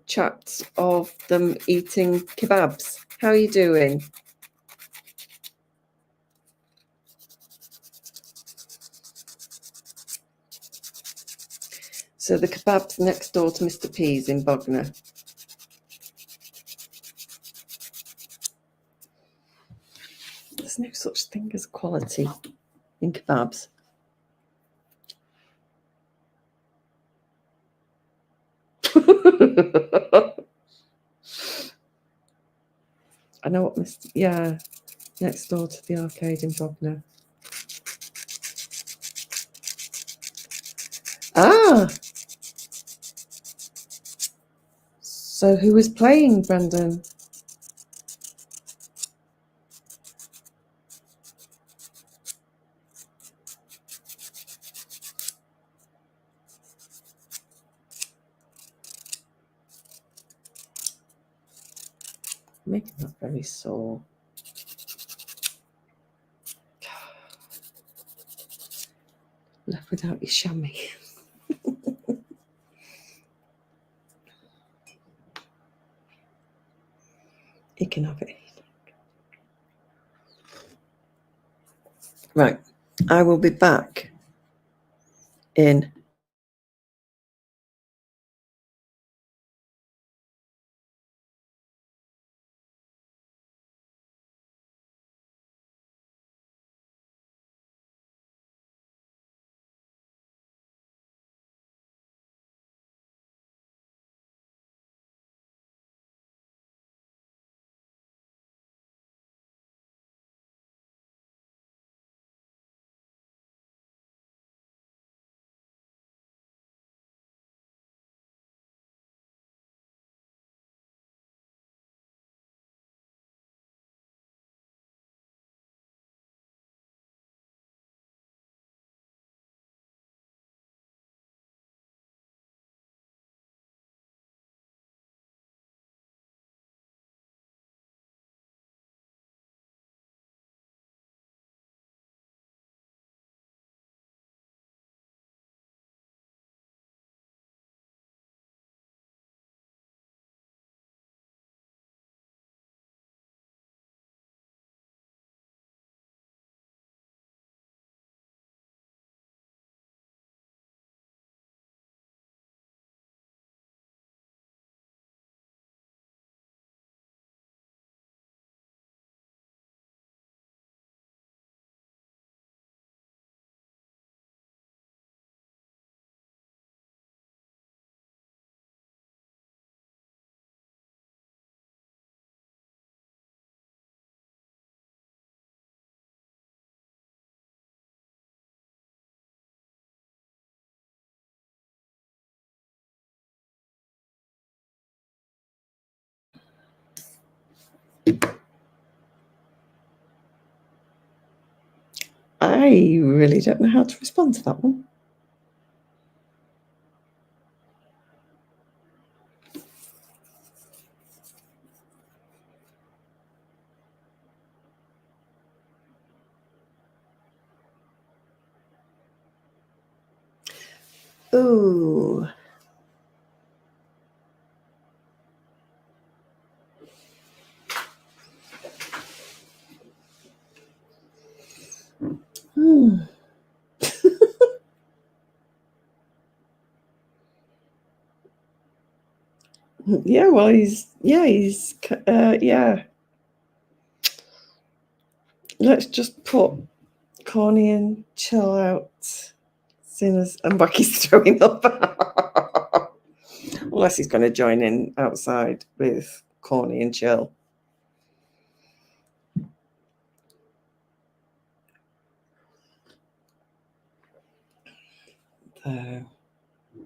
chats of them eating kebabs. How are you doing? So the kebab's next door to Mr. P's in Bognor. There's no such thing as quality in kebabs. I know what Mr. Yeah, next door to the arcade in Bognor. Ah! So who was playing, Brendan? Making that very sore. Left without your chamois. You can have it. Right. I will be back in I really don't know how to respond to that one. Ooh. Hmm. Yeah, well, yeah. Let's just put Corny and chill out. Soon as and Bucky's throwing up. Unless he's going to join in outside with Corny and chill.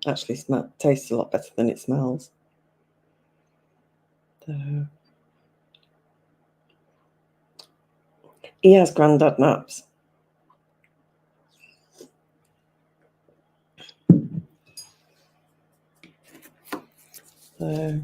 Actually, tastes a lot better than it smells. He has grandad naps. So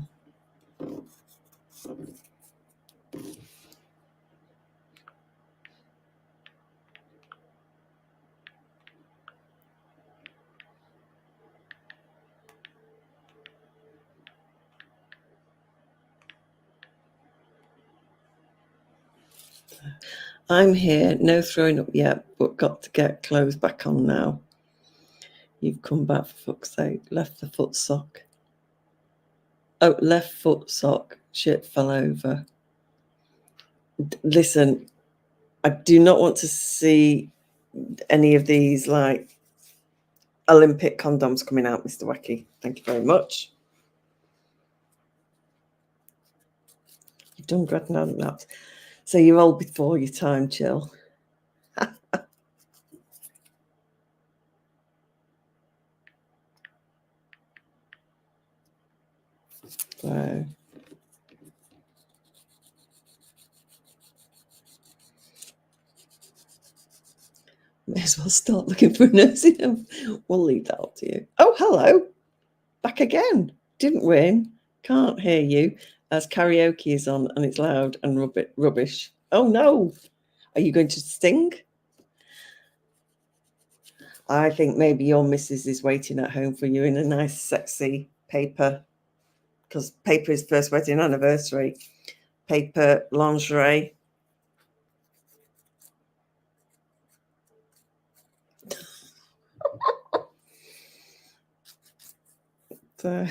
I'm here, no throwing up yet, but got to get clothes back on now. You've come back for fuck's sake. Left the foot sock. Oh, left foot sock. Shit fell over. Listen, I do not want to see any of these like Olympic condoms coming out, Mr. Wacky. Thank you very much. You've done grandad naps. So you're old before your time, chill. So may as well start looking for a nursing home. We'll leave that up to you. Oh, hello. Back again. Didn't win. Can't hear you as karaoke is on and it's loud and rubbish. Oh, no. Are you going to sing? I think maybe your missus is waiting at home for you in a nice, sexy paper, because paper is first wedding anniversary. Paper lingerie. So,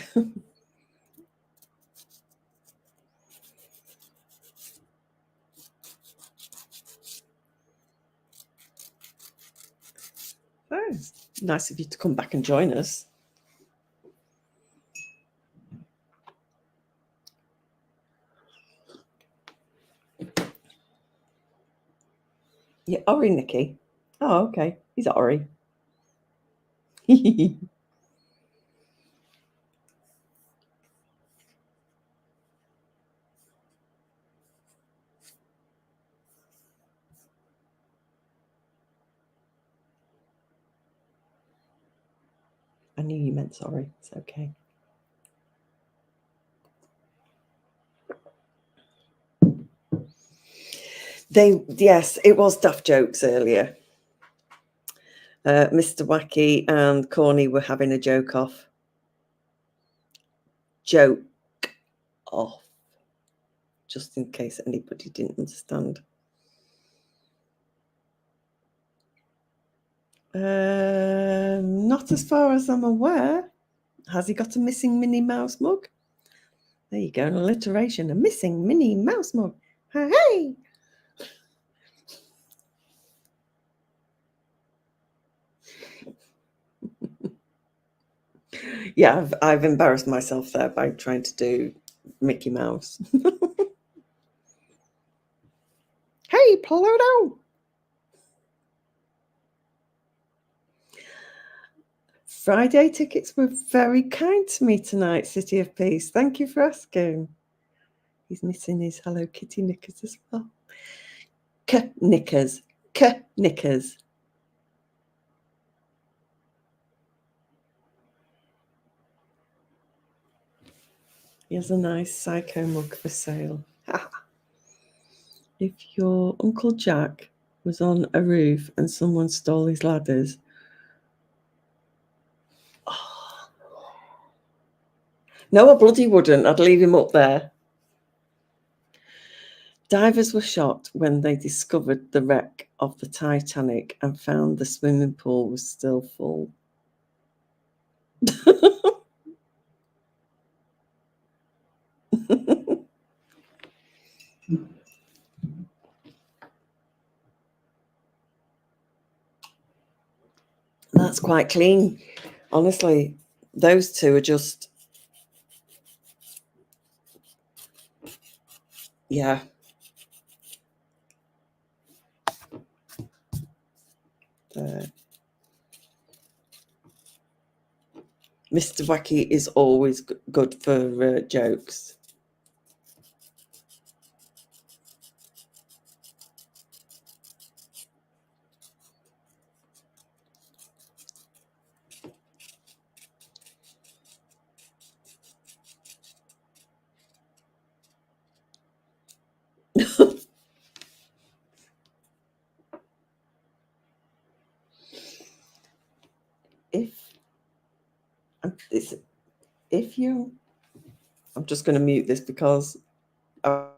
nice of you to come back and join us. Yeah, Ori, Nikki. Oh, okay. He's Ori. I knew you meant sorry. It's okay. Yes, it was Daft Jokes earlier. Mr. Wacky and Corny were having a joke off. Joke off. Just in case anybody didn't understand. Not as far as I'm aware. Has he got a missing Minnie Mouse mug? There you go, an alliteration. A missing Minnie Mouse mug. Hey! Yeah, I've embarrassed myself there by trying to do Mickey Mouse. Hey, Pluto! Friday tickets were very kind to me tonight, City of Peace. Thank you for asking. He's missing his Hello Kitty knickers as well. Knickers. Knickers. Here's a nice psycho mug for sale. If your Uncle Jack was on a roof and someone stole his ladders, no, I bloody wouldn't. I'd leave him up there. Divers were shocked when they discovered the wreck of the Titanic and found the swimming pool was still full. That's quite clean. Honestly, those two are just, yeah. Mr. Wacky is always good for jokes. If you, I'm just going to mute this because oh,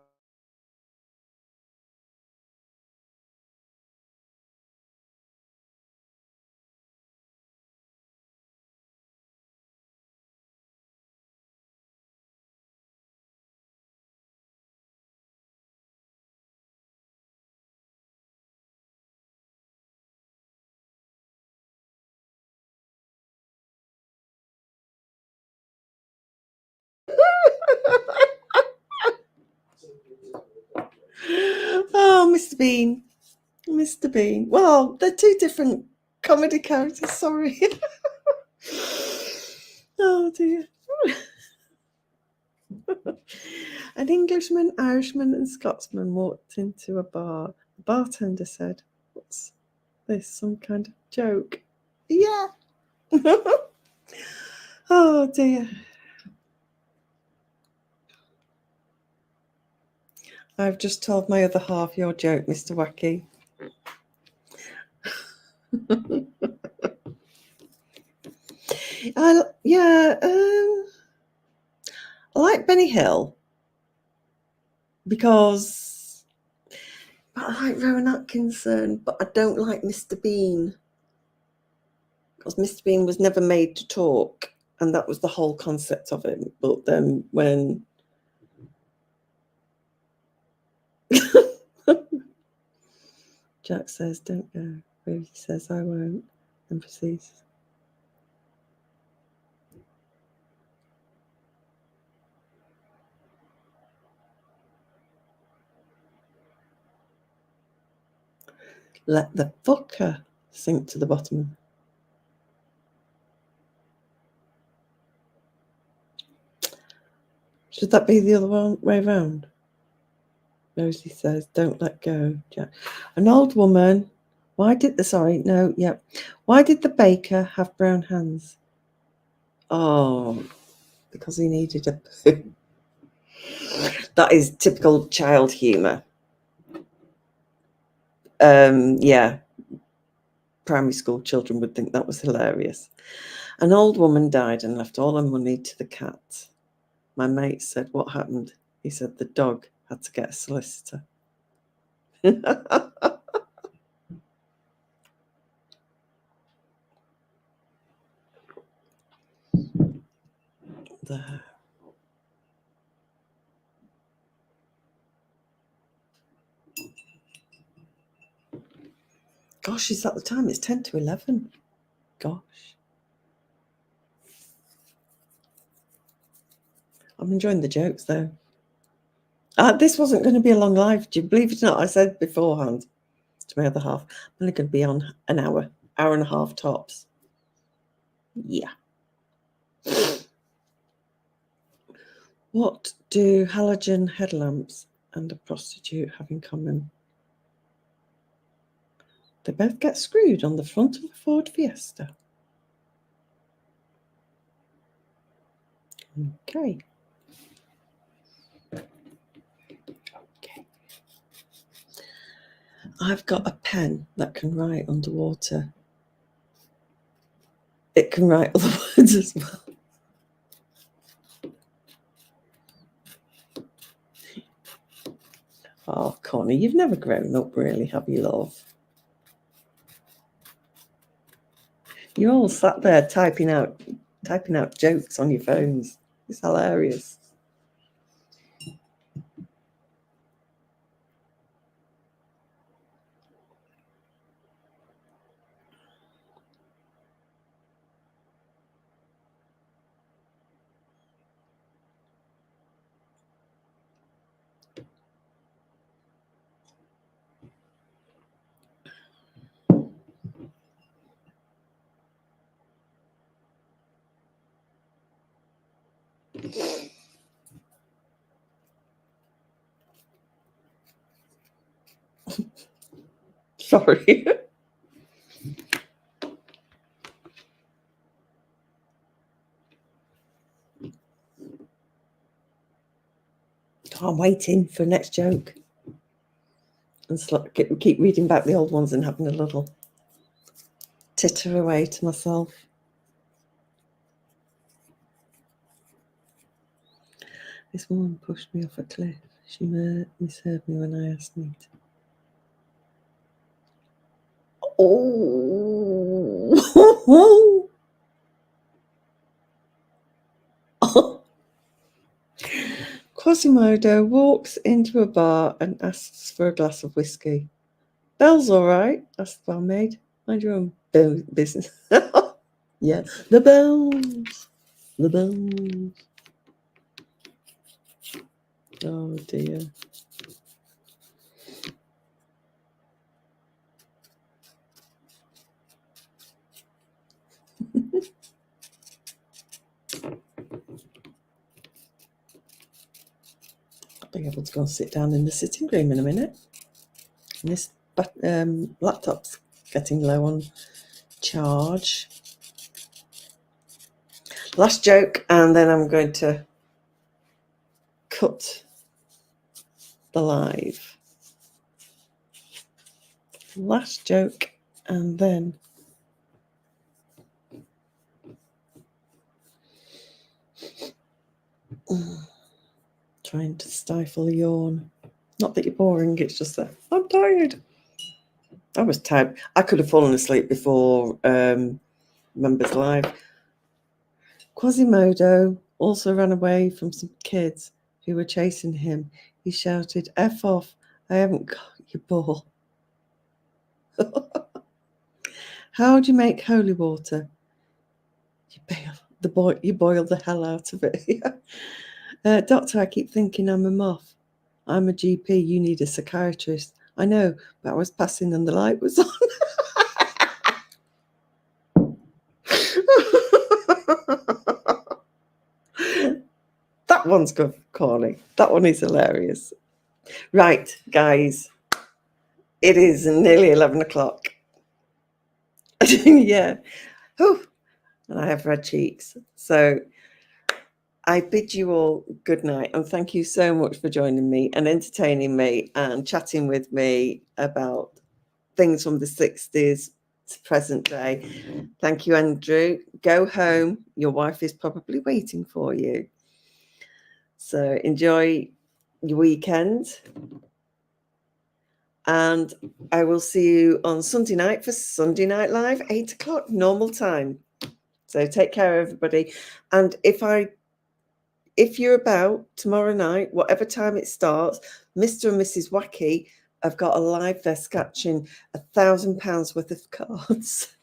Mr. Bean. Mr. Bean. Well, they're two different comedy characters, sorry. Oh dear. An Englishman, Irishman, and Scotsman walked into a bar. The bartender said, "What's this? Some kind of joke?" Yeah. Oh dear. I've just told my other half your joke, Mr. Wacky. I like Benny Hill because I like Rowan Atkinson, but I don't like Mr. Bean because Mr. Bean was never made to talk, and that was the whole concept of him. But then when Jack says, "Don't go," Rosie says, "I won't," and proceeds. Let the fucker sink to the bottom. Should that be the other way around? Rosie says, "Don't let go, Jack." An old woman. Why did the baker have brown hands? Oh, because he needed a poo. That is typical child humour. Yeah. Primary school children would think that was hilarious. An old woman died and left all her money to the cat. My mate said, "What happened?" He said, "The dog had to get a solicitor." There. Gosh, is that the time? It's 10 to 11. Gosh. I'm enjoying the jokes, though. This wasn't going to be a long live. Do you believe it or not? I said beforehand to my other half, I'm only going to be on an hour and a half tops. Yeah. What do halogen headlamps and a prostitute have in common? They both get screwed on the front of a Ford Fiesta. Okay. I've got a pen that can write underwater. It can write other words as well. Oh, Connie, you've never grown up, really, have you, love? You're all sat there typing out jokes on your phones. It's hilarious. Sorry. I'm waiting for the next joke. And keep reading back the old ones and having a little titter away to myself. This woman pushed me off a cliff. She misheard me when I asked me to. Oh! Quasimodo walks into a bar and asks for a glass of whiskey. Bell's all right, asked the barmaid. Mind your own business. Yeah, the bells. The bells. Oh dear. I'll be able to go and sit down in the sitting room in a minute. And this laptop's getting low on charge. Last joke, and then I'm going to cut the live. Last joke, and then trying to stifle a yawn. Not that you're boring, it's just that I'm tired. I was tired. I could have fallen asleep before Members Live. Quasimodo also ran away from some kids who were chasing him. He shouted, "F off, I haven't got your ball." How do you make holy water? You boil the hell out of it. Doctor, I keep thinking I'm a moth. I'm a GP, you need a psychiatrist. I know, but I was passing and the light was on. That one's good, Corny. That one is hilarious. Right, guys. It is nearly 11 o'clock. Yeah. Whew. And I have red cheeks. So I bid you all good night and thank you so much for joining me and entertaining me and chatting with me about things from the 60s to present day. Thank you, Andrew. Go home. Your wife is probably waiting for you. So enjoy your weekend. And I will see you on Sunday night for Sunday Night Live, 8 o'clock, normal time. So take care, everybody. And if you're about tomorrow night, whatever time it starts, Mr. and Mrs. Wacky have got a live. They're scratching £1,000 worth of cards.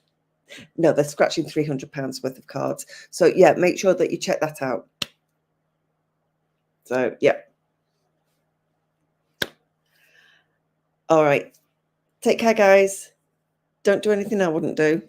No, they're scratching £300 worth of cards. So yeah, make sure that you check that out. So yeah. All right. Take care, guys. Don't do anything I wouldn't do.